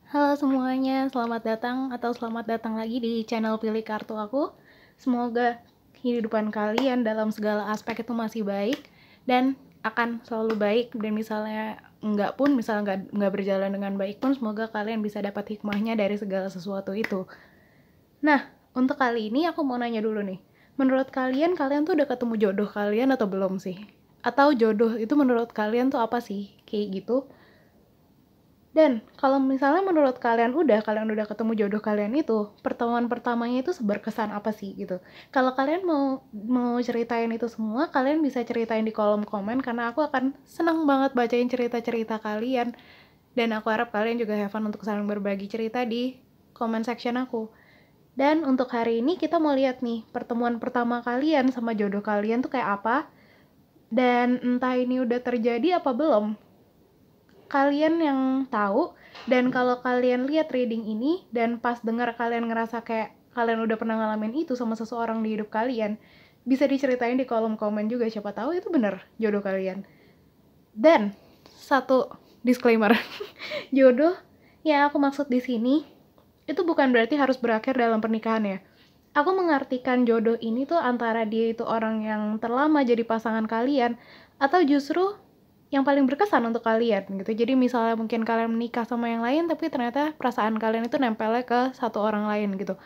Halo semuanya, selamat datang atau selamat datang lagi di channel Pilih Kartu aku. Semoga kehidupan kalian dalam segala aspek itu masih baik dan akan selalu baik. Dan misalnya misalnya enggak berjalan dengan baik pun, semoga kalian bisa dapat hikmahnya dari segala sesuatu itu. Nah, untuk kali ini aku mau nanya dulu nih. Menurut kalian tuh udah ketemu jodoh kalian atau belum sih? Atau jodoh itu menurut kalian tuh apa sih? Kayak gitu. Dan kalau misalnya menurut kalian udah ketemu jodoh kalian itu, pertemuan pertamanya itu berkesan apa sih gitu. Kalau kalian mau ceritain itu semua, kalian bisa ceritain di kolom komen karena aku akan senang banget bacain cerita-cerita kalian. Dan aku harap kalian juga have fun untuk saling berbagi cerita di comment section aku. Dan untuk hari ini kita mau lihat nih, pertemuan pertama kalian sama jodoh kalian tuh kayak apa. Dan entah ini udah terjadi apa belum, kalian yang tahu. Dan kalau kalian lihat reading ini dan pas dengar kalian ngerasa kayak kalian udah pernah ngalamin itu sama seseorang di hidup kalian, bisa diceritain di kolom komen juga, siapa tahu itu bener jodoh kalian. Dan satu disclaimer, jodoh yang aku maksud di sini itu bukan berarti harus berakhir dalam pernikahan ya. Aku mengartikan jodoh ini tuh antara dia itu orang yang terlama jadi pasangan kalian, atau justru yang paling berkesan untuk kalian gitu. Jadi misalnya mungkin kalian menikah sama yang lain, tapi ternyata perasaan kalian itu nempelnya ke satu orang lain gitu.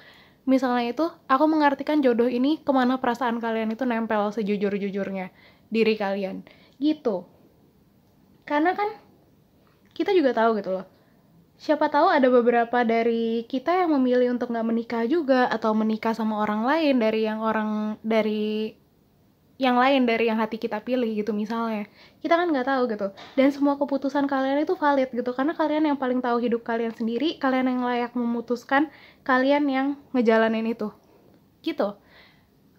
Misalnya itu, aku mengartikan jodoh ini kemana perasaan kalian itu nempel sejujur-jujurnya diri kalian gitu. Karena kan kita juga tahu gitu loh, siapa tahu ada beberapa dari kita yang memilih untuk nggak menikah juga, atau menikah sama orang lain dari yang lain dari yang hati kita pilih gitu misalnya. Kita kan nggak tahu gitu. Dan semua keputusan kalian itu valid gitu, karena kalian yang paling tahu hidup kalian sendiri, kalian yang layak memutuskan, kalian yang ngejalanin itu. Gitu.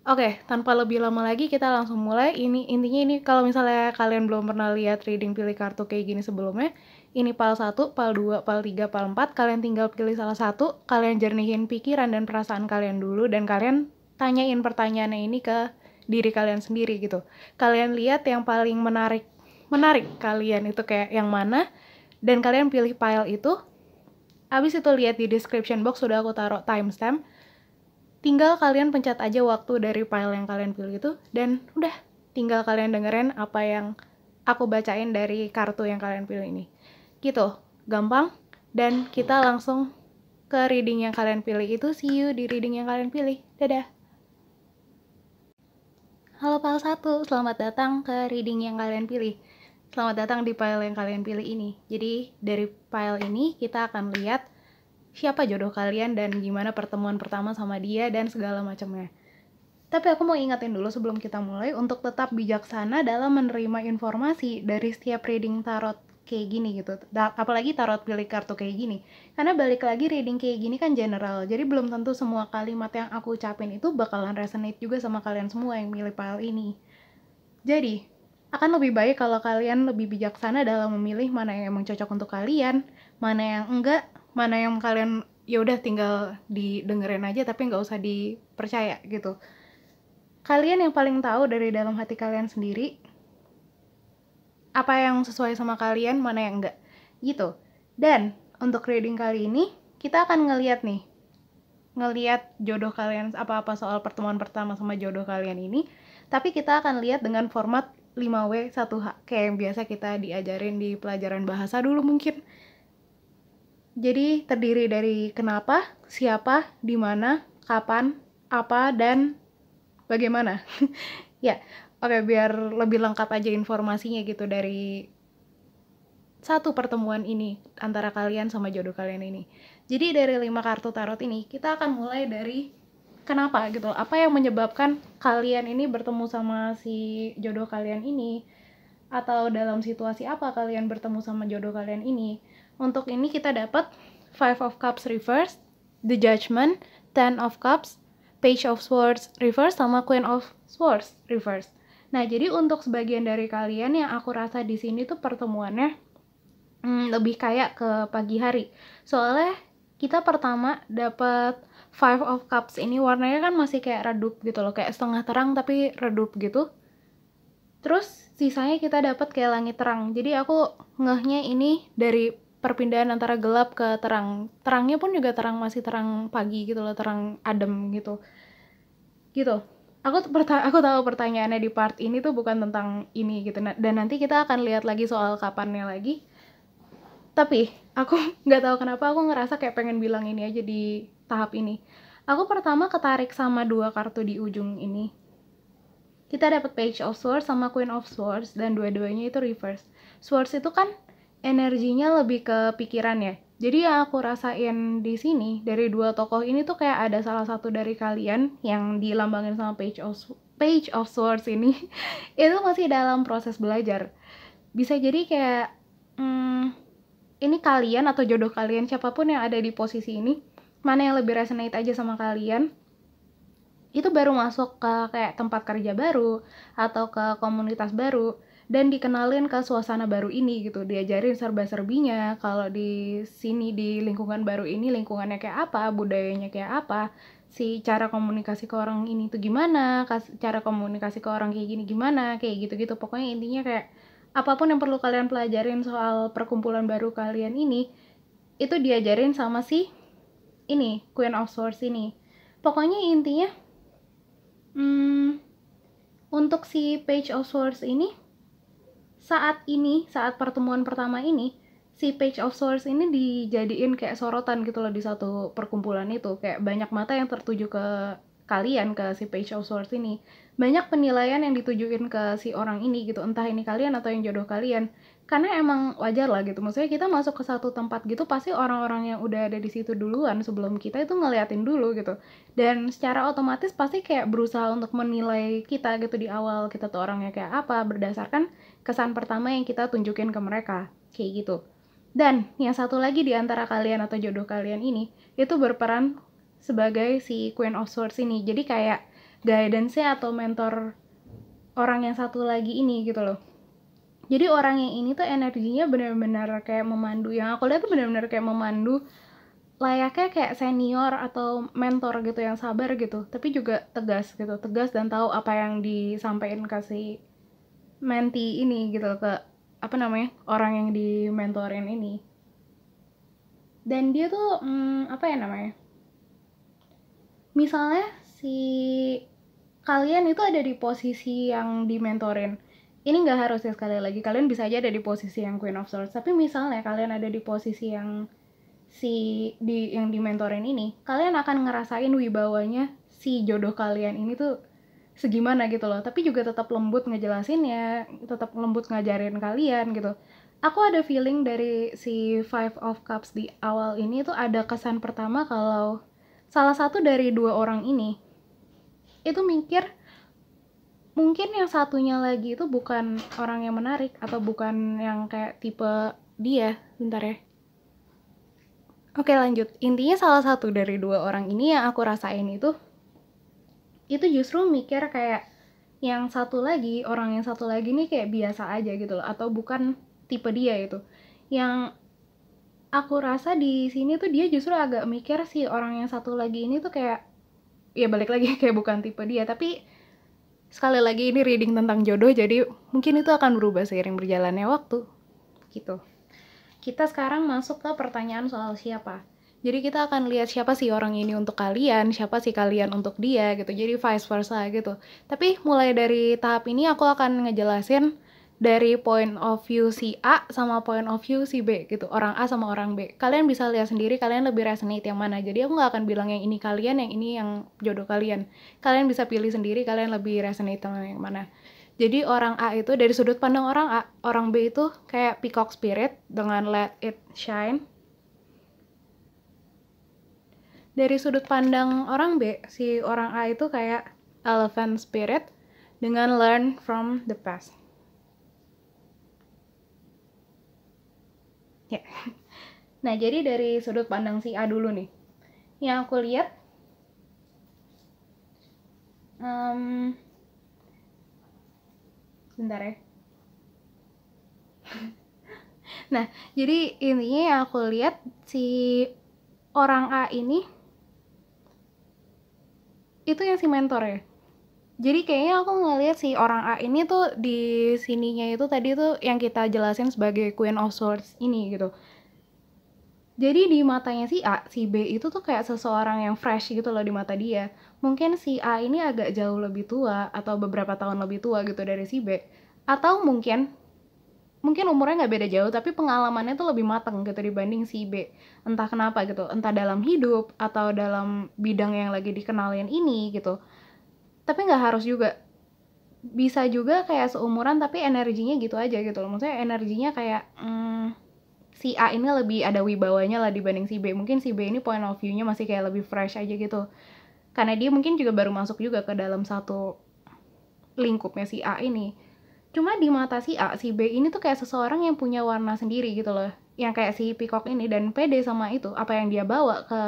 Oke, tanpa lebih lama lagi kita langsung mulai. Intinya ini kalau misalnya kalian belum pernah lihat reading pilih kartu kayak gini sebelumnya, ini PAL 1, PAL 2, PAL 3, PAL 4, kalian tinggal pilih salah satu, kalian jernihin pikiran dan perasaan kalian dulu, dan kalian tanyain pertanyaannya ini ke diri kalian sendiri gitu. Kalian lihat yang paling menarik kalian itu kayak yang mana, dan kalian pilih pile itu. Abis itu lihat di description box sudah aku taruh timestamp. Tinggal kalian pencet aja waktu dari file yang kalian pilih itu, dan udah, tinggal kalian dengerin apa yang aku bacain dari kartu yang kalian pilih ini. Gitu, gampang. Dan kita langsung ke reading yang kalian pilih itu. See you di reading yang kalian pilih. Dadah. Halo PAL 1, selamat datang ke reading yang kalian pilih. Selamat datang di file yang kalian pilih ini. Jadi dari file ini kita akan lihat siapa jodoh kalian dan gimana pertemuan pertama sama dia dan segala macamnya. Tapi aku mau ingatin dulu sebelum kita mulai untuk tetap bijaksana dalam menerima informasi dari setiap reading tarot kayak gini gitu. Apalagi tarot pilih kartu kayak gini. Karena balik lagi, reading kayak gini kan general. Jadi belum tentu semua kalimat yang aku ucapin itu bakalan resonate juga sama kalian semua yang milih file ini. Jadi, akan lebih baik kalau kalian lebih bijaksana dalam memilih mana yang emang cocok untuk kalian, mana yang enggak, mana yang kalian ya udah tinggal didengerin aja tapi nggak usah dipercaya gitu. Kalian yang paling tahu dari dalam hati kalian sendiri apa yang sesuai sama kalian, mana yang enggak gitu. Dan untuk reading kali ini kita akan ngeliat jodoh kalian, apa-apa soal pertemuan pertama sama jodoh kalian ini. Tapi kita akan lihat dengan format 5W 1H kayak yang biasa kita diajarin di pelajaran bahasa dulu mungkin. Jadi terdiri dari kenapa, siapa, di mana, kapan, apa, dan bagaimana. Ya, oke, biar lebih lengkap aja informasinya gitu dari satu pertemuan ini antara kalian sama jodoh kalian ini. Jadi dari 5 kartu tarot ini kita akan mulai dari kenapa gitu. Apa yang menyebabkan kalian ini bertemu sama si jodoh kalian ini, atau dalam situasi apa kalian bertemu sama jodoh kalian ini. Untuk ini kita dapat Five of Cups reverse, The Judgment, Ten of Cups, Page of Swords reverse, sama Queen of Swords reverse. Nah, jadi untuk sebagian dari kalian yang aku rasa di sini tuh pertemuannya lebih kayak ke pagi hari. Soalnya kita pertama dapat Five of Cups ini warnanya kan masih kayak redup gitu loh, kayak setengah terang tapi redup gitu. Terus sisanya kita dapat kayak langit terang. Jadi aku ngehnya ini dari perpindahan antara gelap ke terang. Terangnya pun juga terang, masih terang pagi gitu loh, terang adem gitu. Aku tahu pertanyaannya di part ini tuh bukan tentang ini gitu. Dan nanti kita akan lihat lagi soal kapannya lagi. Tapi aku nggak tahu kenapa aku ngerasa kayak pengen bilang ini aja di tahap ini. Aku pertama ketarik sama 2 kartu di ujung ini. Kita dapat Page of Swords sama Queen of Swords, dan dua-duanya itu reverse. Swords itu kan energinya lebih ke pikiran ya. Jadi yang aku rasain di sini dari 2 tokoh ini tuh kayak ada salah satu dari kalian yang dilambangin sama Page of Swords ini itu masih dalam proses belajar. Bisa jadi kayak ini kalian atau jodoh kalian, siapapun yang ada di posisi ini, mana yang lebih resonate aja sama kalian, itu baru masuk ke kayak tempat kerja baru atau ke komunitas baru dan dikenalin ke suasana baru ini gitu, diajarin serba-serbinya kalau di sini di lingkungan baru ini lingkungannya kayak apa, budayanya kayak apa, si cara komunikasi ke orang ini tuh gimana, cara komunikasi ke orang kayak gini gimana, kayak gitu-gitu. Pokoknya intinya kayak apapun yang perlu kalian pelajarin soal perkumpulan baru kalian ini, itu diajarin sama si ini, Queen of Swords ini. Pokoknya intinya untuk si Page of Swords ini, saat pertemuan pertama ini, si Page of Swords ini dijadiin kayak sorotan gitu loh di satu perkumpulan itu. Kayak banyak mata yang tertuju ke kalian, ke si Page of Swords ini. Banyak penilaian yang ditujuin ke si orang ini gitu, entah ini kalian atau yang jodoh kalian. Karena emang wajar lah gitu, maksudnya kita masuk ke satu tempat gitu pasti orang-orang yang udah ada di situ duluan sebelum kita itu ngeliatin dulu gitu, dan secara otomatis pasti kayak berusaha untuk menilai kita gitu di awal, kita tuh orangnya kayak apa berdasarkan kesan pertama yang kita tunjukin ke mereka, kayak gitu. Dan yang satu lagi di antara kalian atau jodoh kalian ini itu berperan sebagai si Queen of Swords ini, jadi kayak guidance-nya atau mentor orang yang satu lagi ini gitu loh. Jadi orang yang ini tuh energinya benar-benar kayak memandu, yang aku lihat tuh benar-benar kayak memandu layaknya kayak senior atau mentor gitu yang sabar gitu, tapi juga tegas gitu, tegas dan tahu apa yang disampaikan ke si menti ini gitu, ke apa namanya, orang yang di mentorin ini. Dan dia tuh apa ya namanya, misalnya si kalian itu ada di posisi yang dimentorin, ini nggak harus ya, sekali lagi kalian bisa aja ada di posisi yang Queen of Swords, tapi misalnya kalian ada di posisi yang yang dimentorin ini, kalian akan ngerasain wibawanya si jodoh kalian ini tuh segimana gitu loh, tapi juga tetap lembut ngejelasinnya, tetap lembut ngajarin kalian gitu. Aku ada feeling dari si Five of Cups di awal ini tuh ada kesan pertama kalau salah satu dari 2 orang ini itu mikir mungkin yang satunya lagi itu bukan orang yang menarik atau bukan yang kayak tipe dia. Bentar ya. Oke, lanjut. Intinya salah satu dari 2 orang ini yang aku rasain itu justru mikir kayak yang satu lagi, orang yang satu lagi nih kayak biasa aja gitu loh, atau bukan tipe dia itu. Yang aku rasa di sini tuh dia justru agak mikir si orang yang satu lagi ini tuh kayak, ya balik lagi kayak bukan tipe dia, tapi sekali lagi ini reading tentang jodoh, jadi mungkin itu akan berubah seiring berjalannya waktu gitu. Kita sekarang masuk ke pertanyaan soal siapa. Jadi kita akan lihat siapa sih orang ini untuk kalian, siapa sih kalian untuk dia gitu. Jadi vice versa gitu. Tapi mulai dari tahap ini aku akan ngejelasin dari point of view si A sama point of view si B gitu. Orang A sama orang B. Kalian bisa lihat sendiri kalian lebih resonate yang mana. Jadi aku gak akan bilang yang ini kalian, yang ini yang jodoh kalian. Kalian bisa pilih sendiri kalian lebih resonate sama yang mana. Jadi orang A itu dari sudut pandang orang A, orang B itu kayak peacock spirit dengan let it shine. Dari sudut pandang orang B, si orang A itu kayak elephant spirit dengan learn from the past. Ya. Nah, jadi dari sudut pandang si A dulu nih. Yang aku lihat bentar ya. Nah, jadi intinya yang aku lihat si orang A ini itu yang si mentor ya. Jadi kayaknya aku ngeliat si orang A ini tuh di sininya itu tadi tuh yang kita jelasin sebagai Queen of Swords ini gitu. Jadi di matanya si A, si B itu tuh kayak seseorang yang fresh gitu loh di mata dia. Mungkin si A ini agak jauh lebih tua atau beberapa tahun lebih tua gitu dari si B. Atau mungkin umurnya nggak beda jauh tapi pengalamannya tuh lebih matang gitu dibanding si B. Entah kenapa gitu, entah dalam hidup atau dalam bidang yang lagi dikenalin ini gitu. Tapi nggak harus juga, bisa juga kayak seumuran tapi energinya gitu aja gitu loh. Maksudnya energinya kayak si A ini lebih ada wibawanya lah dibanding si B. Mungkin si B ini point of view-nya masih kayak lebih fresh aja gitu. Karena dia mungkin juga baru masuk juga ke dalam satu lingkupnya si A ini. Cuma di mata si A, si B ini tuh kayak seseorang yang punya warna sendiri gitu loh. Yang kayak si Peacock ini, dan pede sama itu. Apa yang dia bawa ke,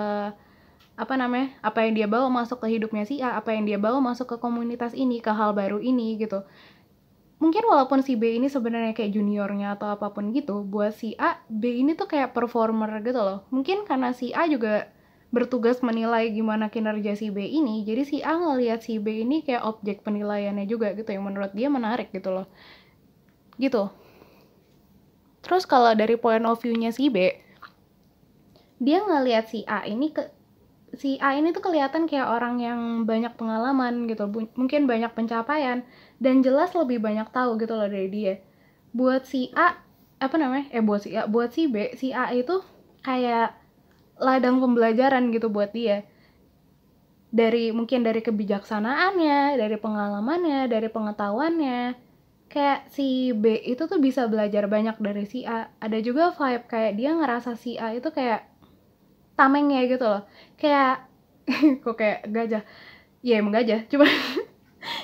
apa yang dia bawa masuk ke hidupnya si A, apa yang dia bawa masuk ke komunitas ini, ke hal baru ini gitu. Mungkin walaupun si B ini sebenarnya kayak juniornya atau apapun gitu, buat si A, B ini tuh kayak performer gitu loh. Mungkin karena si A juga bertugas menilai gimana kinerja si B ini, jadi si A ngelihat si B ini kayak objek penilaiannya juga gitu, yang menurut dia menarik gitu loh. Gitu. Terus kalau dari point of view-nya si B, dia ngelihat si A ini tuh kelihatan kayak orang yang banyak pengalaman gitu, mungkin banyak pencapaian, dan jelas lebih banyak tahu gitu loh dari dia. Buat si A, buat si B, si A itu kayak ladang pembelajaran gitu buat dia. Mungkin dari kebijaksanaannya, dari pengalamannya, dari pengetahuannya. Kayak si B itu tuh bisa belajar banyak dari si A. Ada juga vibe kayak dia ngerasa si A itu kayak tamengnya gitu loh. Kayak kok kayak gajah. Ya emang gajah,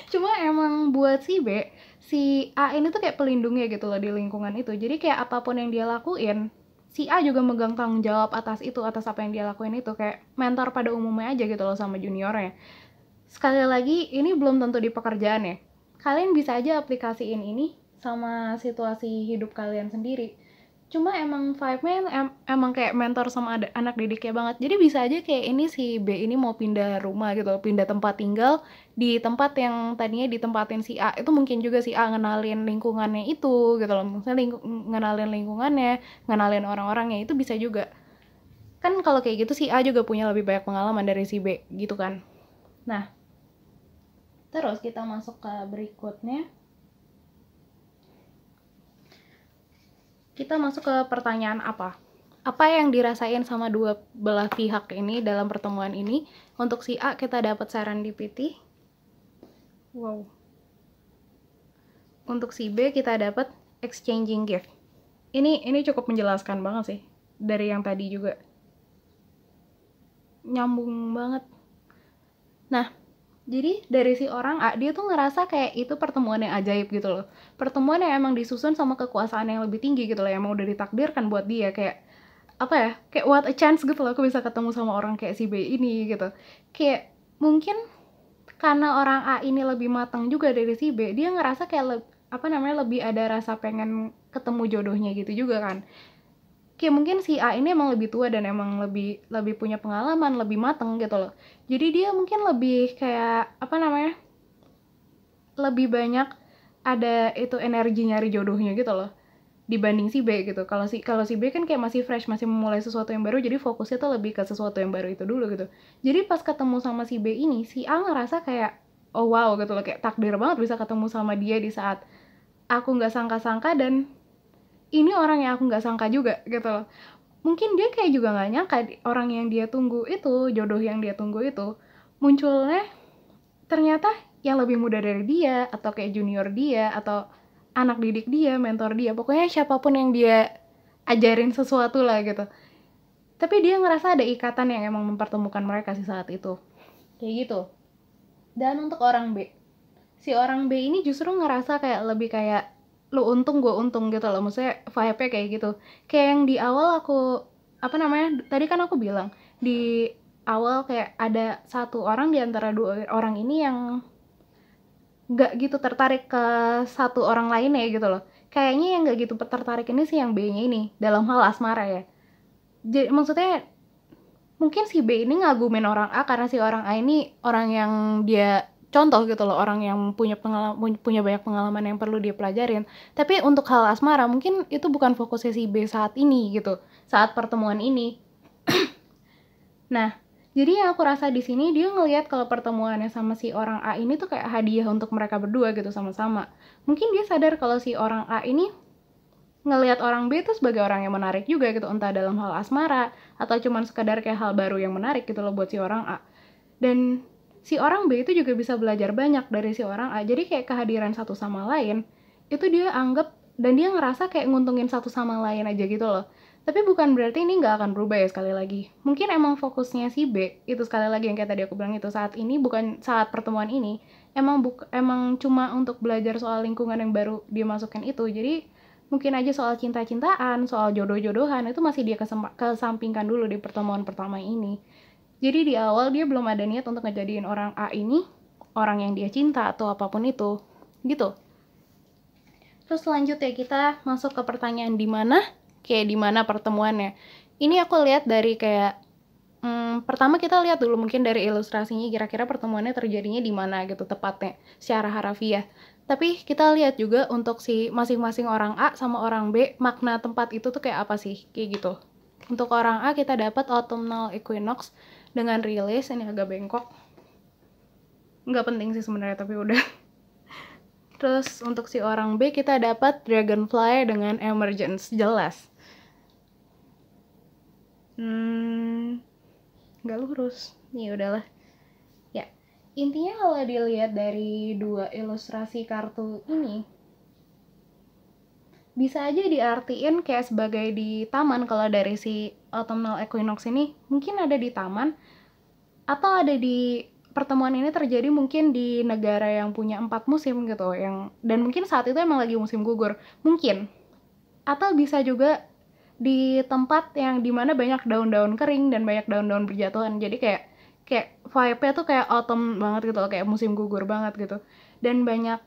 cuma emang buat si B, si A ini tuh kayak pelindungnya gitu loh di lingkungan itu. Jadi kayak apapun yang dia lakuin, si A juga megang tanggung jawab atas itu, atas apa yang dia lakuin itu. Kayak mentor pada umumnya aja gitu loh sama juniornya. Sekali lagi, ini belum tentu di pekerjaan ya. Kalian bisa aja aplikasiin ini sama situasi hidup kalian sendiri. Cuma emang vibe-nya emang kayak mentor sama anak didiknya banget. Jadi bisa aja kayak ini si B ini mau pindah rumah gitu, pindah tempat tinggal di tempat yang tadinya ditempatin si A. Itu mungkin juga si A ngenalin lingkungannya itu gitu loh. Maksudnya ngenalin lingkungannya, ngenalin orang-orangnya, itu bisa juga. Kan kalau kayak gitu si A juga punya lebih banyak pengalaman dari si B gitu kan. Nah, terus kita masuk ke berikutnya. Kita masuk ke pertanyaan apa? Apa yang dirasain sama dua belah pihak ini dalam pertemuan ini? Untuk si A kita dapat serendipity. Wow. Untuk si B kita dapat exchanging gift. Ini cukup menjelaskan banget sih dari yang tadi juga. Nyambung banget. Nah, jadi dari si orang A, dia tuh ngerasa kayak itu pertemuan yang ajaib gitu loh. Pertemuan yang emang disusun sama kekuasaan yang lebih tinggi gitu loh, yang emang udah ditakdirkan buat dia. Kayak apa ya, kayak what a chance gitu loh, aku bisa ketemu sama orang kayak si B ini gitu. Kayak mungkin karena orang A ini lebih matang juga dari si B, dia ngerasa kayak lebih ada rasa pengen ketemu jodohnya gitu juga kan. Kayak mungkin si A ini emang lebih tua dan emang lebih punya pengalaman, lebih mateng gitu loh. Jadi dia mungkin lebih kayak lebih banyak ada itu energi nyari jodohnya gitu loh dibanding si B gitu. Kalau si B kan kayak masih fresh, masih memulai sesuatu yang baru, jadi fokusnya tuh lebih ke sesuatu yang baru itu dulu gitu. Jadi pas ketemu sama si B ini, si A ngerasa kayak oh wow gitu loh, kayak takdir banget bisa ketemu sama dia di saat aku nggak sangka-sangka, dan ini orang yang aku nggak sangka juga gitu loh. Mungkin dia kayak juga nggak nyangka orang yang dia tunggu itu, jodoh yang dia tunggu itu, munculnya ternyata yang lebih muda dari dia, atau kayak junior dia, atau anak didik dia, mentor dia, pokoknya siapapun yang dia ajarin sesuatu lah gitu. Tapi dia ngerasa ada ikatan yang emang mempertemukan mereka sih saat itu. Kayak gitu. Dan untuk orang B, si orang B ini justru ngerasa kayak lebih kayak lu untung gue untung gitu loh. Maksudnya vibe-nya kayak gitu. Kayak yang di awal tadi kan aku bilang di awal kayak ada satu orang di antara dua orang ini yang gak gitu tertarik ke satu orang lainnya gitu loh. Kayaknya yang gak gitu tertarik ini sih yang B-nya ini dalam hal asmara ya. Jadi maksudnya mungkin si B ini ngagumin orang A karena si orang A ini orang yang dia contoh gitu loh, orang yang punya banyak pengalaman yang perlu dia pelajarin. Tapi untuk hal asmara mungkin itu bukan fokusnya si B saat ini gitu, saat pertemuan ini. Nah, jadi yang aku rasa di sini dia ngelihat kalau pertemuannya sama si orang A ini tuh kayak hadiah untuk mereka berdua gitu sama-sama. Mungkin dia sadar kalau si orang A ini ngelihat orang B itu sebagai orang yang menarik juga gitu, entah dalam hal asmara atau cuman sekedar kayak hal baru yang menarik gitu loh buat si orang A. Dan si orang B itu juga bisa belajar banyak dari si orang A. Jadi kayak kehadiran satu sama lain itu dia anggap dan dia ngerasa kayak nguntungin satu sama lain aja gitu loh. Tapi bukan berarti ini nggak akan berubah ya, sekali lagi. Mungkin emang fokusnya si B itu sekali lagi yang kayak tadi aku bilang itu, saat ini bukan saat pertemuan ini emang cuma untuk belajar soal lingkungan yang baru dia masukin itu. Jadi mungkin aja soal cinta-cintaan, soal jodoh-jodohan itu masih dia kesampingkan dulu di pertemuan pertama ini. Jadi di awal dia belum ada niat untuk ngejadiin orang A ini orang yang dia cinta atau apapun itu. Gitu. Terus selanjutnya kita masuk ke pertanyaan di mana pertemuannya. Ini aku lihat dari kayak pertama kita lihat dulu mungkin dari ilustrasinya, kira-kira pertemuannya terjadinya di mana gitu tepatnya secara harafiah. Tapi kita lihat juga untuk si masing-masing orang A sama orang B, makna tempat itu tuh kayak apa sih, kayak gitu. Untuk orang A kita dapat autumnal equinox dengan release, ini agak bengkok. Nggak penting sih sebenarnya, tapi udah. Terus untuk si orang B kita dapat dragonfly dengan emergence, jelas. Nggak lurus. Nih udahlah. Ya, intinya kalau dilihat dari dua ilustrasi kartu ini, bisa aja diartiin kayak sebagai di taman. Kalau dari si autumnal equinox ini mungkin ada di taman, atau ada di pertemuan ini terjadi mungkin di negara yang punya 4 musim gitu, dan mungkin saat itu emang lagi musim gugur mungkin, atau bisa juga di tempat yang dimana banyak daun-daun kering dan banyak daun-daun berjatuhan. Jadi kayak vibe-nya tuh kayak autumn banget gitu loh, kayak musim gugur banget gitu. Dan banyak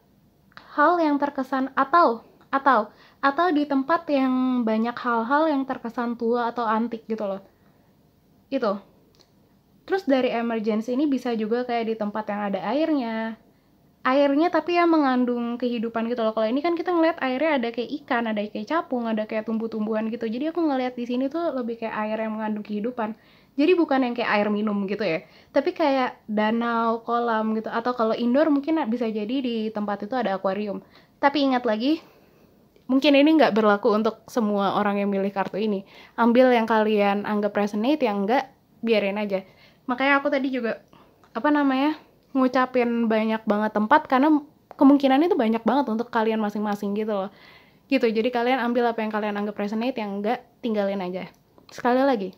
hal yang terkesan atau di tempat yang banyak hal-hal yang terkesan tua atau antik gitu loh. Itu. Terus dari emergence ini bisa juga kayak di tempat yang ada airnya tapi yang mengandung kehidupan gitu loh. Kalau ini kan kita ngeliat airnya ada kayak ikan, ada kayak capung, ada kayak tumbuh-tumbuhan gitu. Jadi aku ngeliat di sini tuh lebih kayak air yang mengandung kehidupan. Jadi bukan yang kayak air minum gitu ya, tapi kayak danau, kolam gitu. Atau kalau indoor mungkin bisa jadi di tempat itu ada akuarium. Tapi ingat lagi, mungkin ini nggak berlaku untuk semua orang yang milih kartu ini. Ambil yang kalian anggap resonate, yang enggak biarin aja. Makanya aku tadi juga ngucapin banyak banget tempat, karena kemungkinan itu banyak banget untuk kalian masing-masing gitu loh. Gitu, jadi kalian ambil apa yang kalian anggap resonate, yang enggak tinggalin aja. Sekali lagi.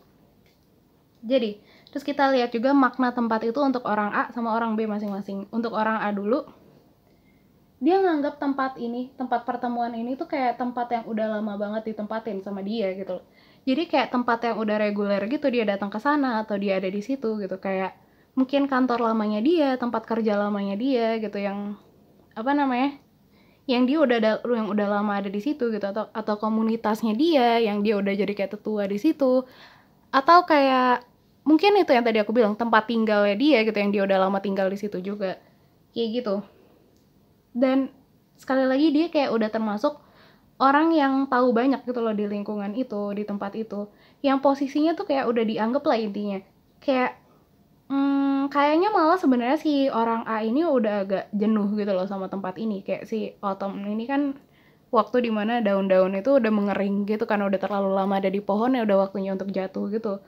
Jadi, terus kita lihat juga makna tempat itu untuk orang A sama orang B masing-masing. Untuk orang A dulu, dia nganggap tempat pertemuan ini tuh kayak tempat yang udah lama banget ditempatin sama dia gitu loh. Jadi kayak tempat yang udah reguler gitu, dia datang ke sana atau dia ada di situ gitu, kayak mungkin kantor lamanya dia, tempat kerja lamanya dia gitu, yang yang dia yang udah lama ada di situ gitu, atau komunitasnya dia yang dia udah jadi kayak tetua di situ, atau kayak mungkin itu yang tadi aku bilang tempat tinggalnya dia gitu, yang dia udah lama tinggal di situ juga, kayak gitu. Dan sekali lagi dia kayak udah termasuk orang yang tahu banyak gitu loh di lingkungan itu, di tempat itu, yang posisinya tuh kayak udah dianggap lah intinya. Kayak kayaknya malah sebenarnya si orang A ini udah agak jenuh gitu loh sama tempat ini. Kayak si autumn ini kan waktu dimana daun-daun itu udah mengering gitu kan, udah terlalu lama ada di pohon, ya udah waktunya untuk jatuh gitu.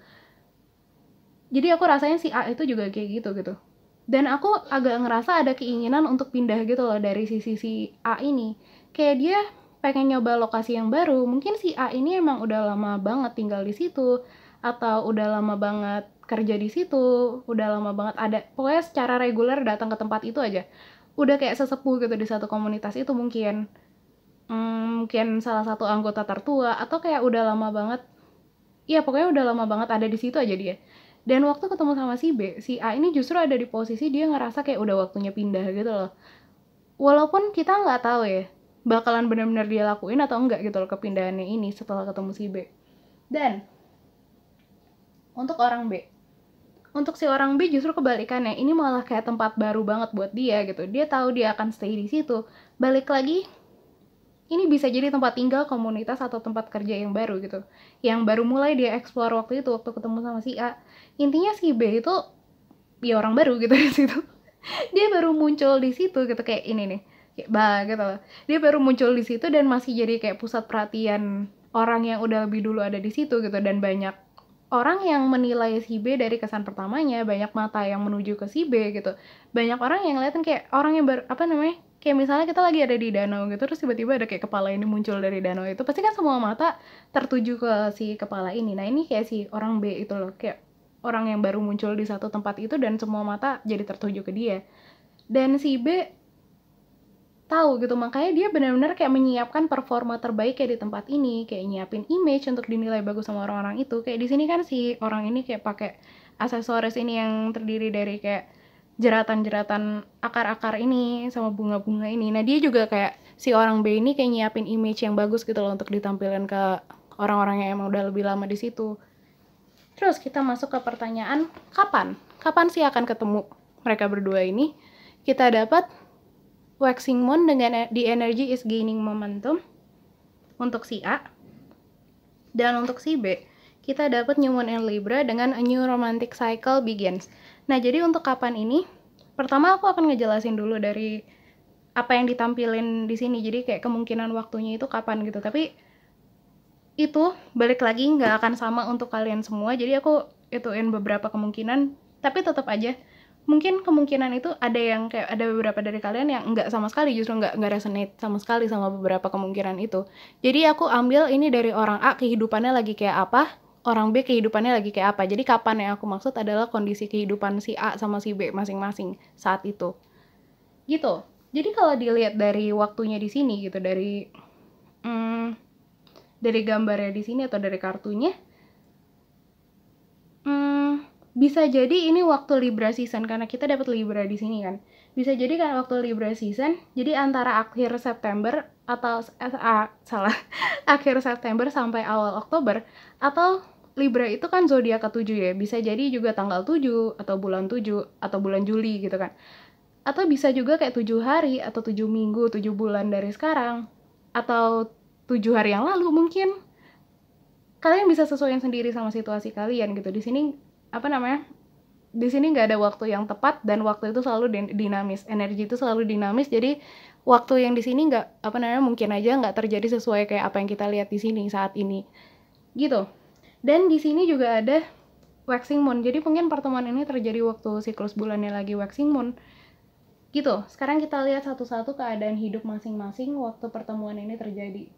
Jadi aku rasanya si A itu juga kayak gitu. Dan aku agak ngerasa ada keinginan untuk pindah gitu loh dari si A ini. Kayak dia pengen nyoba lokasi yang baru. Mungkin si A ini emang udah lama banget tinggal di situ, atau udah lama banget kerja di situ, udah lama banget ada, pokoknya secara reguler datang ke tempat itu aja. Udah kayak sesepuh gitu di satu komunitas itu mungkin. Mungkin salah satu anggota tertua, atau kayak udah lama banget, iya pokoknya udah lama banget ada di situ aja dia. Dan waktu ketemu sama si B, si A ini justru ada di posisi dia ngerasa kayak udah waktunya pindah gitu loh. Walaupun kita nggak tahu ya, bakalan benar-benar dia lakuin atau enggak gitu loh kepindahannya ini setelah ketemu si B. Dan untuk orang B, Untuk si orang B justru kebalikannya, ini malah kayak tempat baru banget buat dia gitu. Dia tahu dia akan stay di situ. Balik lagi, ini bisa jadi tempat tinggal, komunitas, atau tempat kerja yang baru gitu. Yang baru mulai dia explore waktu itu, waktu ketemu sama si A. Intinya si B itu ya orang baru gitu di situ. Dia baru muncul di situ gitu, kayak ini nih. Kayak gitu loh. Dia baru muncul di situ dan masih jadi kayak pusat perhatian orang yang udah lebih dulu ada di situ gitu, dan banyak orang yang menilai si B dari kesan pertamanya, banyak mata yang menuju ke si B gitu. Banyak orang yang ngeliatin kayak orang yang kayak misalnya kita lagi ada di danau gitu, terus tiba-tiba ada kayak kepala ini muncul dari danau itu, pasti kan semua mata tertuju ke si kepala ini. Nah ini kayak si orang B itu loh, kayak orang yang baru muncul di satu tempat itu dan semua mata jadi tertuju ke dia. Dan si B tahu gitu, makanya dia benar-benar kayak menyiapkan performa terbaik kayak di tempat ini, kayak nyiapin image untuk dinilai bagus sama orang-orang itu. Kayak di sini kan si orang ini kayak pakai aksesoris ini yang terdiri dari kayak jeratan-jeratan akar-akar ini sama bunga-bunga ini. Nah dia juga kayak si orang B ini kayak nyiapin image yang bagus gitu loh untuk ditampilkan ke orang-orang yang emang udah lebih lama di situ. Terus kita masuk ke pertanyaan, kapan sih akan ketemu mereka berdua ini? Kita dapat waxing moon dengan the energy is gaining momentum untuk si A. Dan untuk si B, kita dapat new moon in Libra dengan a new romantic cycle begins. Nah, jadi untuk kapan ini, pertama aku akan ngejelasin dulu dari apa yang ditampilin di sini. Jadi kayak kemungkinan waktunya itu kapan gitu. Tapi itu balik lagi nggak akan sama untuk kalian semua. Jadi aku ituin beberapa kemungkinan, tapi tetap aja mungkin kemungkinan itu ada yang kayak ada beberapa dari kalian yang nggak sama sekali, justru nggak resonate sama sekali sama beberapa kemungkinan itu. Jadi aku ambil ini dari orang A, kehidupannya lagi kayak apa, orang B kehidupannya lagi kayak apa. Jadi kapan yang aku maksud adalah kondisi kehidupan si A sama si B masing-masing saat itu gitu. Jadi kalau dilihat dari waktunya di sini gitu, dari gambarnya di sini atau dari kartunya, bisa jadi ini waktu Libra season karena kita dapat Libra di sini kan. Bisa jadi kan waktu Libra season, jadi antara akhir September atau akhir September sampai awal Oktober, atau Libra itu kan zodiak ke-7 ya. Bisa jadi juga tanggal 7 atau bulan 7 atau bulan Juli gitu kan. Atau bisa juga kayak 7 hari atau 7 minggu, 7 bulan dari sekarang, atau 7 hari yang lalu mungkin. Kalian bisa sesuaiin sendiri sama situasi kalian gitu. Di sini di sini nggak ada waktu yang tepat, dan waktu itu selalu dinamis, energi itu selalu dinamis. Jadi waktu yang di sini nggak mungkin aja nggak terjadi sesuai kayak apa yang kita lihat di sini saat ini gitu. Dan di sini juga ada waxing moon, jadi mungkin pertemuan ini terjadi waktu siklus bulannya lagi waxing moon gitu. Sekarang kita lihat satu-satu keadaan hidup masing-masing waktu pertemuan ini terjadi.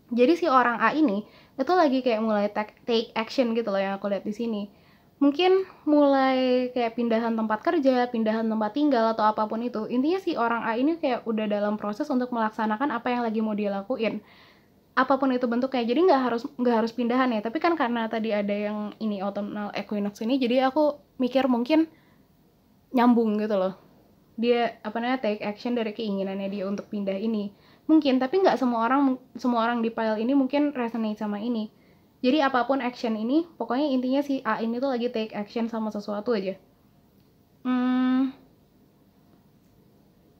Jadi si orang A ini itu lagi kayak mulai take action gitu loh yang aku lihat di sini. Mungkin mulai kayak pindahan tempat kerja, pindahan tempat tinggal, atau apapun itu. Intinya si orang A ini kayak udah dalam proses untuk melaksanakan apa yang lagi mau dia lakuin. Apapun itu bentuknya. Jadi nggak harus pindahan ya. Tapi kan karena tadi ada yang ini autumnal equinox ini, jadi aku mikir mungkin nyambung gitu loh. Dia take action dari keinginannya dia untuk pindah ini. Mungkin, tapi nggak semua orang di pile ini mungkin resonate sama ini. Jadi apapun action ini, pokoknya intinya si A ini tuh lagi take action sama sesuatu aja.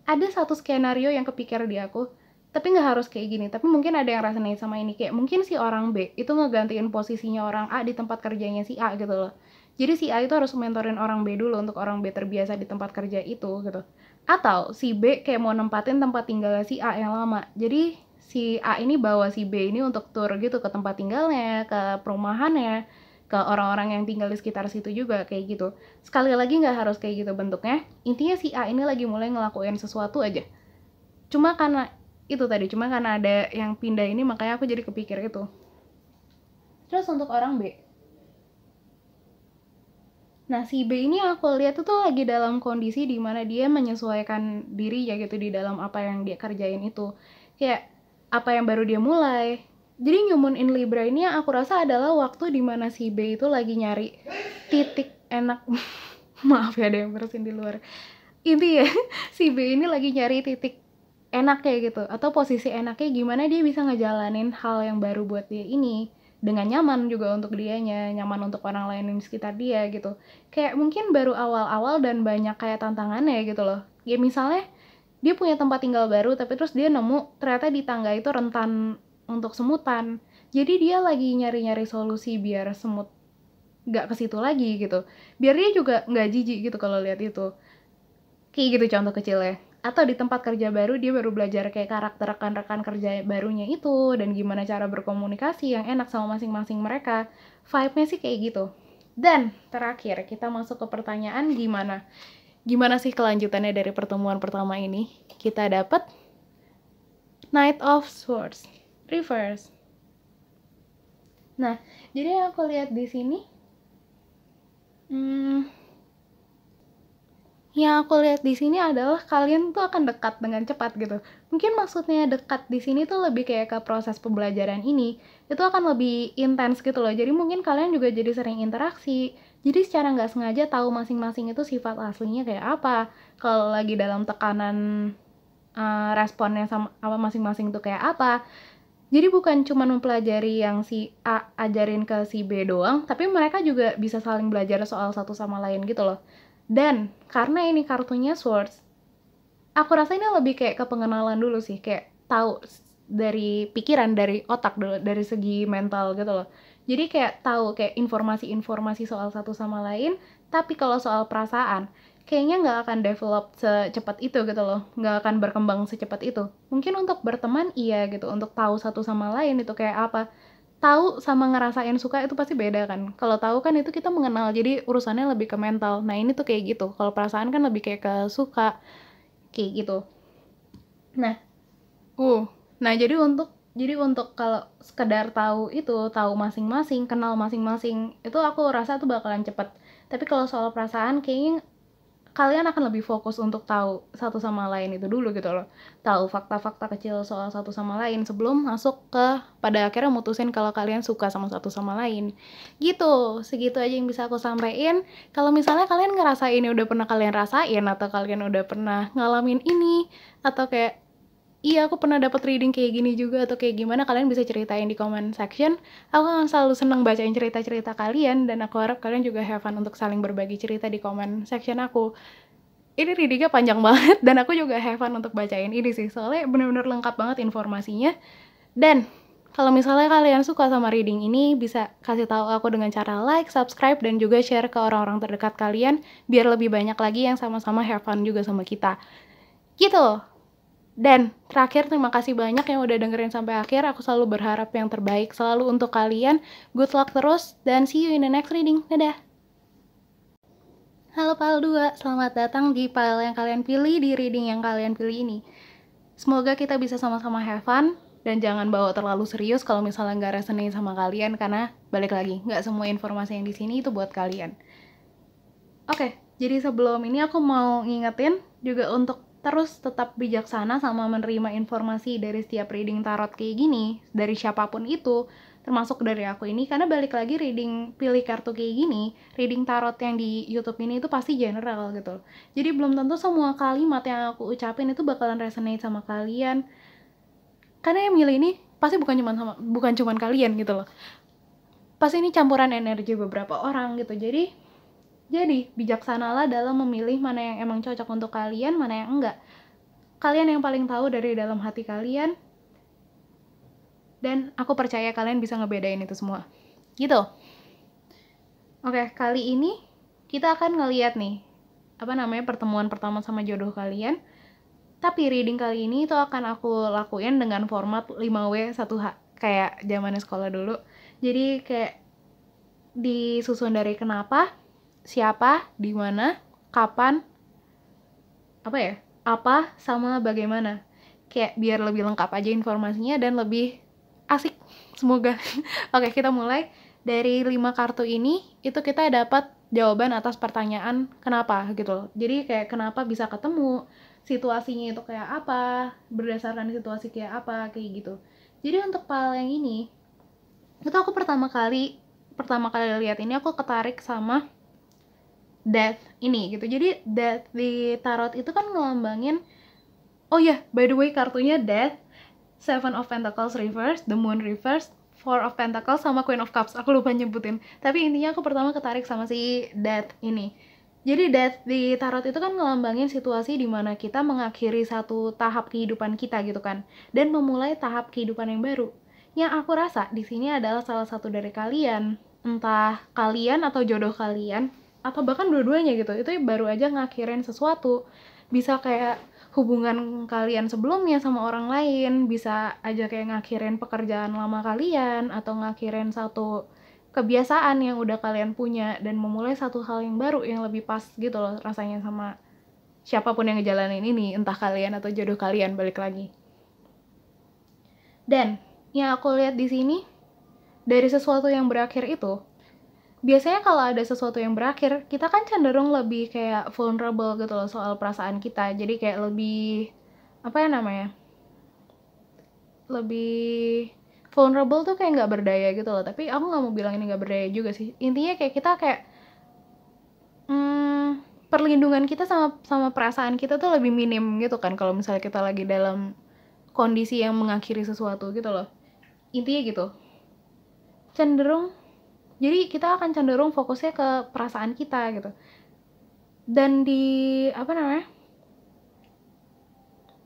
Ada satu skenario yang kepikir di aku, tapi nggak harus kayak gini. Tapi mungkin ada yang resonate sama ini, kayak mungkin si orang B itu ngegantiin posisinya orang A di tempat kerjanya si A gitu loh. Jadi si A itu harus mentorin orang B dulu untuk orang B terbiasa di tempat kerja itu gitu. Atau si B kayak mau nempatin tempat tinggalnya si A yang lama. Jadi si A ini bawa si B ini untuk tour gitu ke tempat tinggalnya, ke perumahannya, ke orang-orang yang tinggal di sekitar situ juga, kayak gitu. Sekali lagi nggak harus kayak gitu bentuknya. Intinya si A ini lagi mulai ngelakuin sesuatu aja. Cuma karena ada yang pindah ini, makanya aku jadi kepikir itu. Terus untuk orang B, nah si B ini aku lihat tuh lagi dalam kondisi dimana dia menyesuaikan diri ya gitu di dalam apa yang dia kerjain itu. Kayak apa yang baru dia mulai. Jadi new moon in Libra ini yang aku rasa adalah waktu dimana si B itu lagi nyari titik enak. Maaf ya, ada yang bersin di luar. Intinya si B ini lagi nyari titik enak kayak gitu, atau posisi enaknya gimana dia bisa ngejalanin hal yang baru buat dia ini. dengan nyaman juga untuk dianya, nyaman untuk orang lain di sekitar dia gitu. Kayak mungkin baru awal-awal dan banyak kayak tantangannya gitu loh. Ya misalnya dia punya tempat tinggal baru, tapi terus dia nemu ternyata di tangga itu rentan untuk semutan. Jadi dia lagi nyari-nyari solusi biar semut nggak ke situ lagi gitu. Biar dia juga nggak jijik gitu kalau lihat itu. Kayak gitu contoh kecilnya. Atau di tempat kerja baru dia baru belajar kayak karakter rekan-rekan kerja barunya itu dan gimana cara berkomunikasi yang enak sama masing-masing mereka. Vibe-nya sih kayak gitu. Dan terakhir kita masuk ke pertanyaan gimana sih kelanjutannya dari pertemuan pertama ini? Kita dapat Knight of Swords reverse. Nah, jadi yang aku lihat di sini yang aku lihat di sini adalah kalian tuh akan dekat dengan cepat gitu. Mungkin maksudnya dekat di sini tuh lebih kayak ke proses pembelajaran ini. Itu akan lebih intens gitu loh. Jadi mungkin kalian juga jadi sering interaksi. Jadi secara nggak sengaja tahu masing-masing itu sifat aslinya kayak apa. Kalau lagi dalam tekanan responnya sama apa masing-masing itu kayak apa. Jadi bukan cuma mempelajari yang si A ajarin ke si B doang, tapi mereka juga bisa saling belajar soal satu sama lain gitu loh. Dan karena ini kartunya Swords, aku rasa ini lebih kayak ke pengenalan dulu sih, kayak tahu dari pikiran, dari otak dulu, dari segi mental gitu loh. Jadi kayak tahu kayak informasi-informasi soal satu sama lain, tapi kalau soal perasaan, kayaknya nggak akan develop secepat itu gitu loh, nggak akan berkembang secepat itu. Mungkin untuk berteman iya gitu, untuk tahu satu sama lain itu kayak apa. Tahu sama ngerasain suka itu pasti beda kan. Kalau tahu kan itu kita mengenal, jadi urusannya lebih ke mental. Nah ini tuh kayak gitu. Kalau perasaan kan lebih kayak ke suka, kayak gitu. Nah, nah jadi untuk kalau sekedar tahu itu, tahu masing-masing, kenal masing-masing, itu aku rasa tuh bakalan cepet. Tapi kalau soal perasaan kayaknya kalian akan lebih fokus untuk tahu satu sama lain itu dulu gitu loh. Tahu fakta-fakta kecil soal satu sama lain sebelum masuk ke pada akhirnya mutusin kalau kalian suka sama satu sama lain. Gitu, segitu aja yang bisa aku sampaikan. Kalau misalnya kalian ngerasa ini udah pernah kalian rasain atau kalian udah pernah ngalamin ini atau kayak iya aku pernah dapat reading kayak gini juga atau kayak gimana, kalian bisa ceritain di comment section. Aku akan selalu seneng bacain cerita-cerita kalian dan aku harap kalian juga have fun untuk saling berbagi cerita di comment section aku. Ini readingnya panjang banget dan aku juga have fun untuk bacain ini sih, soalnya bener-bener lengkap banget informasinya. Dan kalau misalnya kalian suka sama reading ini, bisa kasih tahu aku dengan cara like, subscribe, dan juga share ke orang-orang terdekat kalian biar lebih banyak lagi yang sama-sama have fun juga sama kita. Gitu. Dan terakhir, terima kasih banyak yang udah dengerin sampai akhir. Aku selalu berharap yang terbaik selalu untuk kalian. Good luck terus, dan see you in the next reading. Dadah! Halo Pile 2, selamat datang di Pile yang kalian pilih, di reading yang kalian pilih ini. Semoga kita bisa sama-sama have fun, dan jangan bawa terlalu serius kalau misalnya nggak resonate sama kalian, karena balik lagi, nggak semua informasi yang di sini itu buat kalian. Oke, jadi sebelum ini aku mau ngingetin juga untuk terus tetap bijaksana sama menerima informasi dari setiap reading tarot kayak gini, dari siapapun itu, termasuk dari aku ini, karena balik lagi reading pilih kartu kayak gini, reading tarot yang di YouTube ini itu pasti general gitu. Jadi belum tentu semua kalimat yang aku ucapin itu bakalan resonate sama kalian. Karena yang milih ini pasti bukan cuman kalian gitu loh. Pasti ini campuran energi beberapa orang gitu. Jadi, bijaksanalah dalam memilih mana yang emang cocok untuk kalian, mana yang enggak. Kalian yang paling tahu dari dalam hati kalian. Dan aku percaya kalian bisa ngebedain itu semua. Gitu. Oke, kali ini kita akan ngeliat nih, pertemuan pertama sama jodoh kalian. Tapi reading kali ini itu akan aku lakuin dengan format 5W 1H. Kayak zaman sekolah dulu. Jadi kayak disusun dari kenapa, siapa, di mana, kapan, apa, sama bagaimana. Kayak biar lebih lengkap aja informasinya dan lebih asik, semoga. Oke, kita mulai. Dari 5 kartu ini, itu kita dapat jawaban atas pertanyaan kenapa gitu loh. Jadi kayak kenapa bisa ketemu, situasinya itu kayak apa, berdasarkan situasi kayak apa, kayak gitu. Jadi untuk pile yang ini, itu aku pertama kali lihat ini aku ketarik sama Death ini gitu. Jadi Death di tarot itu kan ngelambangin, oh ya, by the way kartunya Death, Seven of Pentacles reverse, The Moon reverse, Four of Pentacles sama Queen of Cups. Aku lupa nyebutin. Tapi intinya aku pertama ketarik sama si Death ini. Jadi Death di tarot itu kan ngelambangin situasi di mana kita mengakhiri satu tahap kehidupan kita gitu kan, dan memulai tahap kehidupan yang baru. Yang aku rasa di sini adalah salah satu dari kalian, entah kalian atau jodoh kalian, atau bahkan dua-duanya gitu, itu baru aja ngakhirin sesuatu. Bisa kayak hubungan kalian sebelumnya sama orang lain, bisa aja kayak ngakhirin pekerjaan lama kalian, atau ngakhirin satu kebiasaan yang udah kalian punya, dan memulai satu hal yang baru yang lebih pas gitu loh rasanya sama siapapun yang ngejalanin ini, entah kalian atau jodoh kalian, balik lagi. Dan yang aku lihat di sini, dari sesuatu yang berakhir itu, biasanya kalau ada sesuatu yang berakhir, kita kan cenderung lebih kayak vulnerable gitu loh soal perasaan kita. Jadi kayak lebih, apa ya namanya, lebih vulnerable tuh kayak nggak berdaya gitu loh. Tapi aku nggak mau bilang ini nggak berdaya juga sih. Intinya kayak kita kayak perlindungan kita sama perasaan kita tuh lebih minim gitu kan kalau misalnya kita lagi dalam kondisi yang mengakhiri sesuatu gitu loh. Intinya gitu. Jadi kita akan cenderung fokusnya ke perasaan kita gitu. Dan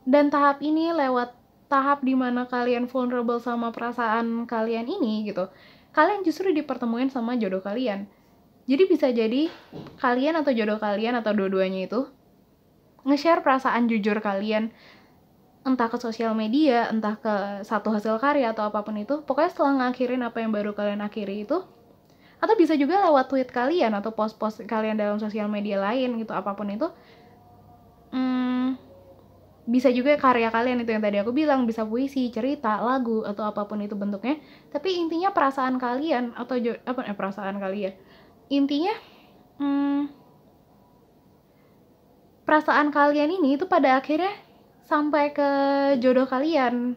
dan tahap ini, lewat tahap dimana kalian vulnerable sama perasaan kalian ini gitu, kalian justru dipertemuin sama jodoh kalian. Jadi bisa jadi kalian atau jodoh kalian atau dua-duanya itu nge-share perasaan jujur kalian, entah ke sosial media, entah ke satu hasil karya atau apapun itu. Pokoknya setelah ngakhirin apa yang baru kalian akhiri itu, atau bisa juga lewat tweet kalian atau post-post kalian dalam sosial media lain gitu, apapun itu. Bisa juga karya kalian itu yang tadi aku bilang, bisa puisi, cerita, lagu, atau apapun itu bentuknya. Tapi intinya perasaan kalian atau perasaan kalian. Intinya perasaan kalian ini itu pada akhirnya sampai ke jodoh kalian.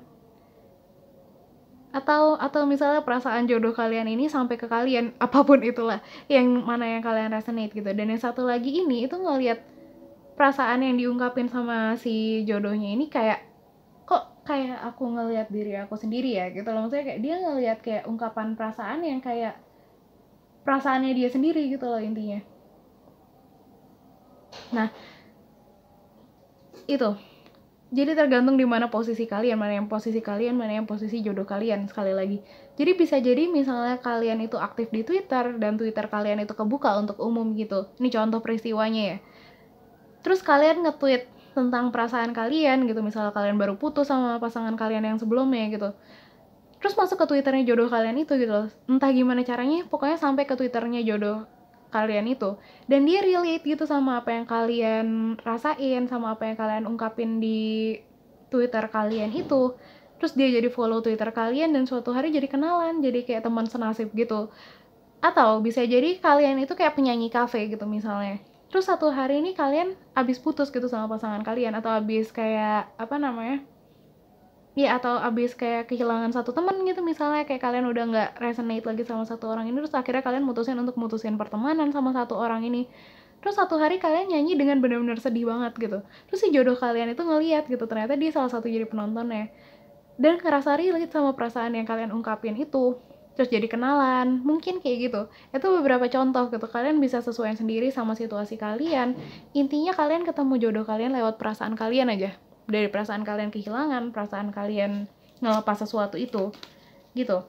Atau misalnya perasaan jodoh kalian ini sampai ke kalian, apapun itulah yang mana yang kalian resonate gitu. Dan yang satu lagi ini itu ngelihat perasaan yang diungkapin sama si jodohnya ini kayak, kok kayak aku ngelihat diri aku sendiri ya gitu loh. Maksudnya kayak dia ngelihat kayak ungkapan perasaan yang kayak perasaannya dia sendiri gitu loh intinya. Nah itu, jadi tergantung di mana posisi kalian, mana yang posisi jodoh kalian sekali lagi. Jadi bisa jadi misalnya kalian itu aktif di Twitter dan Twitter kalian itu kebuka untuk umum gitu. Ini contoh peristiwanya ya. Terus kalian nge-tweet tentang perasaan kalian gitu, misalnya kalian baru putus sama pasangan kalian yang sebelumnya gitu. Terus masuk ke Twitternya jodoh kalian itu gitu loh. Entah gimana caranya, pokoknya sampai ke Twitternya jodoh kalian itu, dan dia relate gitu sama apa yang kalian rasain, sama apa yang kalian ungkapin di Twitter kalian itu. Terus dia jadi follow Twitter kalian dan suatu hari jadi kenalan, jadi kayak teman senasib gitu. Atau bisa jadi kalian itu kayak penyanyi kafe gitu misalnya. Terus satu hari ini kalian abis putus gitu sama pasangan kalian, atau abis kayak atau abis kayak kehilangan satu teman gitu misalnya, kayak kalian udah nggak resonate lagi sama satu orang ini, terus akhirnya kalian mutusin pertemanan sama satu orang ini. Terus satu hari kalian nyanyi dengan benar-benar sedih banget gitu. Terus si jodoh kalian itu ngeliat gitu, ternyata dia salah satu jadi penontonnya, dan ngerasa relate sama perasaan yang kalian ungkapin itu. Terus jadi kenalan, mungkin kayak gitu. Itu beberapa contoh gitu, kalian bisa sesuaiin sendiri sama situasi kalian. Intinya kalian ketemu jodoh kalian lewat perasaan kalian aja. Dari perasaan kalian kehilangan, perasaan kalian ngelepas sesuatu itu gitu.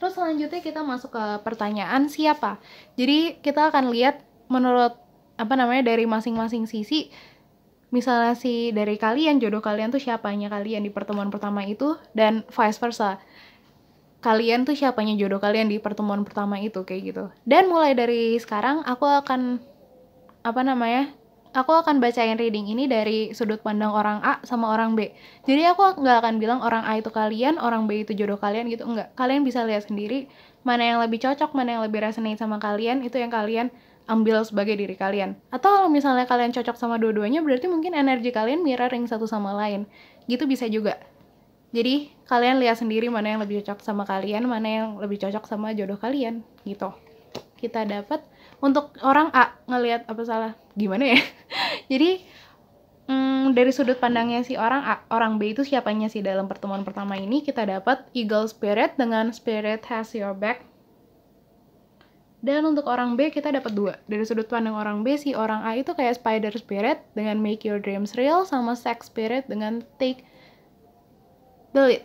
Terus selanjutnya kita masuk ke pertanyaan siapa. Jadi kita akan lihat menurut dari masing-masing sisi. Misalnya dari kalian, jodoh kalian tuh siapanya kalian di pertemuan pertama itu, dan vice versa, kalian tuh siapanya jodoh kalian di pertemuan pertama itu, kayak gitu. Dan mulai dari sekarang aku akan bacain reading ini dari sudut pandang orang A sama orang B. Jadi aku nggak akan bilang orang A itu kalian, orang B itu jodoh kalian gitu, enggak. Kalian bisa lihat sendiri mana yang lebih cocok, mana yang lebih resonate sama kalian, itu yang kalian ambil sebagai diri kalian. Atau kalau misalnya kalian cocok sama dua-duanya, berarti mungkin energi kalian mirroring satu sama lain. Gitu bisa juga. Jadi kalian lihat sendiri mana yang lebih cocok sama kalian, mana yang lebih cocok sama jodoh kalian gitu. Kita dapat untuk orang A ngelihat gimana ya? Jadi dari sudut pandangnya si orang A, orang B itu siapanya sih dalam pertemuan pertama ini, kita dapat eagle spirit dengan spirit has your back. Dan untuk orang B kita dapat 2. Dari sudut pandang orang B, si orang A itu kayak spider spirit dengan make your dreams real, sama sex spirit dengan take the lead.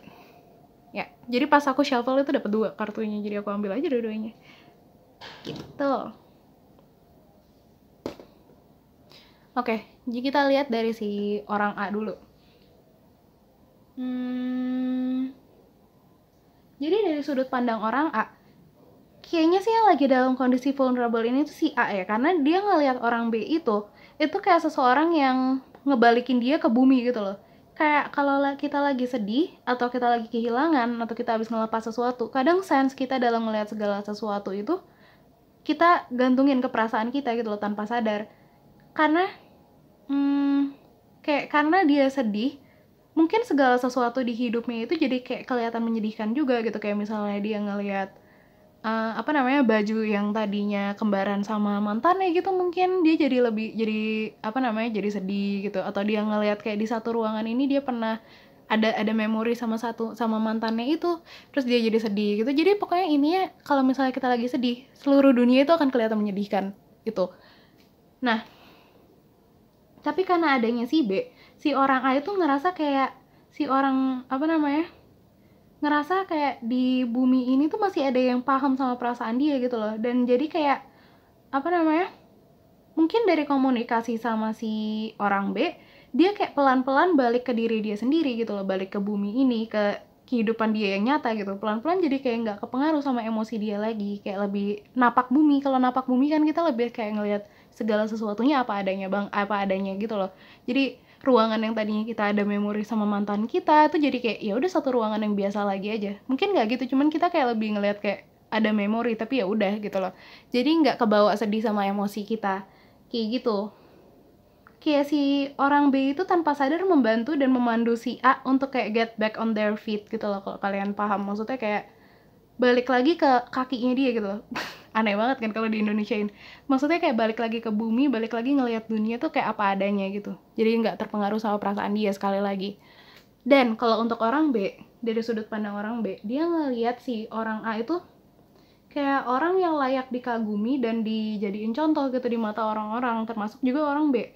Ya, jadi pas aku shuffle itu dapat 2 kartunya, jadi aku ambil aja dua-duanya. Gitu. Oke, jadi kita lihat dari si orang A dulu. Jadi dari sudut pandang orang A, kayaknya sih yang lagi dalam kondisi vulnerable ini tuh si A ya, karena dia ngelihat orang B itu kayak seseorang yang ngebalikin dia ke bumi gitu loh. Kayak kalau kita lagi sedih, atau kita lagi kehilangan, atau kita habis ngelepas sesuatu, kadang sense kita dalam ngelihat segala sesuatu itu, kita gantungin ke perasaan kita gitu loh tanpa sadar. Karena karena dia sedih, mungkin segala sesuatu di hidupnya itu jadi kayak kelihatan menyedihkan juga gitu. Kayak misalnya dia ngelihat baju yang tadinya kembaran sama mantannya gitu, mungkin dia jadi jadi sedih gitu. Atau dia ngelihat kayak di satu ruangan ini dia pernah ada memori sama mantannya itu, terus dia jadi sedih gitu. Jadi pokoknya intinya kalau misalnya kita lagi sedih, seluruh dunia itu akan kelihatan menyedihkan gitu. Nah, tapi karena adanya si B, si orang A itu ngerasa kayak si orang ngerasa kayak di bumi ini tuh masih ada yang paham sama perasaan dia gitu loh. Dan jadi kayak mungkin dari komunikasi sama si orang B, dia kayak pelan-pelan balik ke diri dia sendiri gitu loh, balik ke bumi ini, ke kehidupan dia yang nyata gitu. Pelan-pelan jadi kayak nggak kepengaruh sama emosi dia lagi, kayak lebih napak bumi. Kalau napak bumi kan kita lebih kayak ngelihat segala sesuatunya apa adanya gitu loh. Jadi ruangan yang tadinya kita ada memori sama mantan kita tuh jadi kayak ya udah satu ruangan yang biasa lagi aja. Mungkin nggak gitu, cuman kita kayak lebih ngelihat kayak ada memori, tapi ya udah gitu loh. Jadi nggak kebawa sedih sama emosi kita kayak gitu. Kayak si orang B itu tanpa sadar membantu dan memandu si A untuk kayak get back on their feet gitu loh, kalau kalian paham. Maksudnya kayak balik lagi ke kakinya dia gitu loh. Aneh banget kan kalau di Indonesiain. Maksudnya kayak balik lagi ke bumi, balik lagi ngelihat dunia tuh kayak apa adanya gitu. Jadi nggak terpengaruh sama perasaan dia sekali lagi. Dan kalau untuk orang B, dari sudut pandang orang B, dia ngelihat si orang A itu kayak orang yang layak dikagumi dan dijadiin contoh gitu di mata orang-orang, termasuk juga orang B.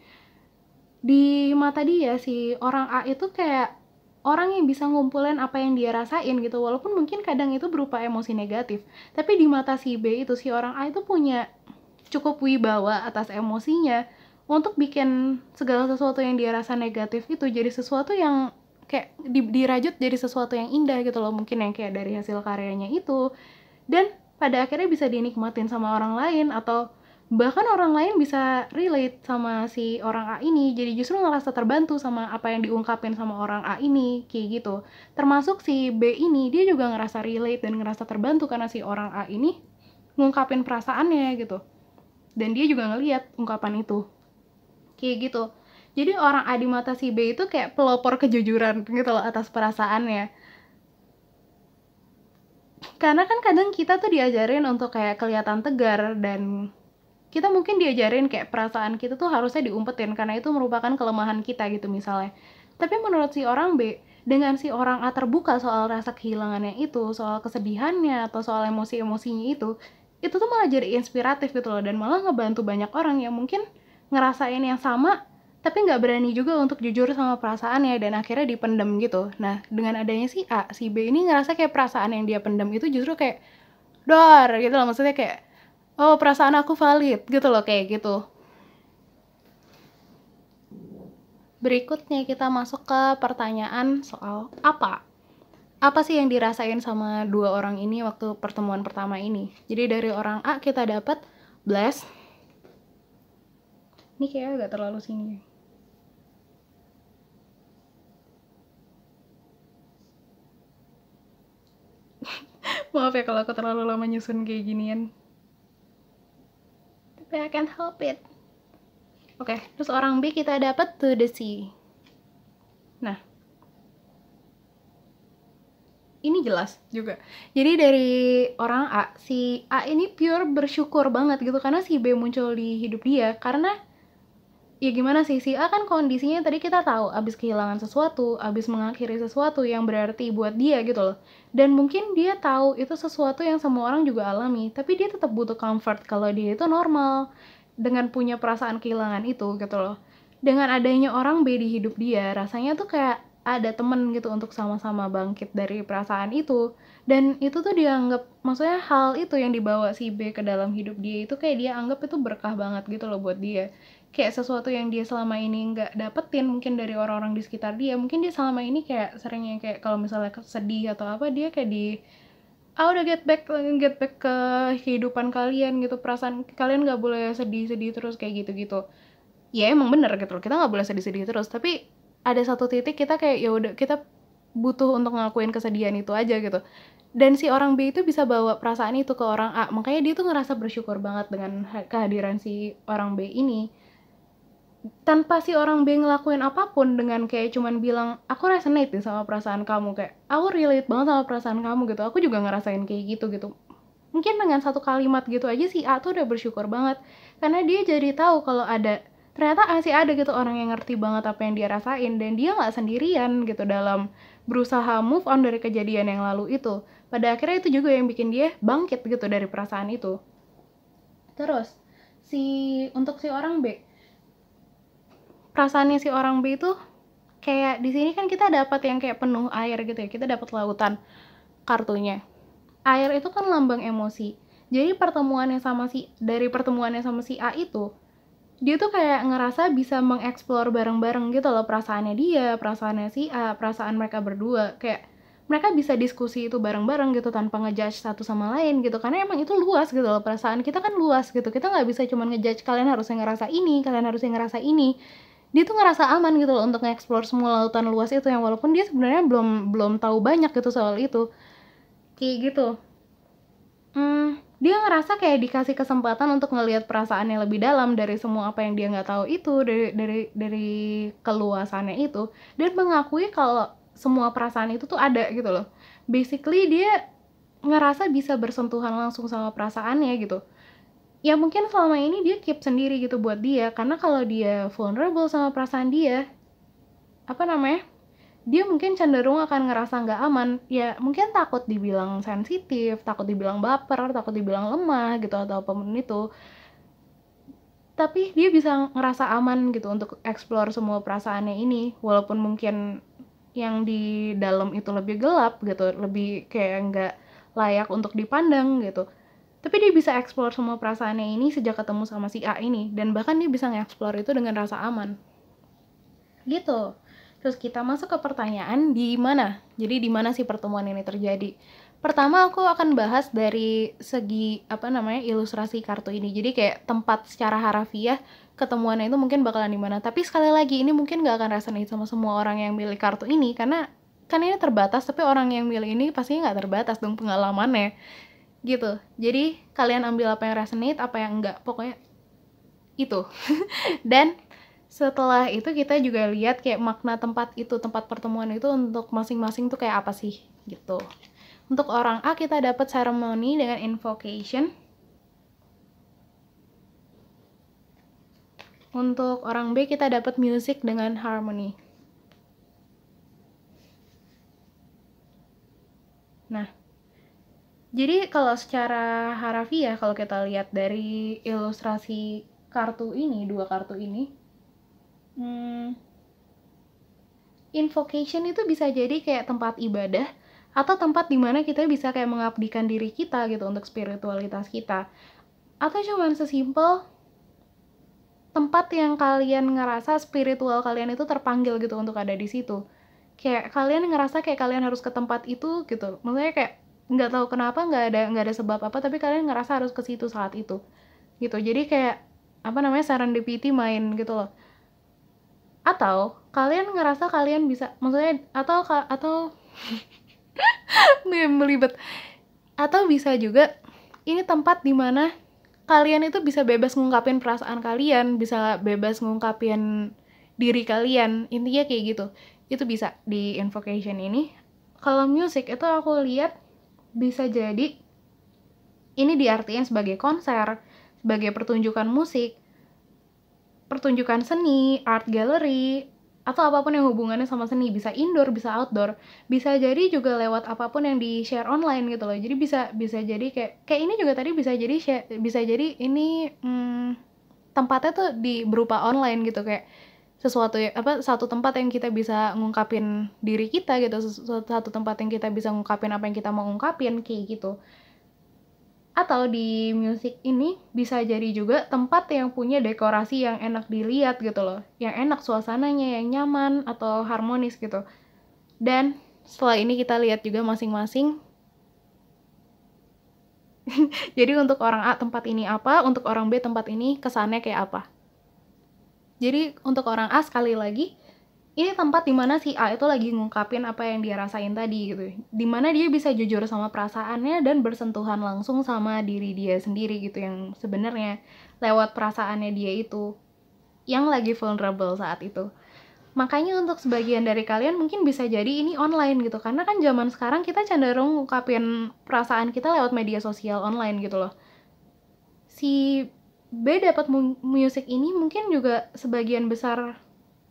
Di mata dia, si orang A itu kayak orang yang bisa ngumpulin apa yang dia rasain gitu, walaupun mungkin kadang itu berupa emosi negatif. Tapi di mata si B itu, si orang A itu punya cukup wibawa atas emosinya untuk bikin segala sesuatu yang dia rasa negatif itu jadi sesuatu yang kayak dirajut jadi sesuatu yang indah gitu loh. Mungkin yang kayak dari hasil karyanya itu, dan pada akhirnya bisa dinikmatin sama orang lain, atau bahkan orang lain bisa relate sama si orang A ini, jadi justru ngerasa terbantu sama apa yang diungkapin sama orang A ini kayak gitu. Termasuk si B ini, dia juga ngerasa relate dan ngerasa terbantu karena si orang A ini ngungkapin perasaannya gitu, dan dia juga ngelihat ungkapan itu kayak gitu. Jadi orang A di mata si B itu kayak pelopor kejujuran gitu loh atas perasaannya. Karena kan kadang kita tuh diajarin untuk kayak kelihatan tegar, dan kita mungkin diajarin kayak perasaan kita tuh harusnya diumpetin karena itu merupakan kelemahan kita gitu misalnya. Tapi menurut si orang B, dengan si orang A terbuka soal rasa kehilangannya itu, soal kesedihannya, atau soal emosi-emosinya itu tuh malah jadi inspiratif gitu loh, dan malah ngebantu banyak orang yang mungkin ngerasain yang sama tapi nggak berani juga untuk jujur sama perasaannya, dan akhirnya dipendem gitu. Nah, dengan adanya si A, si B ini ngerasa kayak perasaan yang dia pendem itu justru kayak dor gitu loh. Maksudnya kayak, oh perasaan aku valid gitu loh, kayak gitu. Berikutnya kita masuk ke pertanyaan soal apa sih yang dirasain sama dua orang ini waktu pertemuan pertama ini. Jadi dari orang A kita dapat bless. Ini kayaknya agak terlalu sini. Maaf ya kalau aku terlalu lama nyusun kayak ginian, tapi I can't help it. Oke, terus orang B kita dapat to the sea. Nah, ini jelas juga. Jadi dari orang A, si A ini pure bersyukur banget gitu karena si B muncul di hidup dia, karena ya gimana sih, si A kan kondisinya tadi kita tahu abis kehilangan sesuatu, abis mengakhiri sesuatu yang berarti buat dia gitu loh. Dan mungkin dia tahu itu sesuatu yang semua orang juga alami, tapi dia tetap butuh comfort kalau dia itu normal dengan punya perasaan kehilangan itu gitu loh. Dengan adanya orang B di hidup dia, rasanya tuh kayak ada temen gitu untuk sama-sama bangkit dari perasaan itu. Dan itu tuh dianggap, maksudnya hal itu yang dibawa si B ke dalam hidup dia itu kayak dia anggap itu berkah banget gitu loh buat dia. Kayak sesuatu yang dia selama ini nggak dapetin mungkin dari orang-orang di sekitar dia. Mungkin dia selama ini kayak seringnya kayak kalau misalnya sedih atau apa, dia kayak udah get back ke kehidupan kalian gitu, perasaan kalian nggak boleh sedih-sedih terus kayak gitu-gitu. Ya emang bener gitu loh, kita nggak boleh sedih-sedih terus, tapi ada satu titik kita kayak ya udah, kita butuh untuk ngelakuin kesedihan itu aja gitu. Dan si orang B itu bisa bawa perasaan itu ke orang A, makanya dia tuh ngerasa bersyukur banget dengan kehadiran si orang B ini. Tanpa si orang B ngelakuin apapun, dengan kayak cuman bilang aku resonate nih sama perasaan kamu, kayak aku relate banget sama perasaan kamu gitu, aku juga ngerasain kayak gitu. Mungkin dengan satu kalimat gitu aja si A tuh udah bersyukur banget, karena dia jadi tahu kalau ternyata masih ada gitu orang yang ngerti banget apa yang dia rasain, dan dia nggak sendirian gitu dalam berusaha move on dari kejadian yang lalu itu. Pada akhirnya itu juga yang bikin dia bangkit gitu dari perasaan itu. Terus untuk si orang B, perasaannya si orang B itu kayak di sini kan kita dapat yang kayak penuh air gitu ya, kita dapat lautan kartunya. Air itu kan lambang emosi. Jadi dari pertemuannya sama si A itu, dia tuh kayak ngerasa bisa mengeksplor bareng-bareng gitu loh perasaannya dia, perasaannya si A, perasaan mereka berdua. Kayak mereka bisa diskusi itu bareng-bareng gitu tanpa ngejudge satu sama lain gitu, karena emang itu luas gitu loh, perasaan kita kan luas gitu, kita nggak bisa cuma ngejudge kalian harusnya ngerasa ini, kalian harusnya ngerasa ini. Dia tuh ngerasa aman gitu loh untuk nge-explore semua lautan luas itu, yang walaupun dia sebenarnya belum tahu banyak gitu soal itu, kayak gitu. Dia ngerasa kayak dikasih kesempatan untuk ngelihat perasaannya lebih dalam dari semua apa yang dia nggak tahu itu, dari keluasannya itu, dan mengakui kalau semua perasaan itu tuh ada gitu loh. Basically dia ngerasa bisa bersentuhan langsung sama perasaannya gitu. Ya mungkin selama ini dia keep sendiri gitu buat dia, karena kalau dia vulnerable sama perasaan dia, apa namanya, dia mungkin cenderung akan ngerasa nggak aman. Ya mungkin takut dibilang sensitif, takut dibilang baper, takut dibilang lemah gitu atau apapun itu. Tapi dia bisa ngerasa aman gitu untuk explore semua perasaannya ini, walaupun mungkin yang di dalam itu lebih gelap gitu, lebih kayak nggak layak untuk dipandang gitu. Tapi dia bisa explore semua perasaannya ini sejak ketemu sama si A ini, dan bahkan dia bisa nge-explore itu dengan rasa aman. Gitu. Terus kita masuk ke pertanyaan, di mana? Jadi di mana sih pertemuan ini terjadi? Pertama aku akan bahas dari segi ilustrasi kartu ini. Jadi kayak tempat secara harafiah ketemuannya itu mungkin bakalan di mana. Tapi sekali lagi ini mungkin gak akan resonate sama semua orang yang milih kartu ini, karena kan ini terbatas, tapi orang yang milih ini pastinya nggak terbatas dong pengalamannya. Gitu. Jadi kalian ambil apa yang resonate, apa yang enggak, pokoknya itu. Dan setelah itu kita juga lihat kayak makna tempat pertemuan itu untuk masing-masing tuh kayak apa sih gitu. Untuk orang A kita dapat ceremony dengan invocation. Untuk orang B kita dapat music dengan harmony. Nah, jadi kalau secara harafiah, kalau kita lihat dari ilustrasi kartu ini, dua kartu ini, invocation itu bisa jadi kayak tempat ibadah atau tempat dimana kita bisa kayak mengabdikan diri kita gitu untuk spiritualitas kita, atau cuman sesimpel tempat yang kalian ngerasa spiritual kalian itu terpanggil gitu untuk ada di situ. Kayak kalian ngerasa kayak kalian harus ke tempat itu gitu, maksudnya kayak nggak tahu kenapa, nggak ada sebab apa, tapi kalian ngerasa harus ke situ saat itu gitu. Jadi kayak serendipity main gitu loh. Atau kalian ngerasa kalian bisa, maksudnya atau melibet, atau bisa juga ini tempat dimana kalian itu bisa bebas ngungkapin perasaan kalian, bisa bebas ngungkapin diri kalian, intinya kayak gitu. Itu bisa di invocation ini. Kalau music itu aku lihat bisa jadi ini diartiin sebagai konser, sebagai pertunjukan musik, pertunjukan seni, art gallery, atau apapun yang hubungannya sama seni, bisa indoor, bisa outdoor, bisa jadi juga lewat apapun yang di share online gitu loh. Jadi bisa jadi kayak ini juga tadi bisa jadi ini tempatnya tuh berupa online gitu, kayak sesuatu satu tempat yang kita bisa ngungkapin diri kita gitu, satu tempat yang kita bisa ngungkapin apa yang kita mau ngungkapin kayak gitu. Atau di musik ini bisa jadi juga tempat yang punya dekorasi yang enak dilihat gitu loh, yang enak suasananya, yang nyaman atau harmonis gitu. Dan setelah ini kita lihat juga masing-masing. Jadi untuk orang A tempat ini apa, untuk orang B tempat ini kesannya kayak apa. Jadi untuk orang A sekali lagi, ini tempat dimana si A itu lagi ngungkapin apa yang dia rasain tadi gitu, dimana dia bisa jujur sama perasaannya dan bersentuhan langsung sama diri dia sendiri gitu, yang sebenarnya lewat perasaannya dia itu yang lagi vulnerable saat itu. Makanya untuk sebagian dari kalian mungkin bisa jadi ini online gitu, karena kan zaman sekarang kita cenderung ngungkapin perasaan kita lewat media sosial online gitu loh. Si B dapat musik ini mungkin juga sebagian besar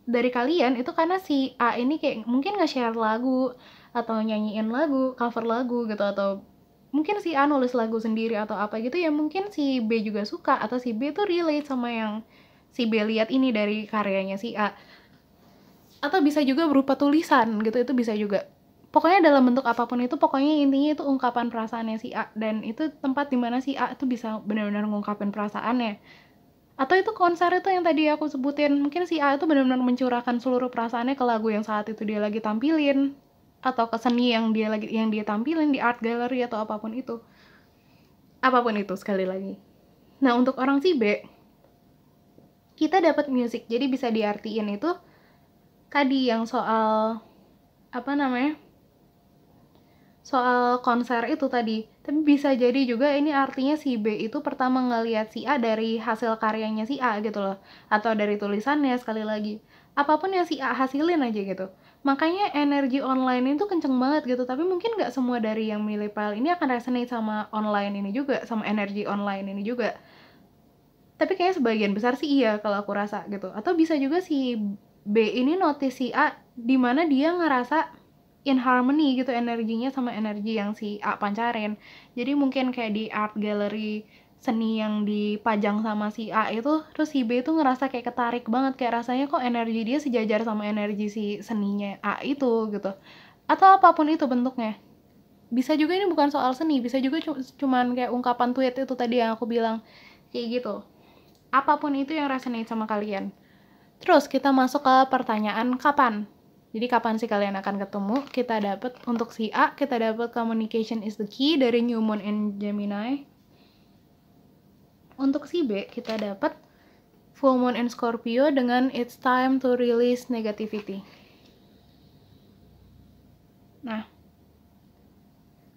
dari kalian itu karena si A ini kayak mungkin nge-share lagu atau nyanyiin lagu, cover lagu gitu, atau mungkin si A nulis lagu sendiri atau apa gitu ya, mungkin si B juga suka atau si B tuh relate sama yang si B lihat ini dari karyanya si A. Atau bisa juga berupa tulisan gitu, itu bisa juga. Pokoknya dalam bentuk apapun itu, pokoknya intinya itu ungkapan perasaannya si A, dan itu tempat dimana si A tuh bisa benar-benar ngungkapin perasaannya. Atau itu konser itu yang tadi aku sebutin, mungkin si A itu benar-benar mencurahkan seluruh perasaannya ke lagu yang saat itu dia lagi tampilin, atau ke seni yang dia tampilin di art gallery atau apapun itu sekali lagi. Nah untuk orang si B, kita dapat musik, jadi bisa diartiin itu tadi yang soal soal konser itu tadi. Tapi bisa jadi juga ini artinya si B itu pertama ngelihat si A dari hasil karyanya si A gitu loh, atau dari tulisannya sekali lagi. Apapun yang si A hasilin aja gitu. Makanya energi online itu kenceng banget gitu, tapi mungkin nggak semua dari yang milih file ini akan resonate sama online ini juga, sama energi online ini juga. Tapi kayaknya sebagian besar sih iya kalau aku rasa gitu. Atau bisa juga si B ini notice si A dimana dia ngerasa in harmony gitu energinya sama energi yang si A pancarin. Jadi mungkin kayak di art gallery seni yang dipajang sama si A itu, terus si B itu ngerasa kayak ketarik banget, kayak rasanya kok energi dia sejajar sama energi si seninya A itu gitu. Atau apapun itu bentuknya. Bisa juga ini bukan soal seni, bisa juga cuman kayak ungkapan tweet itu tadi yang aku bilang kayak gitu. Apapun itu yang resonate sama kalian. Terus kita masuk ke pertanyaan kapan. Jadi kapan sih kalian akan ketemu? Kita dapat untuk si A, kita dapat communication is the key dari New Moon and Gemini. Untuk si B, kita dapat Full Moon and Scorpio dengan it's time to release negativity. Nah,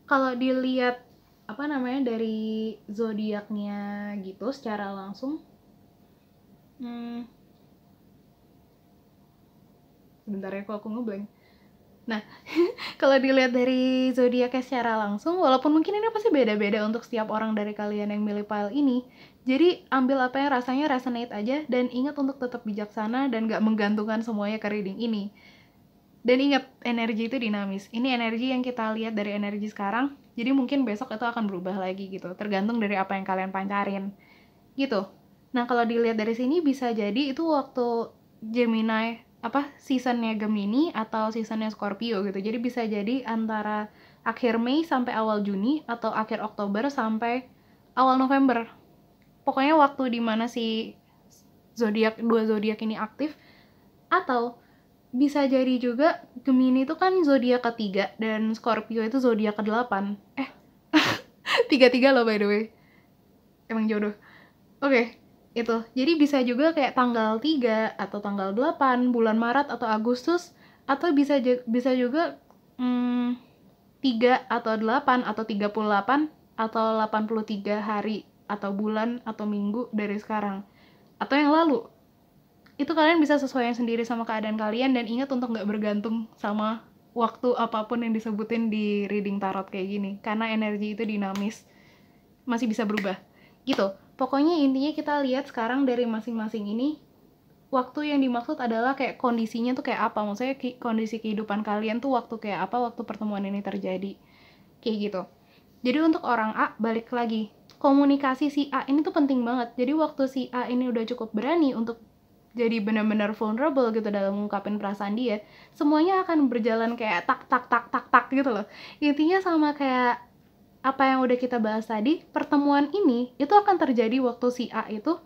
kalau dilihat dari zodiaknya gitu secara langsung, sebentar ya kok aku ngeblank. Nah, kalau dilihat dari zodiaknya secara langsung, walaupun mungkin ini pasti beda-beda untuk setiap orang dari kalian yang milih file ini, jadi ambil apa yang rasanya resonate aja, dan ingat untuk tetap bijaksana dan gak menggantungkan semuanya ke reading ini. Dan ingat, energi itu dinamis. Ini energi yang kita lihat dari energi sekarang, jadi mungkin besok itu akan berubah lagi gitu, tergantung dari apa yang kalian pancarin gitu. Nah kalau dilihat dari sini bisa jadi itu waktu Gemini seasonnya Gemini atau seasonnya Scorpio gitu. Jadi bisa jadi antara akhir Mei sampai awal Juni, atau akhir Oktober sampai awal November. Pokoknya waktu dimana si dua zodiak ini aktif. Atau bisa jadi juga Gemini itu kan zodiak ketiga dan Scorpio itu zodiak ke-8. Tiga-tiga loh by the way. Emang jodoh. Oke. Itu. Jadi bisa juga kayak tanggal 3 atau tanggal 8 bulan Maret atau Agustus, atau bisa juga 3 atau 8 atau 38 atau 83 hari atau bulan atau minggu dari sekarang atau yang lalu. Itu kalian bisa sesuaikan sendiri sama keadaan kalian, dan ingat untuk nggak bergantung sama waktu apapun yang disebutin di reading tarot kayak gini, karena energi itu dinamis, masih bisa berubah gitu. Pokoknya intinya kita lihat sekarang dari masing-masing ini waktu yang dimaksud adalah kayak kondisinya tuh kayak apa, maksudnya kondisi kehidupan kalian tuh waktu kayak apa waktu pertemuan ini terjadi, kayak gitu. Jadi untuk orang A, balik lagi, komunikasi si A ini tuh penting banget. Jadi waktu si A ini udah cukup berani untuk jadi benar-benar vulnerable gitu dalam mengungkapin perasaan dia, semuanya akan berjalan kayak tak tak tak tak tak gitu loh. Intinya sama kayak apa yang udah kita bahas tadi, pertemuan ini itu akan terjadi waktu si A itu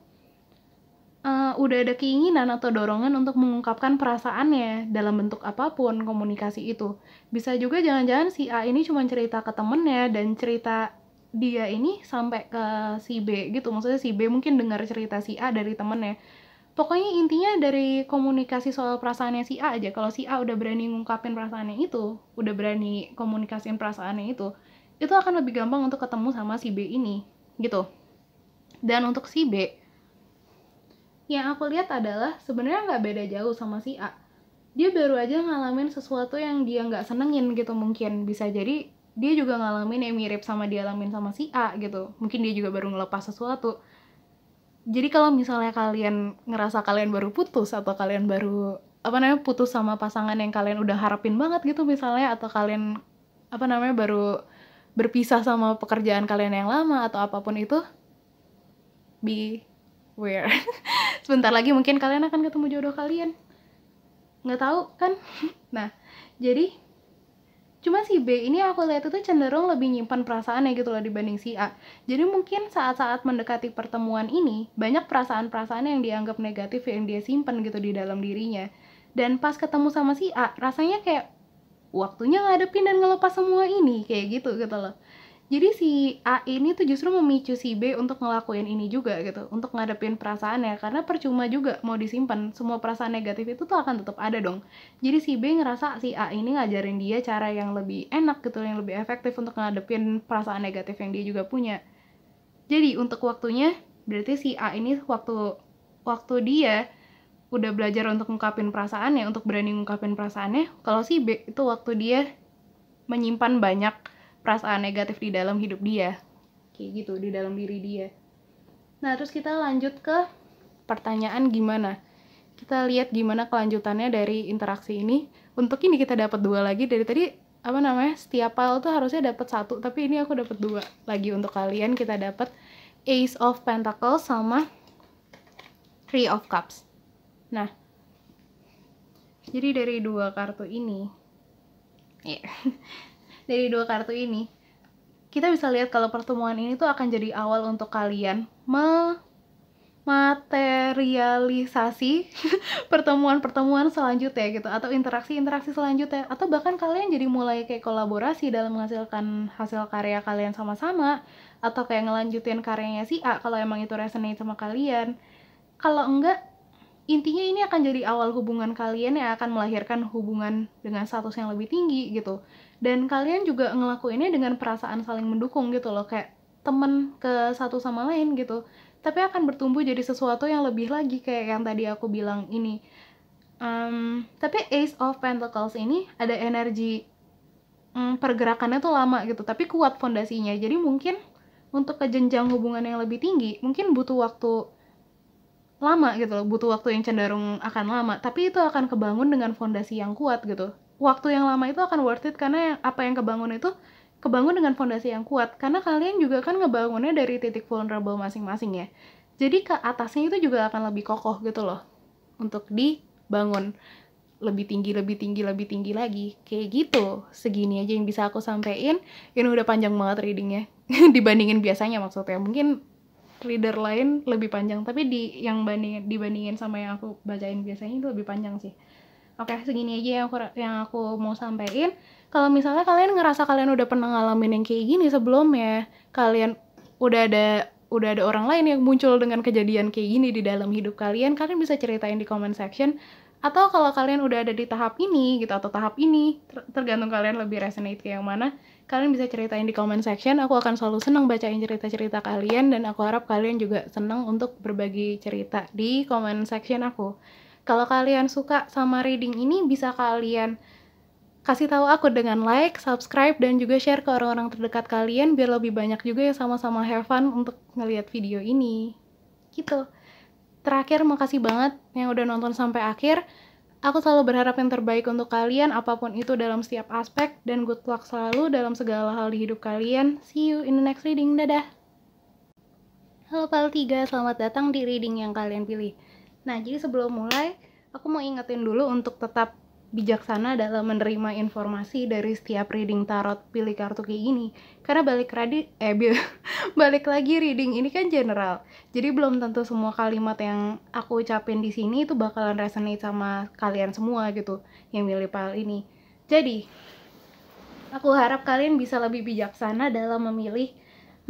udah ada keinginan atau dorongan untuk mengungkapkan perasaannya dalam bentuk apapun komunikasi itu. Bisa juga jangan-jangan si A ini cuma cerita ke temennya dan cerita dia ini sampai ke si B gitu. Maksudnya si B mungkin dengar cerita si A dari temennya. Pokoknya intinya dari komunikasi soal perasaannya si A aja. Kalau si A udah berani ngungkapin perasaannya itu, udah berani komunikasiin perasaannya itu akan lebih gampang untuk ketemu sama si B ini gitu. Dan untuk si B, yang aku lihat adalah sebenarnya nggak beda jauh sama si A. Dia baru aja ngalamin sesuatu yang dia nggak senengin gitu, mungkin bisa jadi dia juga ngalamin yang mirip sama dia alamin sama si A gitu. Mungkin dia juga baru ngelepas sesuatu. Jadi kalau misalnya kalian ngerasa kalian baru putus atau kalian baru putus sama pasangan yang kalian udah harapin banget gitu misalnya, atau kalian baru berpisah sama pekerjaan kalian yang lama atau apapun itu, beware. Sebentar lagi mungkin kalian akan ketemu jodoh kalian, nggak tahu kan. Nah, jadi cuma si B ini aku lihat itu cenderung lebih nyimpan perasaannya gitu loh dibanding si A. Jadi mungkin saat-saat mendekati pertemuan ini, banyak perasaan-perasaan yang dianggap negatif yang dia simpan gitu di dalam dirinya. Dan pas ketemu sama si A, rasanya kayak waktunya ngadepin dan ngelepas semua ini, kayak gitu loh. Jadi si A ini tuh justru memicu si B untuk ngelakuin ini juga gitu, untuk ngadepin perasaannya, karena percuma juga mau disimpan, semua perasaan negatif itu tuh akan tetap ada dong. Jadi si B ngerasa si A ini ngajarin dia cara yang lebih enak gitu, yang lebih efektif untuk ngadepin perasaan negatif yang dia juga punya. Jadi untuk waktunya, berarti si A ini waktu dia udah belajar untuk ngungkapin perasaannya, untuk berani ngungkapin perasaannya, kalau si B itu waktu dia menyimpan banyak perasaan negatif di dalam hidup dia, kayak gitu, di dalam diri dia. Nah, terus kita lanjut ke pertanyaan gimana. Kita lihat gimana kelanjutannya dari interaksi ini. Untuk ini kita dapat 2 lagi. Dari tadi setiap file tuh harusnya dapat 1, tapi ini aku dapat 2 lagi untuk kalian. Kita dapat Ace of Pentacles sama Three of Cups. Nah, jadi dari 2 kartu ini, dari 2 kartu ini, kita bisa lihat kalau pertemuan ini tuh akan jadi awal untuk kalian materialisasi pertemuan-pertemuan selanjutnya gitu, atau interaksi-interaksi selanjutnya, atau bahkan kalian jadi mulai kayak kolaborasi dalam menghasilkan hasil karya kalian sama-sama, atau kayak ngelanjutin karyanya si A kalau emang itu resonate sama kalian. Kalau enggak, intinya ini akan jadi awal hubungan kalian yang akan melahirkan hubungan dengan status yang lebih tinggi gitu. Dan kalian juga ngelakuinnya dengan perasaan saling mendukung gitu loh, kayak temen ke satu sama lain gitu. Tapi akan bertumbuh jadi sesuatu yang lebih lagi, kayak yang tadi aku bilang ini. Tapi Ace of Pentacles ini ada energi pergerakannya tuh lama gitu, tapi kuat fondasinya. Jadi mungkin untuk ke jenjang hubungan yang lebih tinggi, mungkin butuh waktu lama gitu loh, butuh waktu yang cenderung akan lama, tapi itu akan kebangun dengan fondasi yang kuat gitu. Waktu yang lama itu akan worth it karena apa yang kebangun itu kebangun dengan fondasi yang kuat, karena kalian juga kan ngebangunnya dari titik vulnerable masing-masing ya. Jadi ke atasnya itu juga akan lebih kokoh gitu loh untuk dibangun lebih tinggi lagi, kayak gitu. Segini aja yang bisa aku sampein. Ini udah panjang banget readingnya dibandingin biasanya, maksudnya mungkin reader lain lebih panjang, tapi dibandingin sama yang aku bacain biasanya itu lebih panjang sih. Oke, segini aja yang aku mau sampaikan. Kalau misalnya kalian ngerasa kalian udah pernah ngalamin yang kayak gini sebelumnya, kalian udah ada orang lain yang muncul dengan kejadian kayak gini di dalam hidup kalian bisa ceritain di comment section. Atau kalau kalian udah ada di tahap ini gitu, atau tahap ini, tergantung kalian lebih resonate ke yang mana, kalian bisa ceritain di comment section. Aku akan selalu senang bacain cerita-cerita kalian, dan aku harap kalian juga senang untuk berbagi cerita di comment section aku. Kalau kalian suka sama reading ini, bisa kalian kasih tahu aku dengan like, subscribe, dan juga share ke orang-orang terdekat kalian, biar lebih banyak juga yang sama-sama have fun untuk ngelihat video ini. Gitu. Terakhir, makasih banget yang udah nonton sampai akhir. Aku selalu berharap yang terbaik untuk kalian, apapun itu dalam setiap aspek, dan good luck selalu dalam segala hal di hidup kalian. See you in the next reading. Dadah! Halo Pile 3, selamat datang di reading yang kalian pilih. Nah, jadi sebelum mulai, aku mau ingetin dulu untuk tetap bijaksana dalam menerima informasi dari setiap reading tarot pilih kartu kayak gini. Karena balik lagi reading ini kan general. Jadi belum tentu semua kalimat yang aku ucapin di sini itu bakalan resonate sama kalian semua gitu yang milih pile ini. Jadi, aku harap kalian bisa lebih bijaksana dalam memilih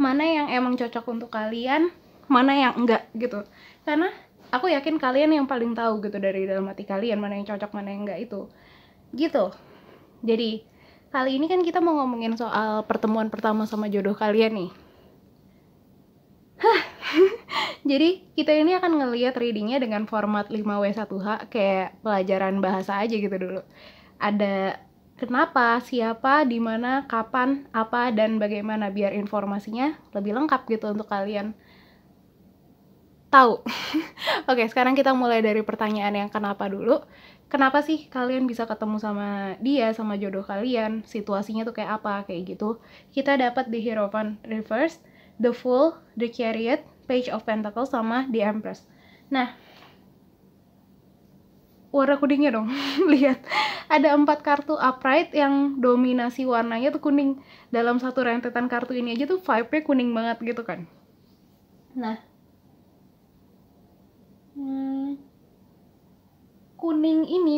mana yang emang cocok untuk kalian, mana yang enggak gitu. Karena aku yakin kalian yang paling tahu gitu dari dalam hati kalian mana yang cocok, mana yang enggak itu. Gitu. Jadi, kali ini kan kita mau ngomongin soal pertemuan pertama sama jodoh kalian nih. Jadi, kita ini akan ngelihat readingnya dengan format 5W1H kayak pelajaran bahasa aja gitu dulu. Ada kenapa, siapa, di mana, kapan, apa, dan bagaimana biar informasinya lebih lengkap gitu untuk kalian tahu. Oke, sekarang kita mulai dari pertanyaan yang kenapa dulu. Kenapa sih kalian bisa ketemu sama dia, sama jodoh kalian? Situasinya tuh kayak apa, kayak gitu. Kita dapat di Hierophant Reverse, The Fool, The Chariot, Page of Pentacles, sama The Empress. Nah, warna kuningnya dong. Lihat, ada 4 kartu upright yang dominasi warnanya tuh kuning. Dalam satu rentetan kartu ini aja tuh vibe-nya kuning banget gitu kan. Nah,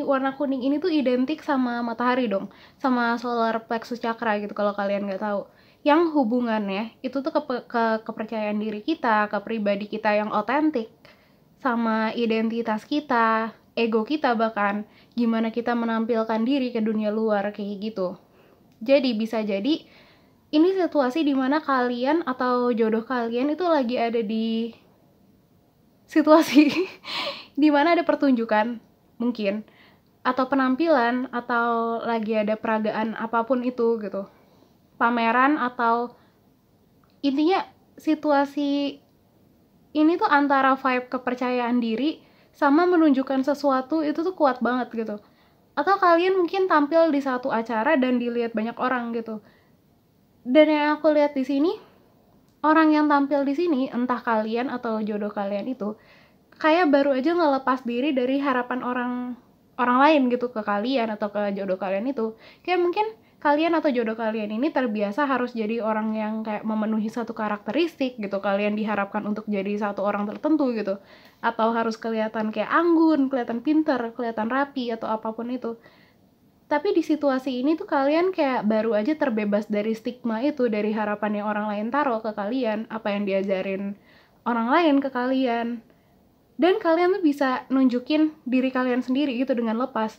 warna kuning ini tuh identik sama matahari dong, sama solar plexus chakra gitu kalau kalian nggak tahu. Yang hubungannya itu tuh ke kepercayaan diri kita, ke pribadi kita yang otentik, sama identitas kita, ego kita bahkan, gimana kita menampilkan diri ke dunia luar kayak gitu. Jadi bisa jadi ini situasi dimana kalian atau jodoh kalian itu lagi ada di situasi dimana ada pertunjukan mungkin, atau penampilan, atau lagi ada peragaan apapun itu gitu, pameran, atau intinya situasi ini tuh antara vibe kepercayaan diri sama menunjukkan sesuatu itu tuh kuat banget gitu. Atau kalian mungkin tampil di satu acara dan dilihat banyak orang gitu. Dan yang aku lihat di sini, orang yang tampil di sini, entah kalian atau jodoh kalian itu, kayak baru aja ngelepas diri dari harapan orang lain gitu ke kalian atau ke jodoh kalian itu. Kayak mungkin kalian atau jodoh kalian ini terbiasa harus jadi orang yang kayak memenuhi satu karakteristik gitu. Kalian diharapkan untuk jadi satu orang tertentu gitu. Atau harus kelihatan kayak anggun, kelihatan pinter, kelihatan rapi, atau apapun itu. Tapi di situasi ini tuh kalian kayak baru aja terbebas dari stigma itu, dari harapan yang orang lain taruh ke kalian, apa yang diajarin orang lain ke kalian. Dan kalian tuh bisa nunjukin diri kalian sendiri gitu dengan lepas.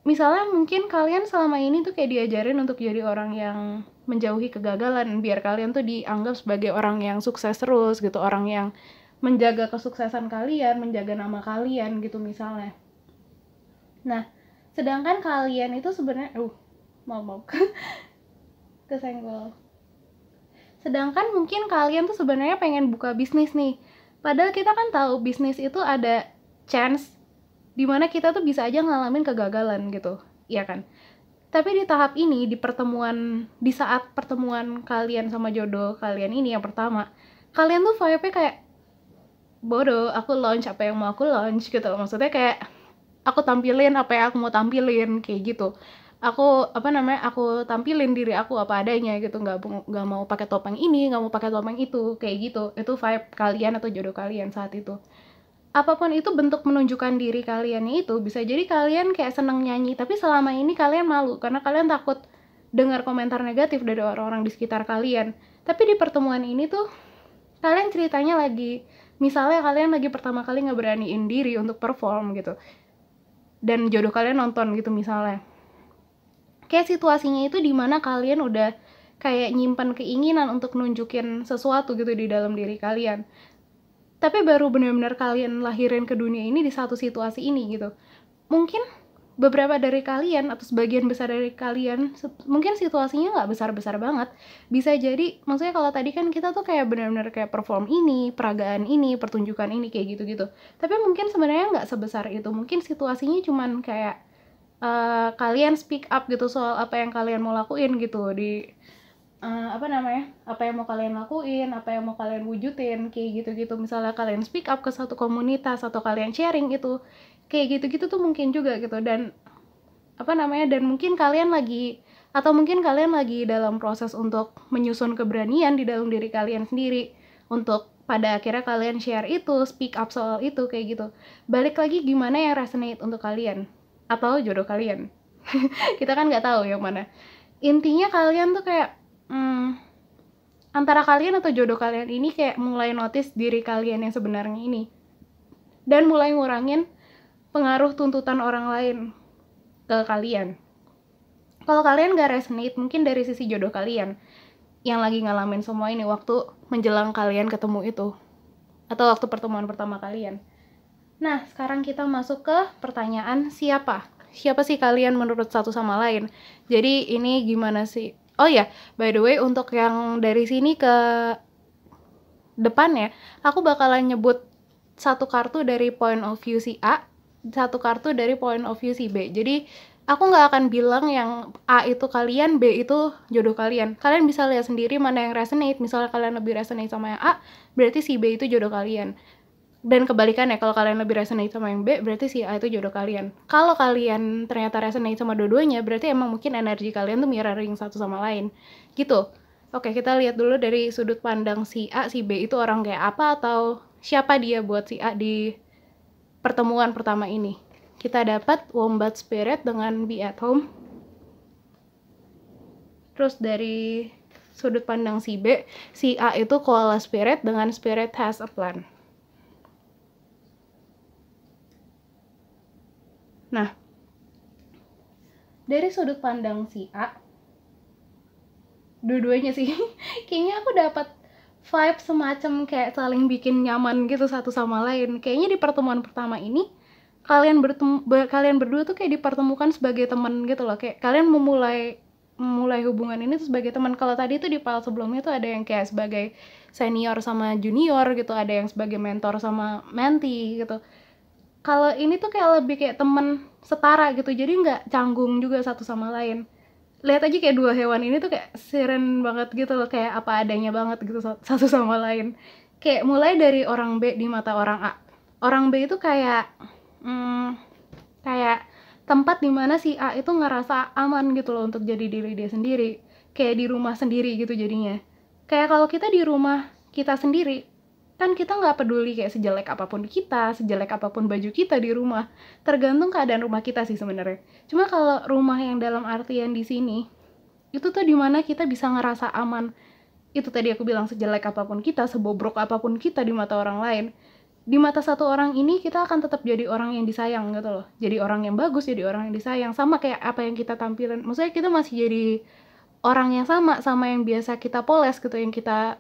Misalnya mungkin kalian selama ini tuh kayak diajarin untuk jadi orang yang menjauhi kegagalan, biar kalian tuh dianggap sebagai orang yang sukses terus gitu, orang yang menjaga kesuksesan kalian, menjaga nama kalian gitu misalnya. Nah, sedangkan kalian itu sebenarnya mau kesenggol. Sedangkan mungkin kalian tuh sebenarnya pengen buka bisnis nih. Padahal kita kan tahu bisnis itu ada chance dimana kita tuh bisa aja ngalamin kegagalan gitu, iya kan? Tapi di tahap ini, di saat pertemuan kalian sama jodoh kalian ini yang pertama, kalian tuh vibe-nya kayak bodoh, aku launch apa yang mau aku launch gitu. Maksudnya kayak aku tampilin apa yang aku mau tampilin kayak gitu. Aku tampilin diri aku apa adanya gitu, nggak mau pakai topeng ini, nggak mau pakai topeng itu, kayak gitu. Itu vibe kalian atau jodoh kalian saat itu. Apapun itu bentuk menunjukkan diri kaliannya itu, bisa jadi kalian kayak seneng nyanyi, tapi selama ini kalian malu karena kalian takut dengar komentar negatif dari orang-orang di sekitar kalian. Tapi di pertemuan ini tuh kalian ceritanya misalnya kalian lagi pertama kali ngeberaniin diri untuk perform gitu, dan jodoh kalian nonton gitu misalnya. Kayak situasinya itu dimana kalian udah kayak nyimpan keinginan untuk nunjukin sesuatu gitu di dalam diri kalian. Tapi baru benar-benar kalian lahirin ke dunia ini di satu situasi ini gitu. Mungkin beberapa dari kalian atau sebagian besar dari kalian mungkin situasinya nggak besar-besar banget, bisa jadi maksudnya kalau tadi kan kita tuh kayak benar-benar kayak perform ini, peragaan ini, pertunjukan ini kayak gitu-gitu, tapi mungkin sebenarnya nggak sebesar itu, mungkin situasinya cuman kayak kalian speak up gitu soal apa yang kalian mau lakuin gitu di apa yang mau kalian lakuin, apa yang mau kalian wujudin kayak gitu-gitu. Misalnya kalian speak up ke satu komunitas atau kalian sharing itu kayak gitu-gitu tuh mungkin juga gitu. Dan dan mungkin kalian lagi dalam proses untuk menyusun keberanian di dalam diri kalian sendiri untuk pada akhirnya kalian share itu, speak up soal itu kayak gitu. Balik lagi gimana yang resonate untuk kalian atau jodoh kalian. Kita kan nggak tahu yang mana. Intinya kalian tuh kayak antara kalian atau jodoh kalian ini kayak mulai notice diri kalian yang sebenarnya ini dan mulai ngurangin pengaruh tuntutan orang lain ke kalian. Kalau kalian gak resonate mungkin dari sisi jodoh kalian yang lagi ngalamin semua ini waktu menjelang kalian ketemu itu atau waktu pertemuan pertama kalian. Nah, sekarang kita masuk ke pertanyaan siapa sih kalian menurut satu sama lain. Jadi ini gimana sih? Oh ya, by the way untuk yang dari sini ke depan ya, aku bakalan nyebut satu kartu dari point of view si A, satu kartu dari point of view si B. Jadi aku nggak akan bilang yang A itu kalian, B itu jodoh kalian. Kalian bisa lihat sendiri mana yang resonate. Misalnya kalian lebih resonate sama yang A, berarti si B itu jodoh kalian. Dan kebalikannya, kalau kalian lebih resonate sama yang B, berarti si A itu jodoh kalian. Kalau kalian ternyata resonate sama dua-duanya, berarti emang mungkin energi kalian tuh mirroring satu sama lain. Gitu. Oke, kita lihat dulu dari sudut pandang si A, si B itu orang kayak apa atau siapa dia buat si A di pertemuan pertama ini. Kita dapat Wombat Spirit dengan Be at Home. Terus dari sudut pandang si B, si A itu Koala Spirit dengan Spirit Has a Plan. Nah, dari sudut pandang si A, dua-duanya sih, kayaknya aku dapat vibe semacam kayak saling bikin nyaman gitu satu sama lain. Kayaknya di pertemuan pertama ini, kalian berdua tuh kayak dipertemukan sebagai teman gitu loh. Kayak kalian memulai hubungan ini tuh sebagai teman. Kalau tadi tuh di file sebelumnya tuh ada yang kayak sebagai senior sama junior gitu, ada yang sebagai mentor sama mentee gitu. Kalau ini tuh kayak lebih kayak temen setara gitu, jadi nggak canggung juga satu sama lain. Lihat aja kayak dua hewan ini tuh kayak siren banget gitu loh, kayak apa adanya banget gitu satu sama lain. Kayak mulai dari orang B di mata orang A. Orang B itu kayak kayak tempat dimana si A itu ngerasa aman gitu loh untuk jadi diri dia sendiri. Kayak di rumah sendiri gitu jadinya. Kayak kalau kita di rumah kita sendiri, kan kita nggak peduli kayak sejelek apapun kita, sejelek apapun baju kita di rumah, tergantung keadaan rumah kita sih sebenarnya. Cuma kalau rumah yang dalam artian di sini, itu tuh dimana kita bisa ngerasa aman. Itu tadi aku bilang sejelek apapun kita, sebobrok apapun kita di mata orang lain, di mata satu orang ini kita akan tetap jadi orang yang disayang gitu loh. Jadi orang yang bagus, jadi orang yang disayang, sama kayak apa yang kita tampilin. Maksudnya kita masih jadi orang yang sama yang biasa kita poles gitu, yang kita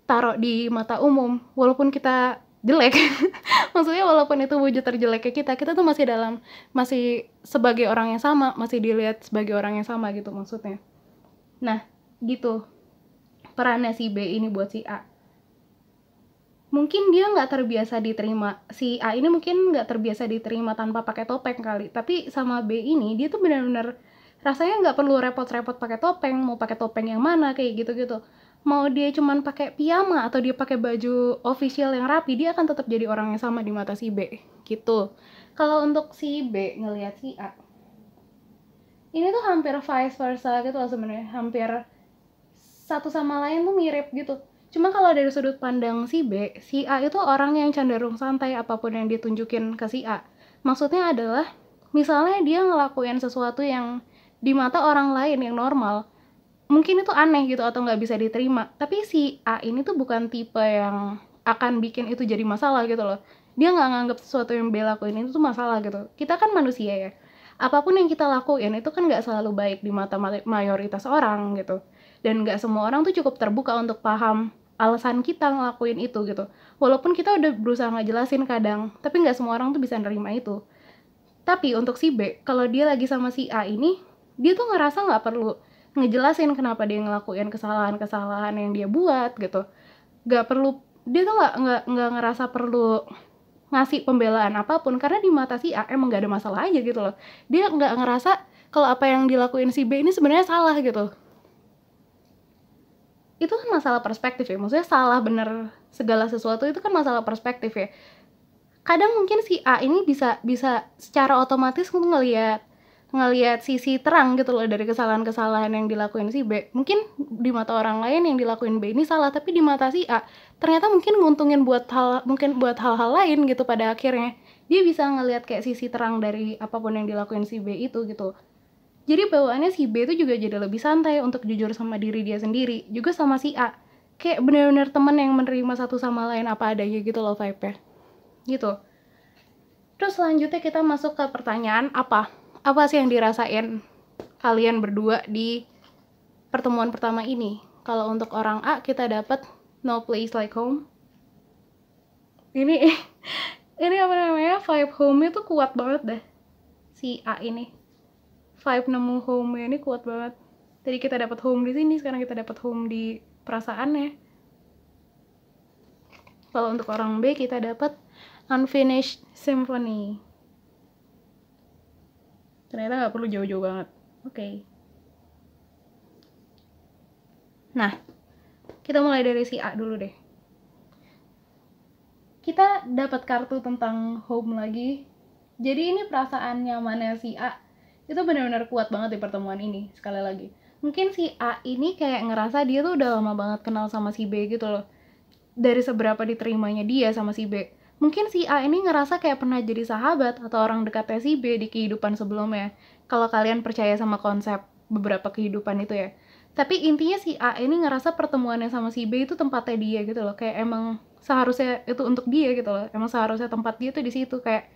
taruh di mata umum, walaupun kita jelek. Maksudnya walaupun itu wujud terjeleknya kita tuh masih sebagai orang yang sama, masih dilihat sebagai orang yang sama gitu maksudnya. Nah, gitu perannya si B ini buat si A. Mungkin dia nggak terbiasa diterima, si A ini mungkin nggak terbiasa diterima tanpa pakai topeng kali, tapi sama B ini dia tuh benar-benar rasanya nggak perlu repot-repot pakai topeng, mau pakai topeng yang mana kayak gitu-gitu. Mau dia cuman pakai piyama atau dia pakai baju official yang rapi, dia akan tetap jadi orang yang sama di mata si B gitu. Kalau untuk si B ngelihat si A, ini tuh hampir vice versa gitu loh sebenarnya, hampir satu sama lain tuh mirip gitu. Cuma kalau dari sudut pandang si B, si A itu orang yang cenderung santai apapun yang ditunjukin ke si A. Maksudnya adalah misalnya dia ngelakuin sesuatu yang di mata orang lain yang normal, mungkin itu aneh gitu atau nggak bisa diterima, tapi si A ini tuh bukan tipe yang akan bikin itu jadi masalah gitu loh. Dia nggak nganggap sesuatu yang B lakuin itu tuh masalah gitu. Kita kan manusia ya, apapun yang kita lakuin itu kan nggak selalu baik di mata mayoritas orang gitu, dan nggak semua orang tuh cukup terbuka untuk paham alasan kita ngelakuin itu gitu. Walaupun kita udah berusaha ngejelasin kadang, tapi nggak semua orang tuh bisa nerima itu. Tapi untuk si B, kalau dia lagi sama si A ini, dia tuh ngerasa nggak perlu ngejelasin kenapa dia ngelakuin kesalahan-kesalahan yang dia buat gitu. Nggak perlu, dia tuh nggak ngerasa perlu ngasih pembelaan apapun, karena di mata si A emang nggak ada masalah aja gitu loh. Dia nggak ngerasa kalau apa yang dilakuin si B ini sebenarnya salah gitu. Itu kan masalah perspektif ya, maksudnya salah bener segala sesuatu itu kan masalah perspektif ya. Kadang mungkin si A ini bisa secara otomatis ngelihat sisi terang gitu loh dari kesalahan-kesalahan yang dilakuin si B. Mungkin di mata orang lain yang dilakuin B ini salah, tapi di mata si A ternyata mungkin nguntungin buat hal-hal lain gitu. Pada akhirnya dia bisa ngelihat kayak sisi terang dari apapun yang dilakuin si B itu gitu. Jadi bawaannya si B itu juga jadi lebih santai untuk jujur sama diri dia sendiri, juga sama si A. Kayak bener-bener temen yang menerima satu sama lain apa adanya gitu loh vibe-nya. Gitu. Terus selanjutnya kita masuk ke pertanyaan apa sih yang dirasain kalian berdua di pertemuan pertama ini. Kalau untuk orang A kita dapat no place like home. Ini apa namanya, vibe home itu kuat banget deh si A ini. Vibe nemu home ini kuat banget. Tadi kita dapat home di sini, sekarang kita dapat home di perasaannya. Kalau untuk orang B kita dapat unfinished symphony. Ternyata nggak perlu jauh-jauh banget. Oke. Nah, kita mulai dari si A dulu deh. Kita dapat kartu tentang home lagi. Jadi ini perasaan nyamannya si A itu benar-benar kuat banget di pertemuan ini. Sekali lagi, mungkin si A ini kayak ngerasa dia tuh udah lama banget kenal sama si B gitu loh. Dari seberapa diterimanya dia sama si B. Mungkin si A ini ngerasa kayak pernah jadi sahabat atau orang dekatnya si B di kehidupan sebelumnya. Kalau kalian percaya sama konsep beberapa kehidupan itu ya. Tapi intinya si A ini ngerasa pertemuannya sama si B itu tempatnya dia gitu loh. Kayak emang seharusnya itu untuk dia gitu loh. Emang seharusnya tempat dia tuh di situ, kayak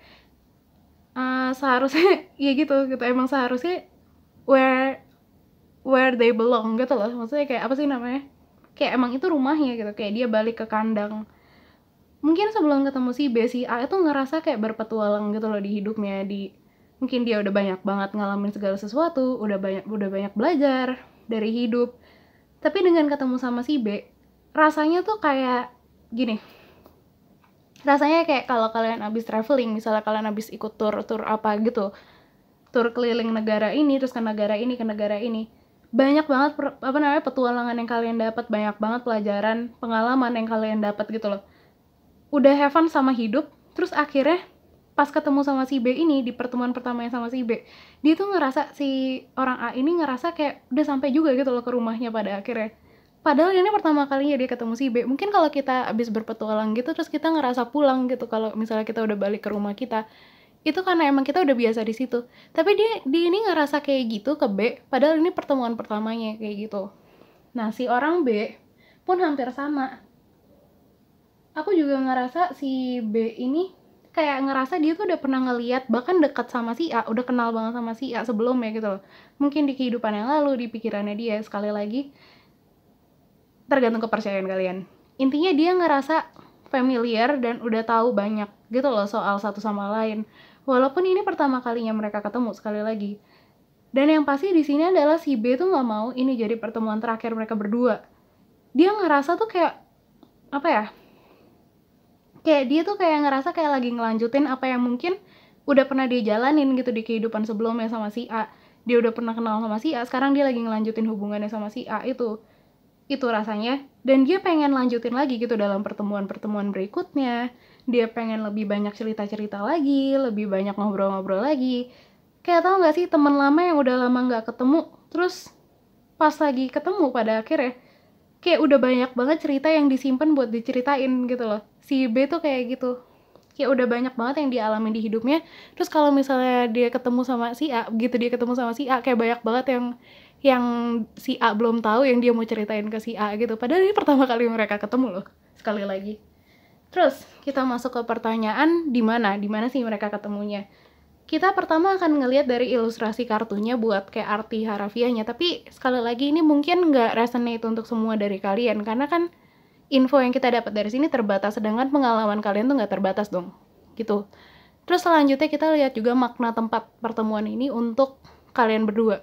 seharusnya ya gitu. Emang seharusnya where they belong gitu loh. Maksudnya kayak apa sih namanya? Kayak emang itu rumahnya gitu. Kayak dia balik ke kandang. Mungkin sebelum ketemu si B, si A itu ngerasa kayak berpetualang gitu loh di hidupnya. Mungkin dia udah banyak banget ngalamin segala sesuatu, udah banyak belajar dari hidup. Tapi dengan ketemu sama si B, rasanya tuh kayak gini. Rasanya kayak kalau kalian abis traveling, misalnya kalian abis ikut tur apa gitu, tur keliling negara ini, terus ke negara ini, banyak banget petualangan yang kalian dapat, banyak banget pelajaran, pengalaman yang kalian dapat gitu loh. Udah have fun sama hidup, terus akhirnya pas ketemu sama si B ini di pertemuan pertamanya sama si B, dia tuh ngerasa, si orang A ini ngerasa kayak udah sampai juga gitu loh ke rumahnya pada akhirnya. Padahal ini pertama kalinya dia ketemu si B. Mungkin kalau kita abis berpetualang gitu terus kita ngerasa pulang gitu, kalau misalnya kita udah balik ke rumah kita, itu karena emang kita udah biasa di situ. Tapi dia ini ngerasa kayak gitu ke B, padahal ini pertemuan pertamanya kayak gitu. Nah, si orang B pun hampir sama. Aku juga ngerasa si B ini kayak ngerasa dia tuh udah pernah ngeliat, bahkan dekat sama si A, udah kenal banget sama si A sebelumnya gitu loh. Mungkin di kehidupan yang lalu, di pikirannya dia. Sekali lagi, tergantung kepercayaan kalian. Intinya dia ngerasa familiar dan udah tahu banyak gitu loh soal satu sama lain. Walaupun ini pertama kalinya mereka ketemu, sekali lagi. Dan yang pasti di sini adalah si B tuh nggak mau ini jadi pertemuan terakhir mereka berdua. Dia ngerasa tuh kayak apa ya? Kayak dia tuh kayak ngerasa kayak lagi ngelanjutin apa yang mungkin udah pernah dia jalanin gitu di kehidupan sebelumnya sama si A. Dia udah pernah kenal sama si A, sekarang dia lagi ngelanjutin hubungannya sama si A itu rasanya. Dan dia pengen lanjutin lagi gitu dalam pertemuan-pertemuan berikutnya. Dia pengen lebih banyak cerita-cerita lagi, lebih banyak ngobrol-ngobrol lagi. Kayak tau gak sih teman lama yang udah lama gak ketemu, terus pas lagi ketemu pada akhirnya kayak udah banyak banget cerita yang disimpan buat diceritain gitu loh. Si B tuh kayak gitu, kayak udah banyak banget yang dialami di hidupnya. Terus kalau misalnya dia ketemu sama si A kayak banyak banget yang si A belum tahu, yang dia mau ceritain ke si A gitu. Padahal ini pertama kali mereka ketemu loh, sekali lagi. Terus kita masuk ke pertanyaan di mana sih mereka ketemunya. Kita pertama akan ngelihat dari ilustrasi kartunya buat kayak arti harafiahnya. Tapi sekali lagi ini mungkin nggak resonate untuk semua dari kalian, karena kan info yang kita dapat dari sini terbatas, sedangkan pengalaman kalian tuh nggak terbatas dong gitu. Terus selanjutnya kita lihat juga makna tempat pertemuan ini untuk kalian berdua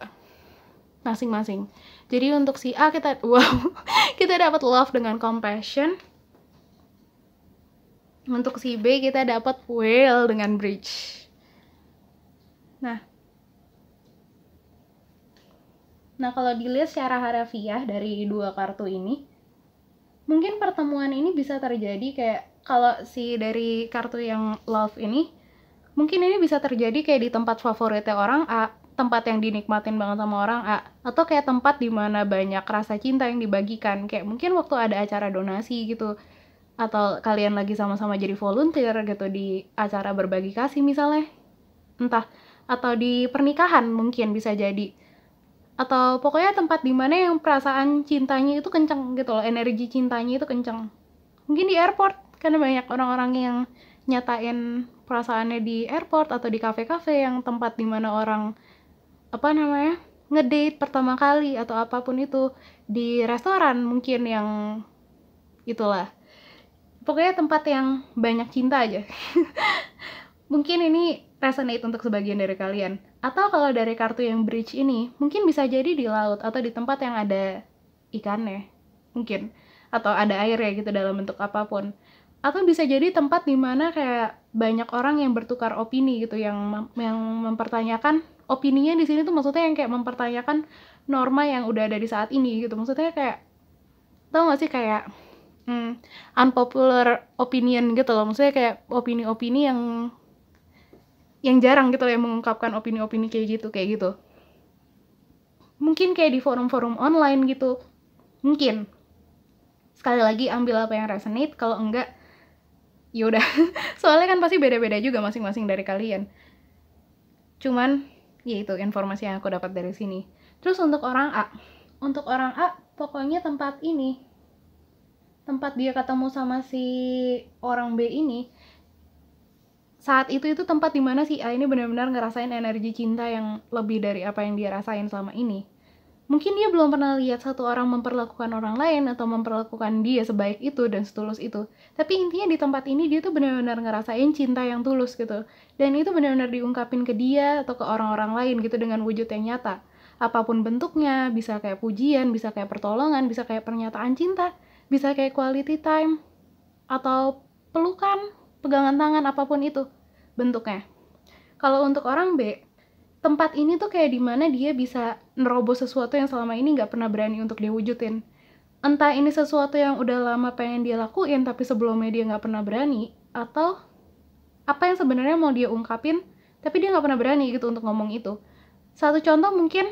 masing-masing. Jadi untuk si A kita kita dapat love dengan compassion. Untuk si B kita dapat whale dengan bridge. Nah, kalau dilihat secara harafiah dari dua kartu ini, mungkin pertemuan ini bisa terjadi kayak kalau si dari kartu yang love ini, mungkin ini bisa terjadi kayak di tempat favoritnya orang A, tempat yang dinikmatin banget sama orang A, atau kayak tempat dimana banyak rasa cinta yang dibagikan, kayak mungkin waktu ada acara donasi gitu, atau kalian lagi sama-sama jadi volunteer gitu di acara berbagi kasih misalnya, entah, atau di pernikahan mungkin bisa jadi, atau pokoknya tempat dimana yang perasaan cintanya itu kenceng gitu loh, energi cintanya itu kenceng. Mungkin di airport, karena banyak orang-orang yang nyatain perasaannya di airport, atau di kafe-kafe yang tempat dimana orang ngedate pertama kali, atau apapun itu, di restoran mungkin yang itulah, pokoknya tempat yang banyak cinta aja. Mungkin ini resonate untuk sebagian dari kalian. Atau kalau dari kartu yang bridge ini, mungkin bisa jadi di laut atau di tempat yang ada ikannya, mungkin, atau ada airnya gitu dalam bentuk apapun. Atau bisa jadi tempat dimana kayak banyak orang yang bertukar opini gitu, yang mempertanyakan opininya di sini tuh maksudnya yang kayak mempertanyakan norma yang udah ada di saat ini gitu. Maksudnya kayak, tau gak sih kayak unpopular opinion gitu loh. Maksudnya kayak opini-opini yang jarang gitu yang mengungkapkan opini-opini kayak gitu. Mungkin kayak di forum-forum online gitu. Mungkin. Sekali lagi ambil apa yang resonate, kalau enggak yaudah. Soalnya kan pasti beda-beda juga masing-masing dari kalian. Cuman ya itu informasi yang aku dapat dari sini. Terus untuk orang A. Untuk orang A, pokoknya tempat ini, tempat dia ketemu sama si orang B ini, saat itu tempat dimana si A ini benar-benar ngerasain energi cinta yang lebih dari apa yang dia rasain selama ini. Mungkin dia belum pernah lihat satu orang memperlakukan orang lain atau memperlakukan dia sebaik itu dan setulus itu. Tapi intinya di tempat ini dia tuh benar-benar ngerasain cinta yang tulus gitu. Dan itu benar-benar diungkapin ke dia atau ke orang-orang lain gitu dengan wujud yang nyata. Apapun bentuknya, bisa kayak pujian, bisa kayak pertolongan, bisa kayak pernyataan cinta, bisa kayak quality time, atau pelukan, pegangan tangan, apapun itu bentuknya. Kalau untuk orang B, tempat ini tuh kayak dimana dia bisa nerobos sesuatu yang selama ini nggak pernah berani untuk dia wujudin. Entah ini sesuatu yang udah lama pengen dia lakuin tapi sebelumnya dia nggak pernah berani, atau apa yang sebenarnya mau dia ungkapin tapi dia nggak pernah berani gitu untuk ngomong itu. Satu contoh mungkin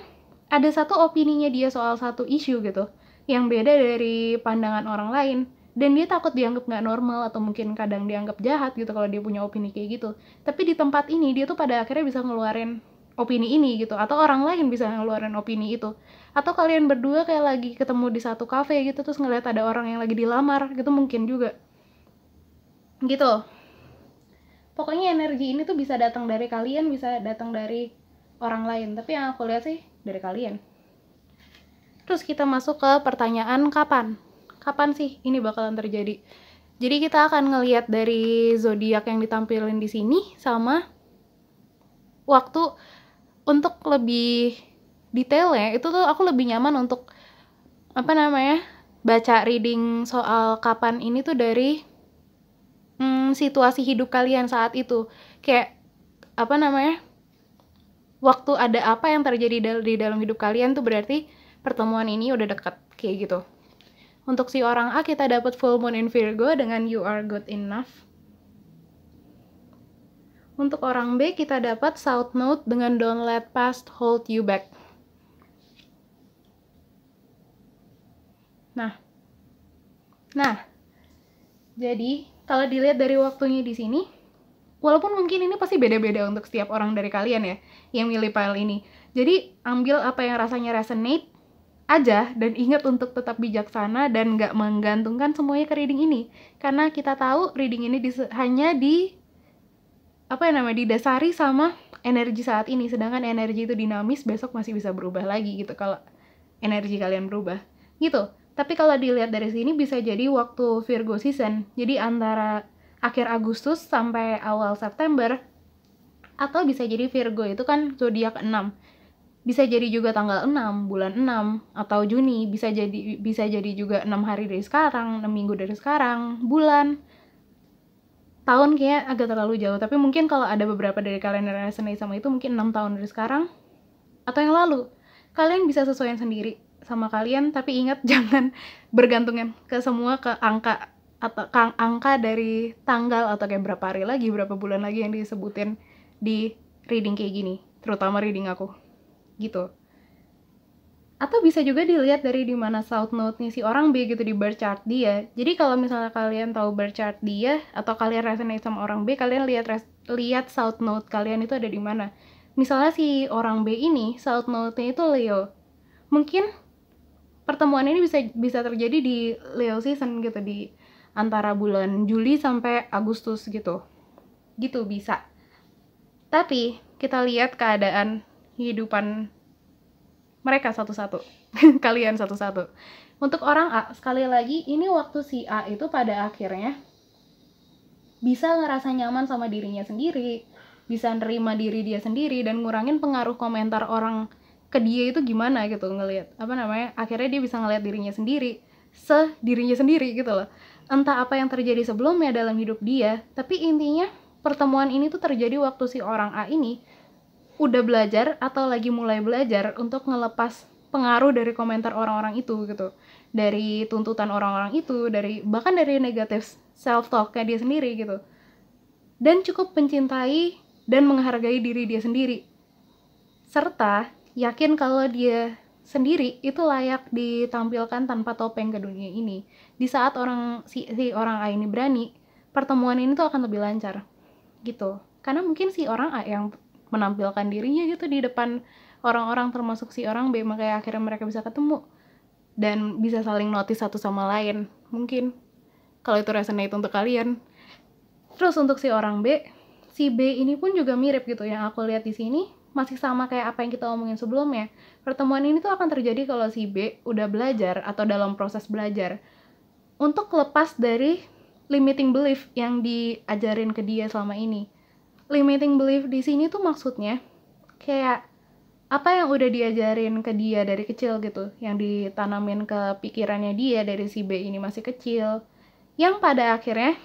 ada satu opininya dia soal satu isu gitu yang beda dari pandangan orang lain, dan dia takut dianggap nggak normal atau mungkin kadang dianggap jahat gitu kalau dia punya opini kayak gitu. Tapi di tempat ini dia tuh pada akhirnya bisa ngeluarin opini ini gitu, atau orang lain bisa ngeluarin opini itu. Atau kalian berdua kayak lagi ketemu di satu kafe gitu terus ngeliat ada orang yang lagi dilamar gitu, mungkin juga gitu. Pokoknya energi ini tuh bisa datang dari kalian, bisa datang dari orang lain, tapi yang aku lihat sih dari kalian. Terus kita masuk ke pertanyaan kapan sih ini bakalan terjadi. Jadi kita akan ngelihat dari zodiak yang ditampilin di sini sama waktu. Untuk lebih detailnya itu tuh aku lebih nyaman untuk baca reading soal kapan ini tuh dari situasi hidup kalian saat itu. Kayak waktu ada apa yang terjadi di dalam hidup kalian tuh berarti pertemuan ini udah dekat kayak gitu. Untuk si orang A kita dapat full moon in Virgo dengan you are good enough. Untuk orang B kita dapat South Node dengan don't let past hold you back. Nah, jadi kalau dilihat dari waktunya di sini, walaupun mungkin ini pasti beda-beda untuk setiap orang dari kalian ya yang milih file ini. Jadi ambil apa yang rasanya resonate aja dan ingat untuk tetap bijaksana dan nggak menggantungkan semuanya ke reading ini. Karena kita tahu reading ini hanya didasari sama energi saat ini, sedangkan energi itu dinamis, besok masih bisa berubah lagi gitu kalau energi kalian berubah gitu. Tapi kalau dilihat dari sini bisa jadi waktu Virgo season, jadi antara akhir Agustus sampai awal September Atau bisa jadi Virgo itu kan zodiak 6. Bisa jadi juga tanggal 6, bulan 6, atau Juni, bisa jadi juga 6 hari dari sekarang, 6 minggu dari sekarang, bulan, tahun kayak agak terlalu jauh, tapi mungkin kalau ada beberapa dari kalian yang resonate sama itu mungkin 6 tahun dari sekarang atau yang lalu. Kalian bisa sesuaikan sendiri sama kalian, tapi ingat jangan bergantungan ke semua ke angka atau angka dari tanggal atau kayak berapa hari lagi, berapa bulan lagi yang disebutin di reading kayak gini, terutama reading aku. Gitu. Atau bisa juga dilihat dari di mana south node-nya si orang B gitu di birth chart dia. Jadi kalau misalnya kalian tahu birth chart dia atau kalian resonate sama orang B, kalian lihat south node kalian itu ada di mana. Misalnya si orang B ini south node-nya itu Leo. Mungkin pertemuan ini bisa terjadi di Leo season gitu, di antara bulan Juli sampai Agustus gitu. Gitu bisa. Tapi kita lihat keadaan kehidupan mereka satu-satu. Kalian satu-satu. Untuk orang A, sekali lagi, ini waktu si A itu pada akhirnya bisa ngerasa nyaman sama dirinya sendiri, bisa nerima diri dia sendiri, dan ngurangin pengaruh komentar orang ke dia itu gimana gitu, ngelihat akhirnya dia bisa ngelihat dirinya sendiri, dirinya sendiri gitu loh. Entah apa yang terjadi sebelumnya dalam hidup dia, tapi intinya pertemuan ini tuh terjadi waktu si orang A ini udah belajar atau lagi mulai belajar untuk ngelepas pengaruh dari komentar orang-orang itu gitu, dari tuntutan orang-orang itu, bahkan dari negatif self talk-nya dia sendiri gitu, dan cukup mencintai dan menghargai diri dia sendiri, serta yakin kalau dia sendiri itu layak ditampilkan tanpa topeng ke dunia ini. Di saat si orang A ini berani, pertemuan ini tuh akan lebih lancar gitu, karena mungkin si orang A yang menampilkan dirinya gitu di depan orang-orang, termasuk si orang B, makanya akhirnya mereka bisa ketemu dan bisa saling notice satu sama lain. Mungkin kalau itu resonate untuk kalian. Terus untuk si orang B, si B ini pun juga mirip gitu, yang aku lihat di sini masih sama kayak apa yang kita omongin sebelumnya. Pertemuan ini tuh akan terjadi kalau si B udah belajar atau dalam proses belajar untuk lepas dari limiting belief yang diajarin ke dia selama ini. Limiting belief di sini tuh maksudnya kayak apa yang udah diajarin ke dia dari kecil gitu, yang ditanamin ke pikirannya dia dari si B ini masih kecil, yang pada akhirnya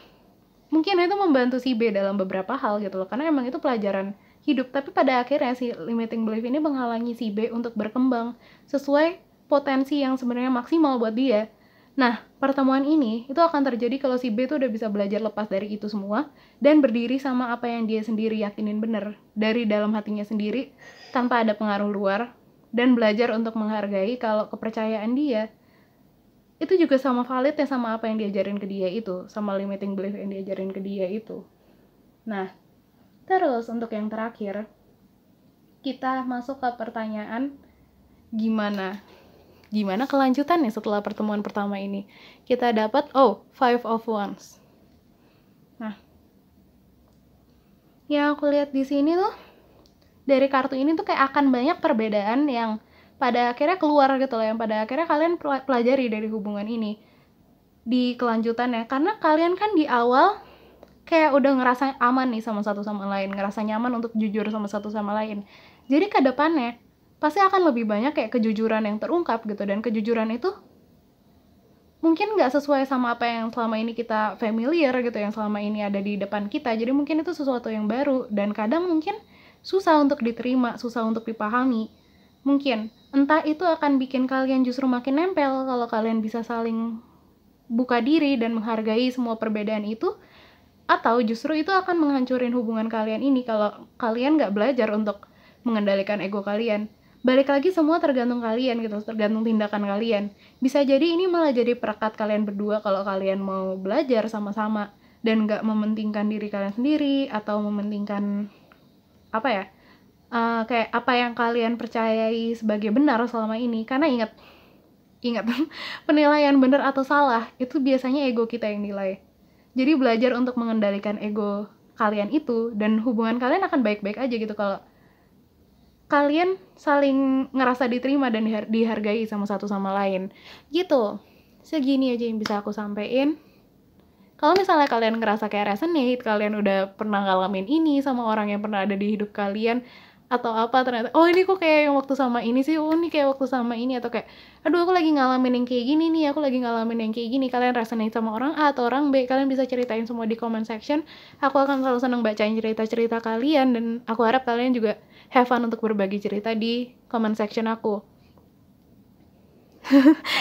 mungkin itu membantu si B dalam beberapa hal gitu loh, karena emang itu pelajaran hidup, tapi pada akhirnya si limiting belief ini menghalangi si B untuk berkembang sesuai potensi yang sebenarnya maksimal buat dia. Nah, pertemuan ini itu akan terjadi kalau si B tuh udah bisa belajar lepas dari itu semua dan berdiri sama apa yang dia sendiri yakinin bener dari dalam hatinya sendiri tanpa ada pengaruh luar, dan belajar untuk menghargai kalau kepercayaan dia itu juga sama validnya sama apa yang diajarin ke dia itu, sama limiting belief yang diajarin ke dia itu. Nah, terus untuk yang terakhir, kita masuk ke pertanyaan gimana kelanjutannya setelah pertemuan pertama ini. Kita dapat Five of Wands. Nah, yang aku lihat di sini tuh dari kartu ini tuh kayak akan banyak perbedaan yang pada akhirnya keluar gitu loh, yang pada akhirnya kalian pelajari dari hubungan ini di kelanjutannya, karena kalian kan di awal kayak udah ngerasa aman nih sama satu sama lain, ngerasa nyaman untuk jujur sama satu sama lain. Jadi ke depannya pasti akan lebih banyak kayak kejujuran yang terungkap gitu, dan kejujuran itu mungkin nggak sesuai sama apa yang selama ini kita familiar gitu, yang selama ini ada di depan kita. Jadi mungkin itu sesuatu yang baru dan kadang mungkin susah untuk diterima, susah untuk dipahami. Mungkin entah itu akan bikin kalian justru makin nempel kalau kalian bisa saling buka diri dan menghargai semua perbedaan itu, atau justru itu akan menghancurin hubungan kalian ini kalau kalian nggak belajar untuk mengendalikan ego kalian. Balik lagi, semua tergantung kalian gitu, tergantung tindakan kalian. Bisa jadi ini malah jadi perekat kalian berdua kalau kalian mau belajar sama-sama dan nggak mementingkan diri kalian sendiri atau mementingkan kayak apa yang kalian percayai sebagai benar selama ini. Karena ingat penilaian benar atau salah itu biasanya ego kita yang nilai. Jadi belajar untuk mengendalikan ego kalian itu, dan hubungan kalian akan baik-baik aja gitu kalau kalian saling ngerasa diterima dan dihargai sama satu sama lain gitu. Segini aja yang bisa aku sampein. Kalau misalnya kalian ngerasa kayak resonate, kalian udah pernah ngalamin ini sama orang yang pernah ada di hidup kalian, atau apa ternyata, oh ini kok kayak yang waktu sama ini sih, oh ini kayak waktu sama ini, atau kayak, aduh aku lagi ngalamin yang kayak gini nih, aku lagi ngalamin yang kayak gini, kalian resonate sama orang A atau orang B, kalian bisa ceritain semua di comment section. Aku akan selalu seneng bacain cerita-cerita kalian, dan aku harap kalian juga have fun untuk berbagi cerita di comment section aku.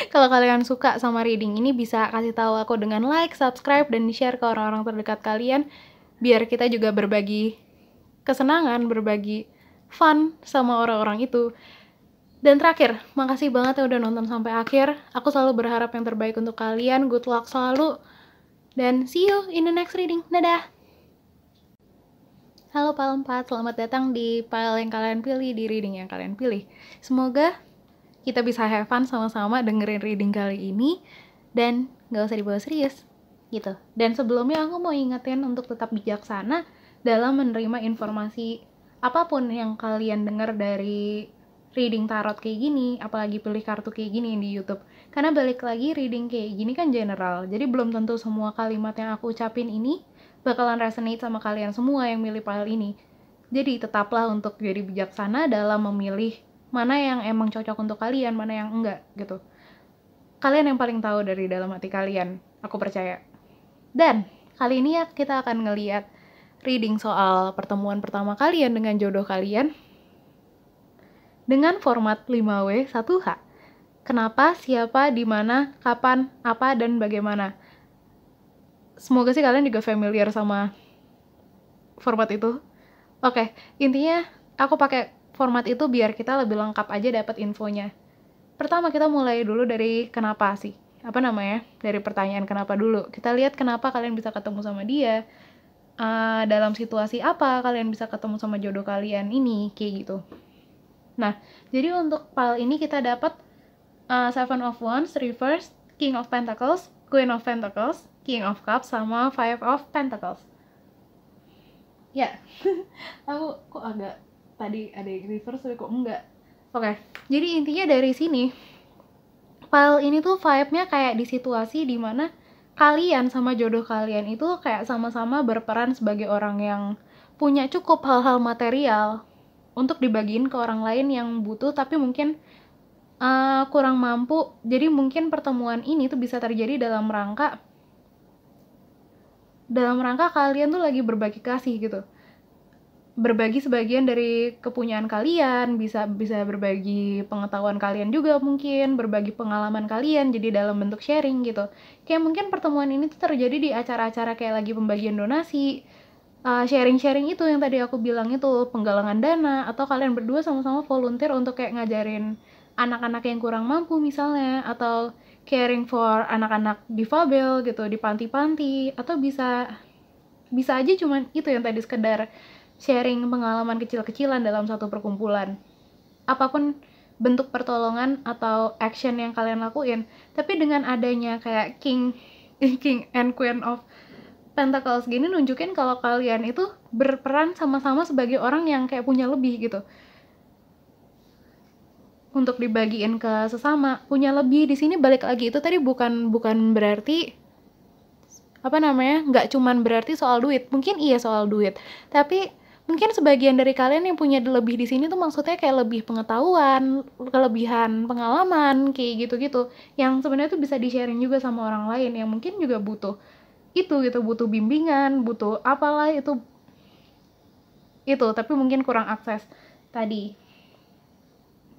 Kalau kalian suka sama reading ini, bisa kasih tahu aku dengan like, subscribe, dan share ke orang-orang terdekat kalian, biar kita juga berbagi kesenangan, berbagi fun sama orang-orang itu. Dan terakhir, makasih banget ya udah nonton sampai akhir. Aku selalu berharap yang terbaik untuk kalian. Good luck selalu, dan see you in the next reading. Dadah! Halo Pile 4, selamat datang di Pile yang kalian pilih, di reading yang kalian pilih. Semoga kita bisa have fun sama-sama dengerin reading kali ini, dan gak usah dibawa serius gitu. Dan sebelumnya aku mau ingetin untuk tetap bijaksana dalam menerima informasi apapun yang kalian dengar dari reading tarot kayak gini, apalagi pilih kartu kayak gini di YouTube. Karena balik lagi, reading kayak gini kan general, jadi belum tentu semua kalimat yang aku ucapin ini bakalan resonate sama kalian semua yang milih pile ini. Jadi tetaplah untuk jadi bijaksana dalam memilih mana yang emang cocok untuk kalian, mana yang enggak gitu. Kalian yang paling tahu dari dalam hati kalian, aku percaya. Dan kali ini ya kita akan ngeliat reading soal pertemuan pertama kalian dengan jodoh kalian dengan format 5W 1H. Kenapa, siapa, di mana, kapan, apa, dan bagaimana. Semoga sih kalian juga familiar sama format itu. Oke, intinya aku pakai format itu biar kita lebih lengkap aja dapat infonya. Pertama kita mulai dulu dari kenapa sih? Apa namanya? Dari pertanyaan kenapa dulu. Kita lihat kenapa kalian bisa ketemu sama dia. Dalam situasi apa kalian bisa ketemu sama jodoh kalian ini, kayak gitu. Nah, jadi untuk pile ini kita dapat Seven of Wands, Reverse, King of Pentacles, Queen of Pentacles, King of Cups, sama Five of Pentacles. Ya, aku kok agak tadi ada yang reverse tapi kok enggak. Oke, jadi intinya dari sini file ini tuh vibe-nya kayak di situasi dimana kalian sama jodoh kalian itu kayak sama-sama berperan sebagai orang yang punya cukup hal-hal material untuk dibagiin ke orang lain yang butuh tapi mungkin kurang mampu. Jadi mungkin pertemuan ini tuh bisa terjadi dalam rangka kalian tuh lagi berbagi kasih gitu, berbagi sebagian dari kepunyaan kalian, bisa berbagi pengetahuan kalian juga, mungkin berbagi pengalaman kalian jadi dalam bentuk sharing gitu. Kayak mungkin pertemuan ini tuh terjadi di acara-acara kayak lagi pembagian donasi, sharing-sharing itu yang tadi aku bilang itu, penggalangan dana, atau kalian berdua sama-sama volunteer untuk kayak ngajarin anak-anak yang kurang mampu misalnya, atau caring for anak-anak difabel gitu di panti-panti, atau bisa aja cuman itu yang tadi, sekedar sharing pengalaman kecil-kecilan dalam satu perkumpulan. Apapun bentuk pertolongan atau action yang kalian lakuin, tapi dengan adanya kayak King and Queen of Pentacles gini nunjukin kalau kalian itu berperan sama-sama sebagai orang yang kayak punya lebih gitu, untuk dibagiin ke sesama. Punya lebih di sini balik lagi itu tadi bukan berarti apa namanya, nggak cuman berarti soal duit. Mungkin iya soal duit, tapi mungkin sebagian dari kalian yang punya lebih di sini tuh maksudnya kayak lebih pengetahuan, kelebihan pengalaman, kayak gitu-gitu, yang sebenarnya tuh bisa di-sharing juga sama orang lain yang mungkin juga butuh itu gitu, butuh bimbingan, butuh apalah itu, tapi mungkin kurang akses tadi.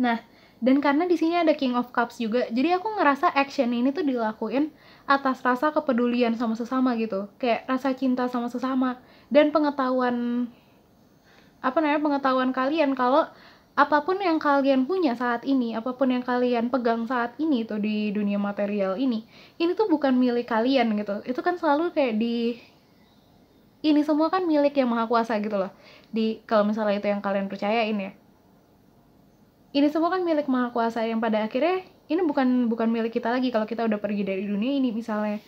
Nah, dan karena di sini ada King of Cups juga, jadi aku ngerasa action ini tuh dilakuin atas rasa kepedulian sama sesama gitu, kayak rasa cinta sama sesama, dan pengetahuan kalian kalau apapun yang kalian punya saat ini, apapun yang kalian pegang saat ini tuh di dunia material ini tuh bukan milik kalian gitu. Itu kan selalu kayak ini semua kan milik yang maha kuasa gitu loh. Kalau misalnya itu yang kalian percayain ya, ini semua kan milik maha kuasa yang pada akhirnya ini bukan milik kita lagi kalau kita udah pergi dari dunia ini misalnya.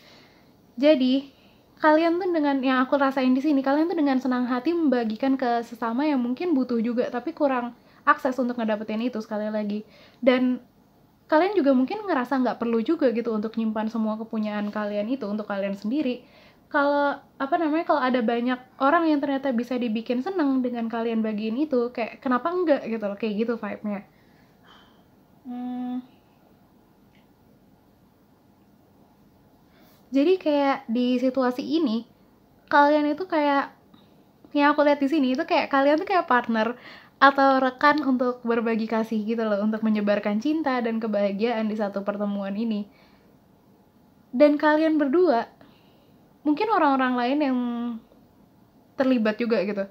Jadi kalian tuh dengan yang aku rasain di sini, kalian tuh dengan senang hati membagikan ke sesama yang mungkin butuh juga tapi kurang akses untuk ngedapetin itu sekali lagi. Dan kalian juga mungkin ngerasa nggak perlu juga gitu untuk nyimpan semua kepunyaan kalian itu untuk kalian sendiri. kalau apa namanya, kalau ada banyak orang yang ternyata bisa dibikin seneng dengan kalian bagiin itu, kayak kenapa enggak gitu loh, kayak gitu vibe-nya. Jadi kayak di situasi ini kalian itu kayak, yang aku lihat di sini itu kayak kalian tuh kayak partner atau rekan untuk berbagi kasih gitu loh, untuk menyebarkan cinta dan kebahagiaan di satu pertemuan ini. Dan kalian berdua, mungkin orang-orang lain yang terlibat juga gitu,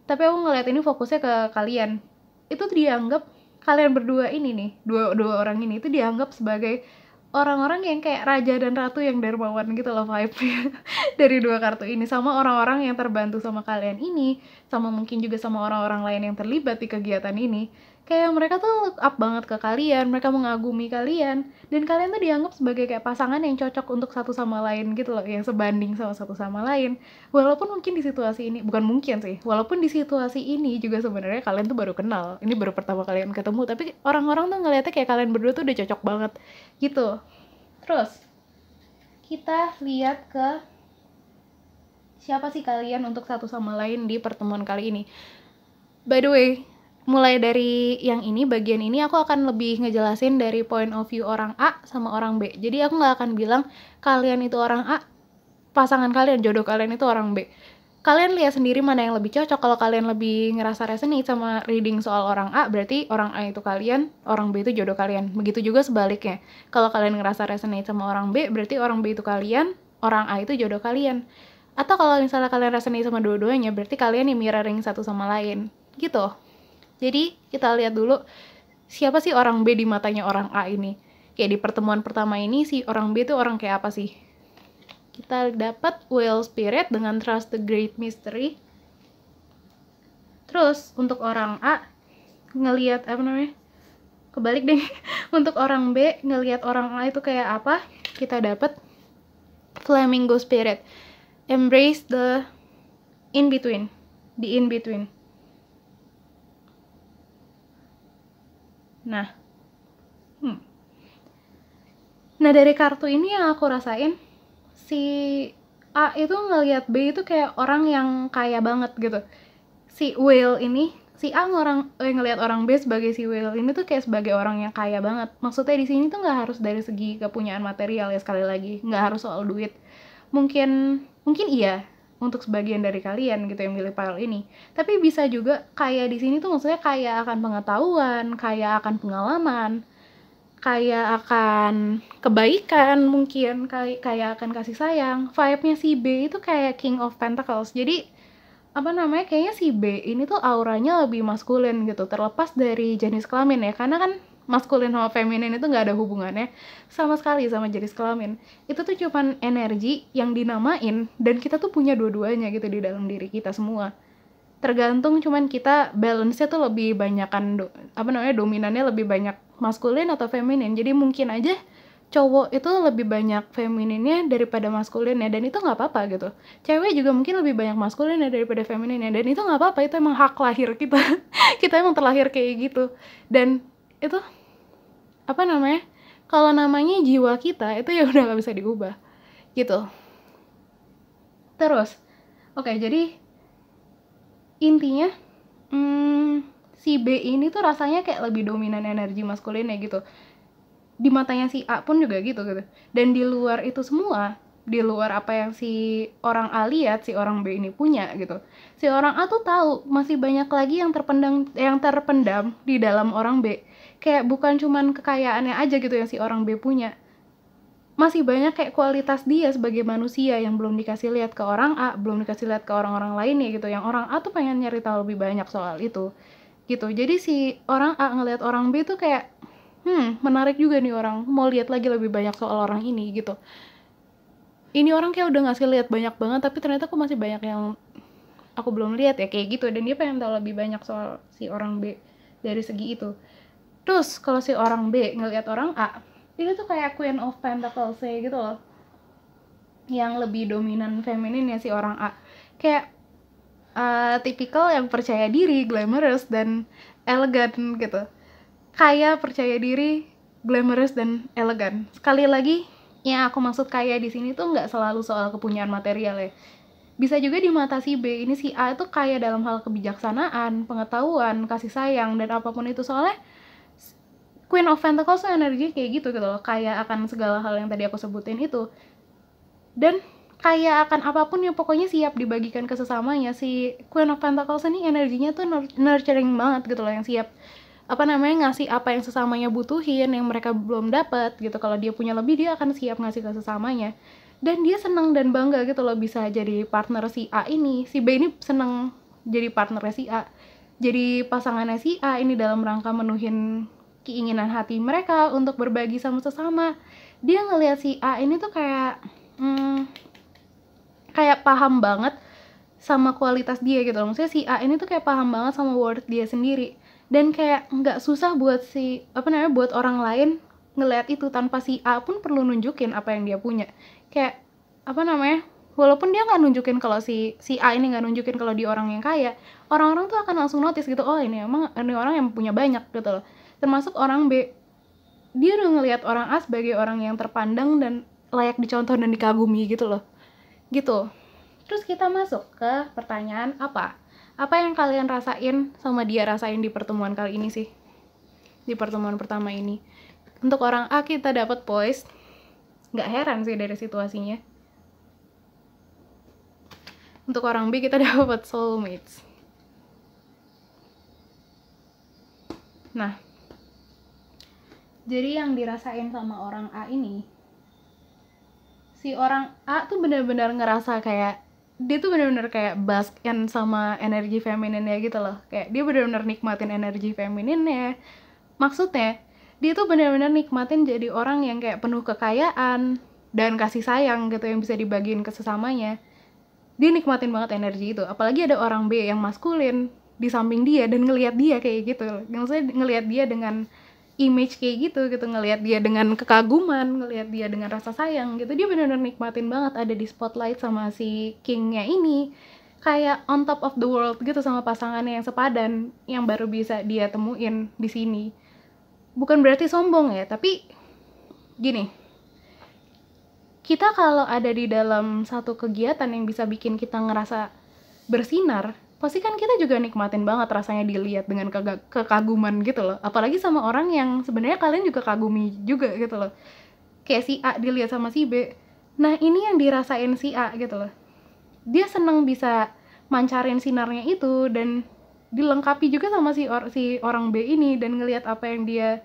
tapi aku ngeliat ini fokusnya ke kalian. Itu dianggap kalian berdua ini nih, dua orang ini itu dianggap sebagai orang-orang yang kayak raja dan ratu yang dermawan gitu loh vibe-nya dari dua kartu ini, sama orang-orang yang terbantu sama kalian ini, sama mungkin juga sama orang-orang lain yang terlibat di kegiatan ini. Kayak mereka tuh look up banget ke kalian, mereka mengagumi kalian, dan kalian tuh dianggap sebagai kayak pasangan yang cocok untuk satu sama lain gitu loh, yang sebanding sama satu sama lain. Walaupun mungkin di situasi ini, bukan mungkin sih, walaupun di situasi ini juga sebenarnya kalian tuh baru kenal, ini baru pertama kalian ketemu, tapi orang-orang tuh ngeliatnya kayak kalian berdua tuh udah cocok banget gitu. Terus kita lihat ke siapa sih kalian untuk satu sama lain di pertemuan kali ini. By the way, mulai dari yang ini, bagian ini aku akan lebih ngejelasin dari point of view orang A sama orang B. Jadi aku nggak akan bilang kalian itu orang A, pasangan kalian, jodoh kalian itu orang B. Kalian lihat sendiri mana yang lebih cocok. Kalau kalian lebih ngerasa resonate sama reading soal orang A, berarti orang A itu kalian, orang B itu jodoh kalian. Begitu juga sebaliknya. Kalau kalian ngerasa resonate sama orang B, berarti orang B itu kalian, orang A itu jodoh kalian. Atau kalau misalnya kalian resonate sama dua-duanya, berarti kalian yang mirroring satu sama lain. Gitu. Jadi kita lihat dulu siapa sih orang B di matanya orang A ini. Kayak di pertemuan pertama ini si orang B itu orang kayak apa sih? Kita dapat Whale Spirit dengan Trust the Great Mystery. Terus untuk orang A ngelihat apa namanya? Kebalik deh. Untuk orang B ngelihat orang A itu kayak apa? Kita dapat Flamingo Spirit. Embrace the in between. The in between. Nah, Nah dari kartu ini yang aku rasain, si A itu ngelihat B itu kayak orang yang kaya banget gitu. Si Whale ini, si A ngelihat orang B sebagai si Whale ini tuh kayak sebagai orang yang kaya banget. Maksudnya di sini tuh nggak harus dari segi kepunyaan material ya, sekali lagi, nggak harus soal duit. Mungkin iya untuk sebagian dari kalian gitu yang milih pile ini. Tapi bisa juga kaya di sini tuh maksudnya kaya akan pengetahuan, kaya akan pengalaman, kaya akan kebaikan, mungkin kaya akan kasih sayang. Vibe-nya si B itu kayak King of Pentacles. Jadi apa namanya, kayaknya si B ini tuh auranya lebih maskulin gitu, terlepas dari jenis kelamin ya, karena kan maskulin sama feminin itu nggak ada hubungannya sama sekali sama jenis kelamin. Itu tuh cuman energi yang dinamain, dan kita tuh punya dua-duanya gitu di dalam diri kita semua. Tergantung cuman kita balance-nya tuh lebih banyakan dominannya lebih banyak maskulin atau feminin. Jadi mungkin aja cowok itu lebih banyak femininnya daripada maskulinnya, dan itu nggak apa-apa gitu. Cewek juga mungkin lebih banyak maskulinnya daripada femininnya, dan itu nggak apa-apa, itu emang hak lahir kita. Kita emang terlahir kayak gitu. Dan itu apa namanya, kalau namanya jiwa kita itu ya udah nggak bisa diubah gitu. Terus oke, jadi intinya si B ini tuh rasanya kayak lebih dominan energi maskulinnya gitu. Di matanya si A pun juga gitu. Dan di luar itu semua, di luar apa yang si orang A lihat, si orang B ini punya gitu. Si orang A tuh tahu masih banyak lagi yang terpendam di dalam orang B. Kayak bukan cuman kekayaannya aja gitu yang si orang B punya. Masih banyak kayak kualitas dia sebagai manusia yang belum dikasih lihat ke orang A, belum dikasih lihat ke orang-orang lainnya gitu. Yang orang A tuh pengen nyari tahu lebih banyak soal itu gitu. Jadi si orang A ngelihat orang B tuh kayak menarik juga nih, orang mau lihat lagi lebih banyak soal orang ini gitu. Ini orang kayak udah ngasih lihat banyak banget, tapi ternyata aku masih banyak yang aku belum lihat ya, kayak gitu. Dan dia pengen tahu lebih banyak soal si orang B dari segi itu. Terus kalau si orang B ngelihat orang A, itu tuh kayak Queen of Pentacles gitu loh, yang lebih dominan feminin ya si orang A. Kayak tipikal yang percaya diri, glamorous, dan elegan gitu. Kaya, percaya diri, glamorous, dan elegan. Sekali lagi, Yang aku maksud kaya di sini tuh nggak selalu soal kepunyaan material ya. Bisa juga di mata si B, ini si A itu kaya dalam hal kebijaksanaan, pengetahuan, kasih sayang, dan apapun itu. Soalnya Queen of Pentacles tuh energi kayak gitu gitu loh, kaya akan segala hal yang tadi aku sebutin itu. Dan kaya akan apapun yang pokoknya siap dibagikan ke sesamanya. Si Queen of Pentacles ini energinya tuh nurturing banget gitu loh, yang siap ngasih apa yang sesamanya butuhin, yang mereka belum dapat gitu. Kalau dia punya lebih, dia akan siap ngasih ke sesamanya. Dan dia senang dan bangga gitu loh bisa jadi partner si A ini. Si B ini senang jadi partnernya si A, jadi pasangannya si A ini dalam rangka menuhin keinginan hati mereka untuk berbagi sama sesama. Dia ngelihat si A ini tuh kayak paham banget sama kualitas dia gitu loh. Maksudnya si A ini tuh kayak paham banget sama worth dia sendiri, dan kayak nggak susah buat buat orang lain ngelihat itu tanpa si A pun perlu nunjukin apa yang dia punya. Kayak walaupun dia nggak nunjukin, kalau si A ini nggak nunjukin kalau dia orang yang kaya, orang-orang tuh akan langsung notice gitu, oh ini orang yang punya banyak gitu loh. Termasuk orang B, dia udah ngelihat orang A sebagai orang yang terpandang dan layak dicontoh dan dikagumi gitu loh. Gitu. Terus kita masuk ke pertanyaan apa yang kalian rasain sama dia rasain di pertemuan kali ini sih, di pertemuan pertama ini. Untuk orang A kita dapat poise, nggak heran sih dari situasinya. Untuk orang B kita dapat soulmates. Nah, jadi yang dirasain sama orang A ini, si orang A tuh benar-benar ngerasa kayak dia tuh benar-benar kayak baskin sama energi femininnya gitu loh. Kayak dia benar-benar nikmatin energi femininnya. Maksudnya, dia tuh benar-benar nikmatin jadi orang yang kayak penuh kekayaan dan kasih sayang gitu yang bisa dibagiin ke sesamanya. Dia nikmatin banget energi itu. Apalagi ada orang B yang maskulin di samping dia dan ngelihat dia kayak gitu. Maksudnya ngelihat dia dengan image kayak gitu, ngelihat dia dengan kekaguman, ngelihat dia dengan rasa sayang gitu. Dia benar-benar nikmatin banget ada di spotlight sama si kingnya ini, kayak on top of the world gitu sama pasangannya yang sepadan yang baru bisa dia temuin di sini. Bukan berarti sombong ya, tapi gini, kita kalau ada di dalam satu kegiatan yang bisa bikin kita ngerasa bersinar, pasti kan kita juga nikmatin banget rasanya dilihat dengan kekaguman gitu loh. Apalagi sama orang yang sebenarnya kalian juga kagumi juga gitu loh. Kayak si A dilihat sama si B. Nah, ini yang dirasain si A gitu loh. Dia seneng bisa mancarin sinarnya itu dan dilengkapi juga sama si orang B ini, dan ngelihat apa yang dia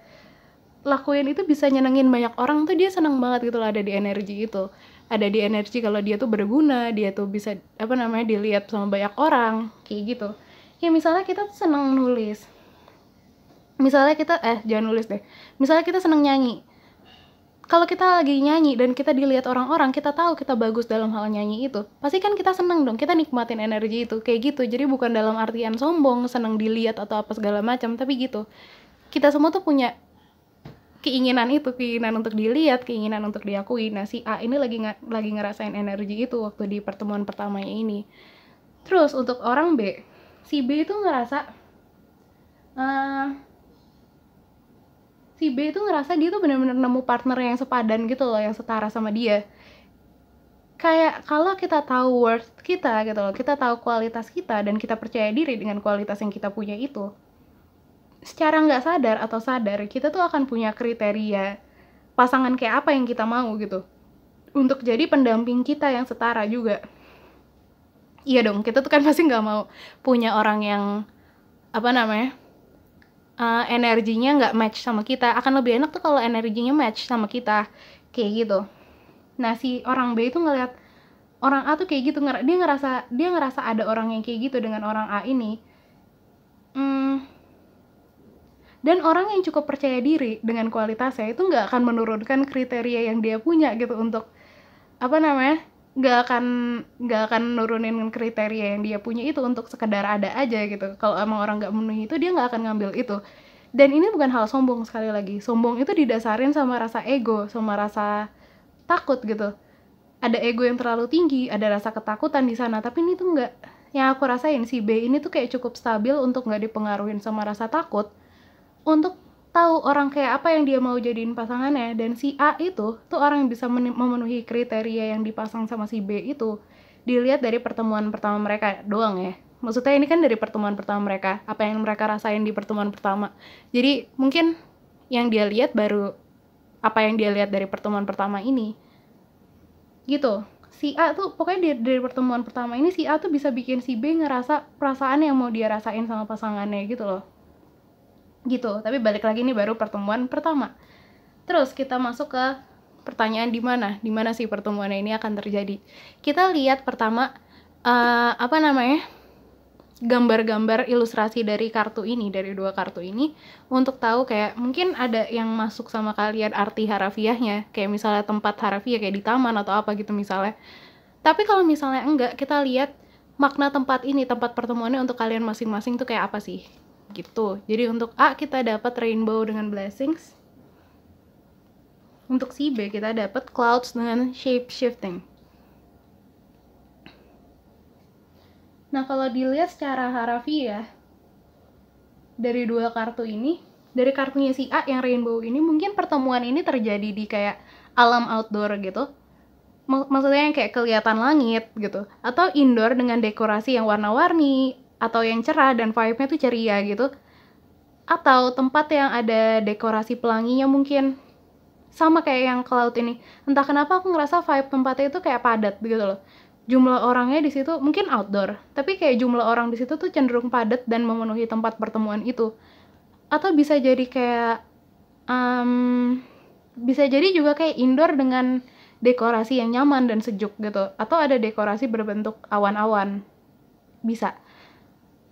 lakuin itu bisa nyenengin banyak orang tuh dia seneng banget gitu loh, ada di energi itu. Ada di energi kalau dia tuh berguna, dia tuh bisa dilihat sama banyak orang kayak gitu. Kayak misalnya kita tuh seneng nulis, misalnya kita jangan nulis deh, misalnya kita seneng nyanyi. Kalau kita lagi nyanyi dan kita dilihat orang-orang, kita tahu kita bagus dalam hal nyanyi itu, pasti kan kita seneng dong, kita nikmatin energi itu kayak gitu. Jadi bukan dalam artian sombong, seneng dilihat atau apa segala macam, tapi gitu. Kita semua tuh punya keinginan itu, keinginan untuk dilihat, keinginan untuk diakui. Nah, si A ini lagi ngerasain energi itu waktu di pertemuan pertamanya ini. Terus untuk orang B, si B itu ngerasa dia tuh benar-benar nemu partner yang sepadan gitu loh, yang setara sama dia. Kayak kalau kita tahu worth kita gitu loh, kita tahu kualitas kita dan kita percaya diri dengan kualitas yang kita punya itu, secara nggak sadar atau sadar, kita tuh akan punya kriteria pasangan kayak apa yang kita mau gitu, untuk jadi pendamping kita yang setara juga. Iya dong, kita tuh kan pasti nggak mau punya orang yang energinya nggak match sama kita. Akan lebih enak tuh kalau energinya match sama kita, kayak gitu. Nah, si orang B itu ngeliat orang A tuh kayak gitu, dia ngerasa ada orang yang kayak gitu dengan orang A ini. Dan orang yang cukup percaya diri dengan kualitasnya itu nggak akan menurunkan kriteria yang dia punya gitu untuk nggak akan nurunin kriteria yang dia punya itu untuk sekedar ada aja gitu. Kalau emang orang nggak memenuhi itu, dia nggak akan ngambil itu. Dan ini bukan hal sombong, sekali lagi. Sombong itu didasarin sama rasa ego, sama rasa takut gitu. Ada ego yang terlalu tinggi, ada rasa ketakutan di sana. Tapi ini tuh nggak. Yang aku rasain si B ini tuh kayak cukup stabil untuk nggak dipengaruhin sama rasa takut, untuk tahu orang kayak apa yang dia mau jadiin pasangannya. Dan si A itu tuh orang yang bisa memenuhi kriteria yang dipasang sama si B itu dilihat dari pertemuan pertama mereka doang ya. Maksudnya ini kan dari pertemuan pertama mereka, apa yang mereka rasain di pertemuan pertama. Jadi mungkin yang dia lihat baru apa yang dia lihat dari pertemuan pertama ini gitu. Si A tuh pokoknya dari pertemuan pertama ini si A tuh bisa bikin si B ngerasa perasaan yang mau dia rasain sama pasangannya gitu loh. Gitu. Tapi balik lagi nih baru pertemuan pertama. Terus kita masuk ke pertanyaan di mana sih pertemuan ini akan terjadi. Kita lihat pertama gambar-gambar ilustrasi dari kartu ini, dari 2 kartu ini, untuk tahu kayak mungkin ada yang masuk sama kalian arti harafiahnya, kayak misalnya tempat harafiah kayak di taman atau apa gitu misalnya. Tapi kalau misalnya enggak, kita lihat makna tempat ini, tempat pertemuannya untuk kalian masing-masing tuh kayak apa sih gitu. Jadi untuk A kita dapat rainbow dengan blessings, untuk si B kita dapat clouds dengan shape shifting. Nah, kalau dilihat secara harafiah dari 2 kartu ini, dari kartunya si A yang rainbow ini, mungkin pertemuan ini terjadi di kayak alam outdoor gitu. Maksudnya yang kayak kelihatan langit gitu. Atau indoor dengan dekorasi yang warna-warni, atau yang cerah dan vibe-nya tuh ceria gitu. Atau tempat yang ada dekorasi pelanginya mungkin. Sama kayak yang cloud ini. Entah kenapa aku ngerasa vibe tempatnya itu kayak padat gitu loh. Jumlah orangnya di situ mungkin outdoor, tapi kayak jumlah orang di situ tuh cenderung padat dan memenuhi tempat pertemuan itu. Atau bisa jadi kayak bisa jadi juga kayak indoor dengan dekorasi yang nyaman dan sejuk gitu. Atau ada dekorasi berbentuk awan-awan. Bisa.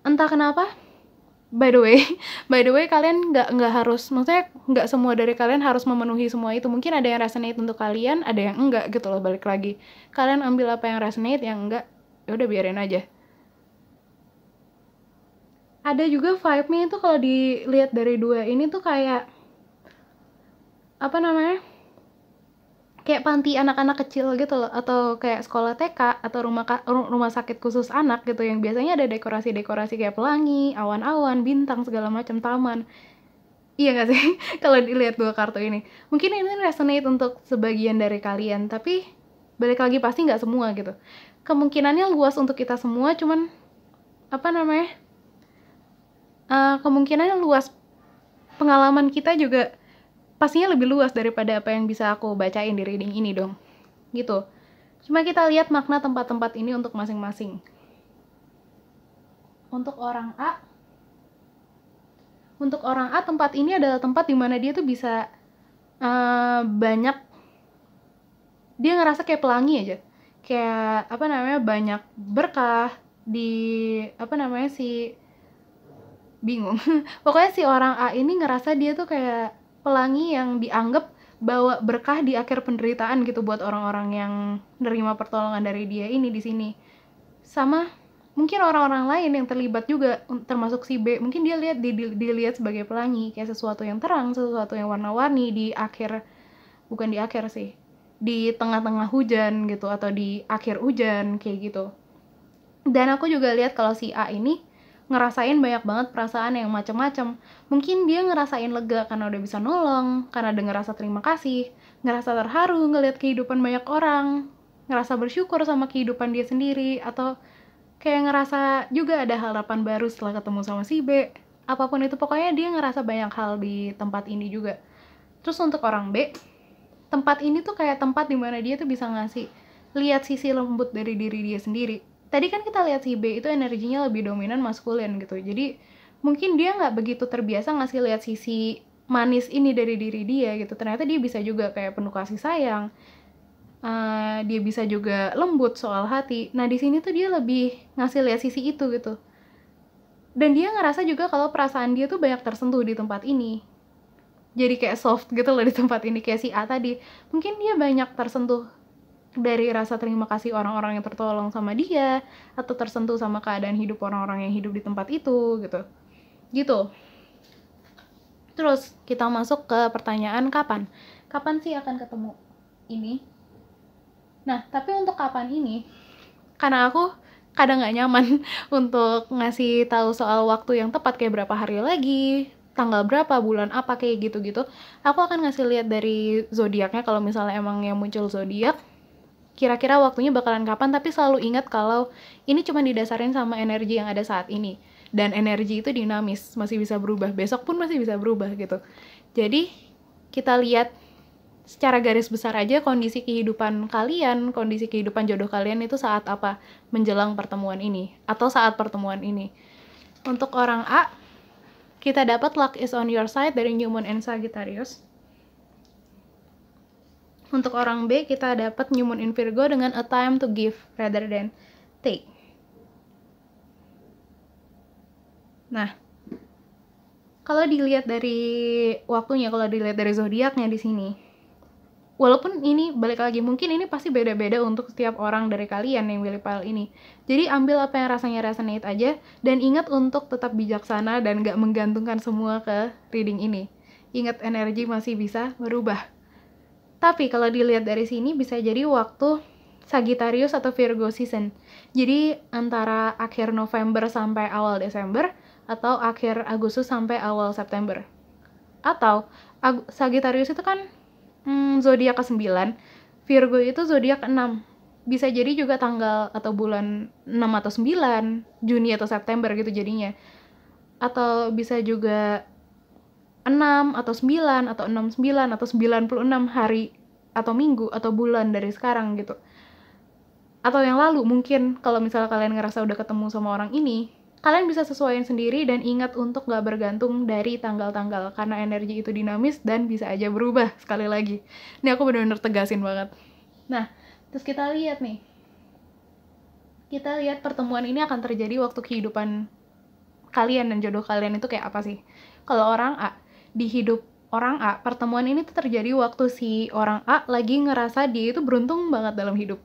Entah kenapa. By the way kalian nggak harus, maksudnya nggak semua dari kalian harus memenuhi semua itu. Mungkin ada yang resonate untuk kalian, ada yang enggak gitu loh. Balik lagi, kalian ambil apa yang resonate, yang enggak ya udah biarin aja. Ada juga vibe-nya itu kalau dilihat dari 2 ini tuh kayak kayak panti anak-anak kecil gitu loh, atau kayak sekolah TK atau rumah sakit khusus anak gitu, yang biasanya ada dekorasi-dekorasi kayak pelangi, awan-awan, bintang, segala macam, taman. Iya nggak sih? Kalau dilihat 2 kartu ini, mungkin ini resonate untuk sebagian dari kalian, tapi balik lagi pasti nggak semua gitu. Kemungkinannya luas untuk kita semua, cuman kemungkinannya luas, pengalaman kita juga pastinya lebih luas daripada apa yang bisa aku bacain di reading ini dong, gitu. Cuma kita lihat makna tempat-tempat ini untuk masing-masing. Untuk orang A, tempat ini adalah tempat dimana dia tuh bisa banyak, dia ngerasa kayak pelangi aja, kayak banyak berkah di bingung. Pokoknya si orang A ini ngerasa dia tuh kayak pelangi yang dianggap bawa berkah di akhir penderitaan gitu buat orang-orang yang nerima pertolongan dari dia ini di sini. Sama mungkin orang-orang lain yang terlibat juga, termasuk si B, mungkin dia dilihat sebagai pelangi, kayak sesuatu yang terang, sesuatu yang warna-warni di tengah-tengah hujan gitu, atau di akhir hujan kayak gitu. Dan aku juga lihat kalau si A ini ngerasain banyak banget perasaan yang macam-macam. Mungkin dia ngerasain lega karena udah bisa nolong, karena dia ngerasa terima kasih, ngerasa terharu ngelihat kehidupan banyak orang, ngerasa bersyukur sama kehidupan dia sendiri, atau kayak ngerasa juga ada harapan baru setelah ketemu sama si B. Apapun itu, pokoknya dia ngerasa banyak hal di tempat ini juga. Terus untuk orang B, tempat ini tuh kayak tempat dimana dia tuh bisa lihat sisi lembut dari diri dia sendiri. Tadi kan kita lihat si B itu energinya lebih dominan maskulin gitu, jadi mungkin dia nggak begitu terbiasa ngasih lihat sisi manis ini dari diri dia gitu. Ternyata dia bisa juga kayak penuh kasih sayang, dia bisa juga lembut soal hati. Nah di sini tuh dia lebih ngasih lihat sisi itu gitu, dan dia ngerasa juga kalau perasaan dia tuh banyak tersentuh di tempat ini. Jadi kayak soft gitu loh di tempat ini. Kayak si A tadi, mungkin dia banyak tersentuh dari rasa terima kasih orang-orang yang tertolong sama dia, atau tersentuh sama keadaan hidup orang-orang yang hidup di tempat itu gitu. Terus kita masuk ke pertanyaan kapan sih akan ketemu ini. Nah tapi untuk kapan ini, karena aku kadang nggak nyaman untuk ngasih tahu soal waktu yang tepat, kayak berapa hari lagi, tanggal berapa, bulan apa, kayak gitu-gitu. Aku akan ngasih lihat dari zodiaknya kalau misalnya emang yang muncul zodiak kira-kira waktunya bakalan kapan, tapi selalu ingat kalau ini cuma didasarin sama energi yang ada saat ini. Dan energi itu dinamis, masih bisa berubah, besok pun masih bisa berubah gitu. Jadi kita lihat secara garis besar aja kondisi kehidupan kalian, kondisi kehidupan jodoh kalian itu saat apa menjelang pertemuan ini atau saat pertemuan ini. Untuk orang A, kita dapat luck is on your side dari New Moon and Sagittarius. Untuk orang B, kita dapat New Moon in Virgo dengan a time to give rather than take. Nah, kalau dilihat dari waktunya, kalau dilihat dari zodiaknya di sini, walaupun ini balik lagi, mungkin ini pasti beda-beda untuk setiap orang dari kalian yang pilih file ini. Jadi ambil apa yang rasanya resonate aja, dan ingat untuk tetap bijaksana dan gak menggantungkan semua ke reading ini. Ingat energi masih bisa berubah. Tapi kalau dilihat dari sini bisa jadi waktu Sagittarius atau Virgo season. Jadi antara akhir November sampai awal Desember atau akhir Agustus sampai awal September. Atau Sagittarius itu kan zodiak ke-9, Virgo itu zodiak ke-6. Bisa jadi juga tanggal atau bulan 6 atau 9, Juni atau September gitu jadinya. Atau bisa juga 6 atau 9 atau 69 atau 96 hari atau minggu atau bulan dari sekarang gitu. Atau yang lalu mungkin kalau misalnya kalian ngerasa udah ketemu sama orang ini, kalian bisa sesuaiin sendiri dan ingat untuk gak bergantung dari tanggal-tanggal karena energi itu dinamis dan bisa aja berubah sekali lagi. Ini aku benar-benar tegasin banget. Nah, terus kita lihat nih. Kita lihat pertemuan ini akan terjadi waktu kehidupan kalian dan jodoh kalian itu kayak apa sih. Kalau orang A, di hidup orang A, pertemuan ini tuh terjadi waktu si orang A lagi ngerasa dia itu beruntung banget dalam hidup.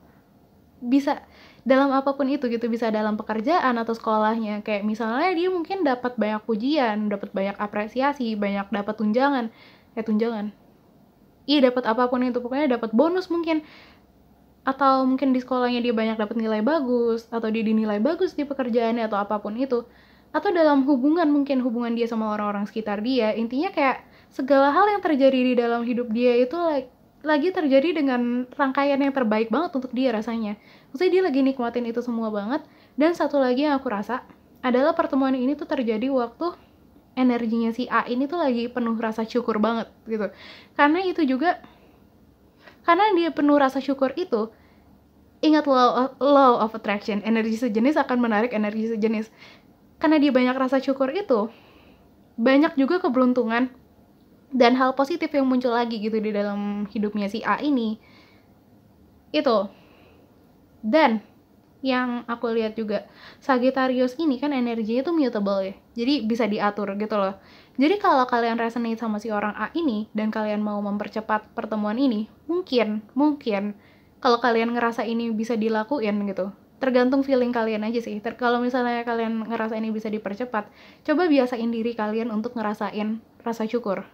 Bisa dalam apapun itu gitu, bisa dalam pekerjaan atau sekolahnya. Kayak misalnya dia mungkin dapat banyak pujian, dapat banyak apresiasi, banyak dapat tunjangan. Iya, dapat apapun itu, pokoknya dapat bonus mungkin. Atau mungkin di sekolahnya dia banyak dapat nilai bagus, atau dia dinilai bagus di pekerjaannya atau apapun itu. Atau dalam hubungan, mungkin hubungan dia sama orang-orang sekitar dia. Intinya kayak segala hal yang terjadi di dalam hidup dia itu lagi terjadi dengan rangkaian yang terbaik banget untuk dia rasanya. Maksudnya dia lagi nikmatin itu semua banget. Dan satu lagi yang aku rasa adalah pertemuan ini tuh terjadi waktu energinya si A ini tuh lagi penuh rasa syukur banget gitu. Karena itu juga, karena dia penuh rasa syukur itu, ingat law of attraction, energi sejenis akan menarik energi sejenis. Karena dia banyak rasa syukur itu, banyak juga keberuntungan dan hal positif yang muncul lagi gitu di dalam hidupnya si A ini. Itu. Dan yang aku lihat juga, Sagittarius ini kan energinya tuh mutable ya. Jadi bisa diatur gitu loh. Jadi kalau kalian resonate sama si orang A ini dan kalian mau mempercepat pertemuan ini, mungkin kalau kalian ngerasa ini bisa dilakuin gitu. Tergantung feeling kalian aja sih. Kalau misalnya kalian ngerasa ini bisa dipercepat, coba biasain diri kalian untuk ngerasain rasa syukur.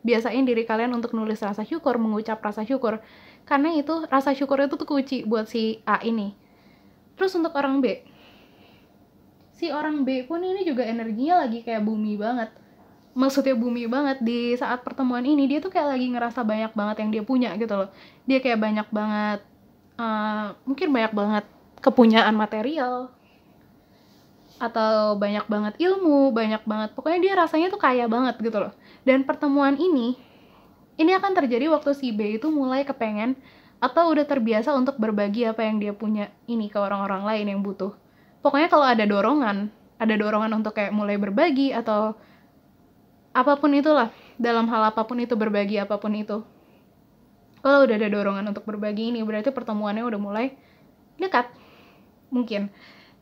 Biasain diri kalian untuk nulis rasa syukur, mengucap rasa syukur. Karena itu, rasa syukur itu tuh kunci buat si A ini. Terus untuk orang B, si orang B pun ini juga energinya lagi kayak bumi banget. Maksudnya bumi banget, di saat pertemuan ini dia tuh kayak lagi ngerasa banyak banget yang dia punya gitu loh. Dia kayak banyak banget, mungkin banyak banget kepunyaan material, atau banyak banget ilmu, banyak banget, pokoknya dia rasanya tuh kaya banget gitu loh. Dan pertemuan ini akan terjadi waktu si B itu mulai kepengen atau udah terbiasa untuk berbagi apa yang dia punya ini ke orang-orang lain yang butuh. Pokoknya kalau ada dorongan untuk kayak mulai berbagi atau apapun itulah, dalam hal apapun itu, berbagi apapun itu. Kalau udah ada dorongan untuk berbagi ini, berarti pertemuannya udah mulai dekat. Mungkin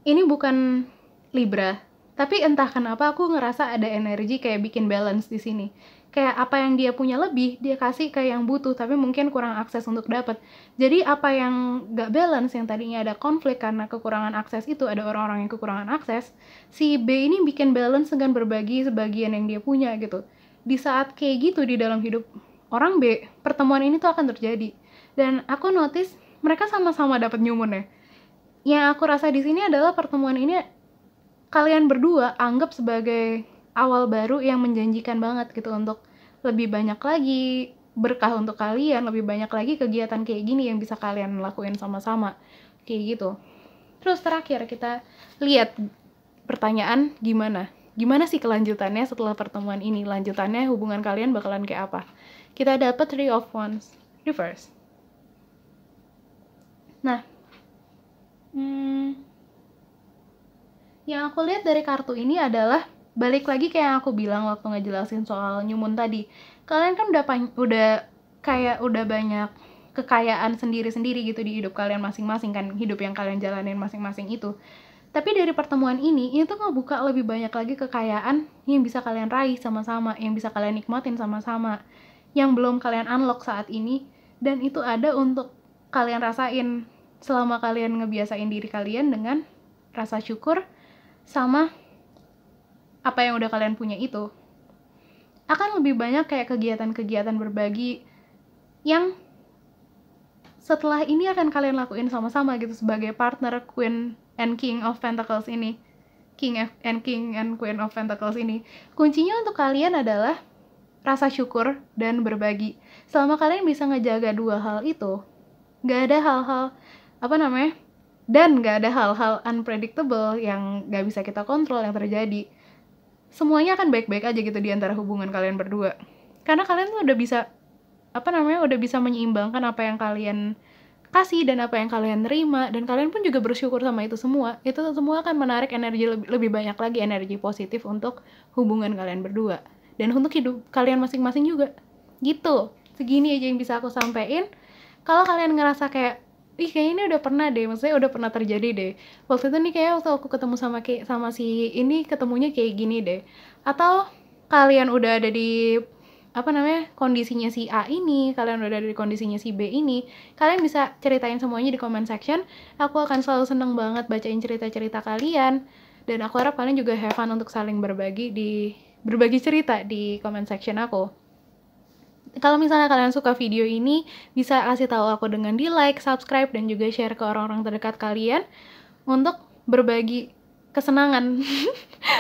ini bukan Libra, tapi entah kenapa aku ngerasa ada energi kayak bikin balance di sini. Kayak apa yang dia punya lebih, dia kasih ke yang butuh, tapi mungkin kurang akses untuk dapat. Jadi apa yang gak balance, yang tadinya ada konflik karena kekurangan akses itu, ada orang-orang yang kekurangan akses, si B ini bikin balance dengan berbagi sebagian yang dia punya gitu. Di saat kayak gitu di dalam hidup orang B, pertemuan ini tuh akan terjadi. Dan aku notice mereka sama-sama dapat new moon ya. Yang aku rasa di sini adalah pertemuan ini kalian berdua anggap sebagai awal baru yang menjanjikan banget gitu untuk lebih banyak lagi berkah untuk kalian, lebih banyak lagi kegiatan kayak gini yang bisa kalian lakuin sama-sama kayak gitu. Terus terakhir kita lihat pertanyaan gimana sih kelanjutannya setelah pertemuan ini, lanjutannya hubungan kalian bakalan kayak apa. Kita dapat Three of Wands reverse. Nah, yang aku lihat dari kartu ini adalah balik lagi kayak yang aku bilang waktu ngejelasin soal New Moon tadi. Kalian kan udah banyak kekayaan sendiri-sendiri gitu di hidup kalian masing-masing kan, hidup yang kalian jalanin masing-masing itu. Tapi dari pertemuan ini itu ngebuka lebih banyak lagi kekayaan yang bisa kalian raih sama-sama, yang bisa kalian nikmatin sama-sama, yang belum kalian unlock saat ini, dan itu ada untuk kalian rasain selama kalian ngebiasain diri kalian dengan rasa syukur sama apa yang udah kalian punya itu. Akan lebih banyak kayak kegiatan-kegiatan berbagi yang setelah ini akan kalian lakuin sama-sama gitu sebagai partner Queen and King of Pentacles ini. King and Queen of Pentacles ini. Kuncinya untuk kalian adalah rasa syukur dan berbagi. Selama kalian bisa ngejaga dua hal itu, gak ada hal-hal dan gak ada hal-hal unpredictable yang gak bisa kita kontrol yang terjadi. Semuanya akan baik-baik aja gitu di antara hubungan kalian berdua. Karena kalian tuh udah bisa menyeimbangkan apa yang kalian kasih dan apa yang kalian terima, dan kalian pun juga bersyukur sama itu semua. Itu semua akan menarik energi lebih banyak lagi, energi positif untuk hubungan kalian berdua dan untuk hidup kalian masing-masing juga. Gitu. Segini aja yang bisa aku sampein. Kalau kalian ngerasa kayak kayaknya ini udah pernah deh, maksudnya udah pernah terjadi deh. Waktu itu nih kayak waktu aku ketemu sama si ini ketemunya kayak gini deh. Atau kalian udah ada di kondisinya si A ini, kalian udah ada di kondisinya si B ini, kalian bisa ceritain semuanya di comment section. Aku akan selalu seneng banget bacain cerita-cerita kalian, dan aku harap kalian juga have fun untuk saling berbagi cerita di comment section aku. Kalau misalnya kalian suka video ini, bisa kasih tahu aku dengan di like, subscribe, dan juga share ke orang-orang terdekat kalian untuk berbagi kesenangan.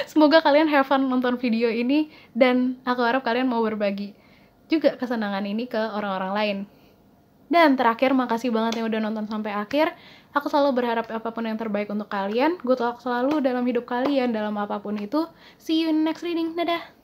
Semoga kalian have fun nonton video ini, dan aku harap kalian mau berbagi juga kesenangan ini ke orang-orang lain. Dan terakhir, makasih banget yang udah nonton sampai akhir. Aku selalu berharap apapun yang terbaik untuk kalian. Good luck selalu dalam hidup kalian, dalam apapun itu. See you in next reading. Dadah!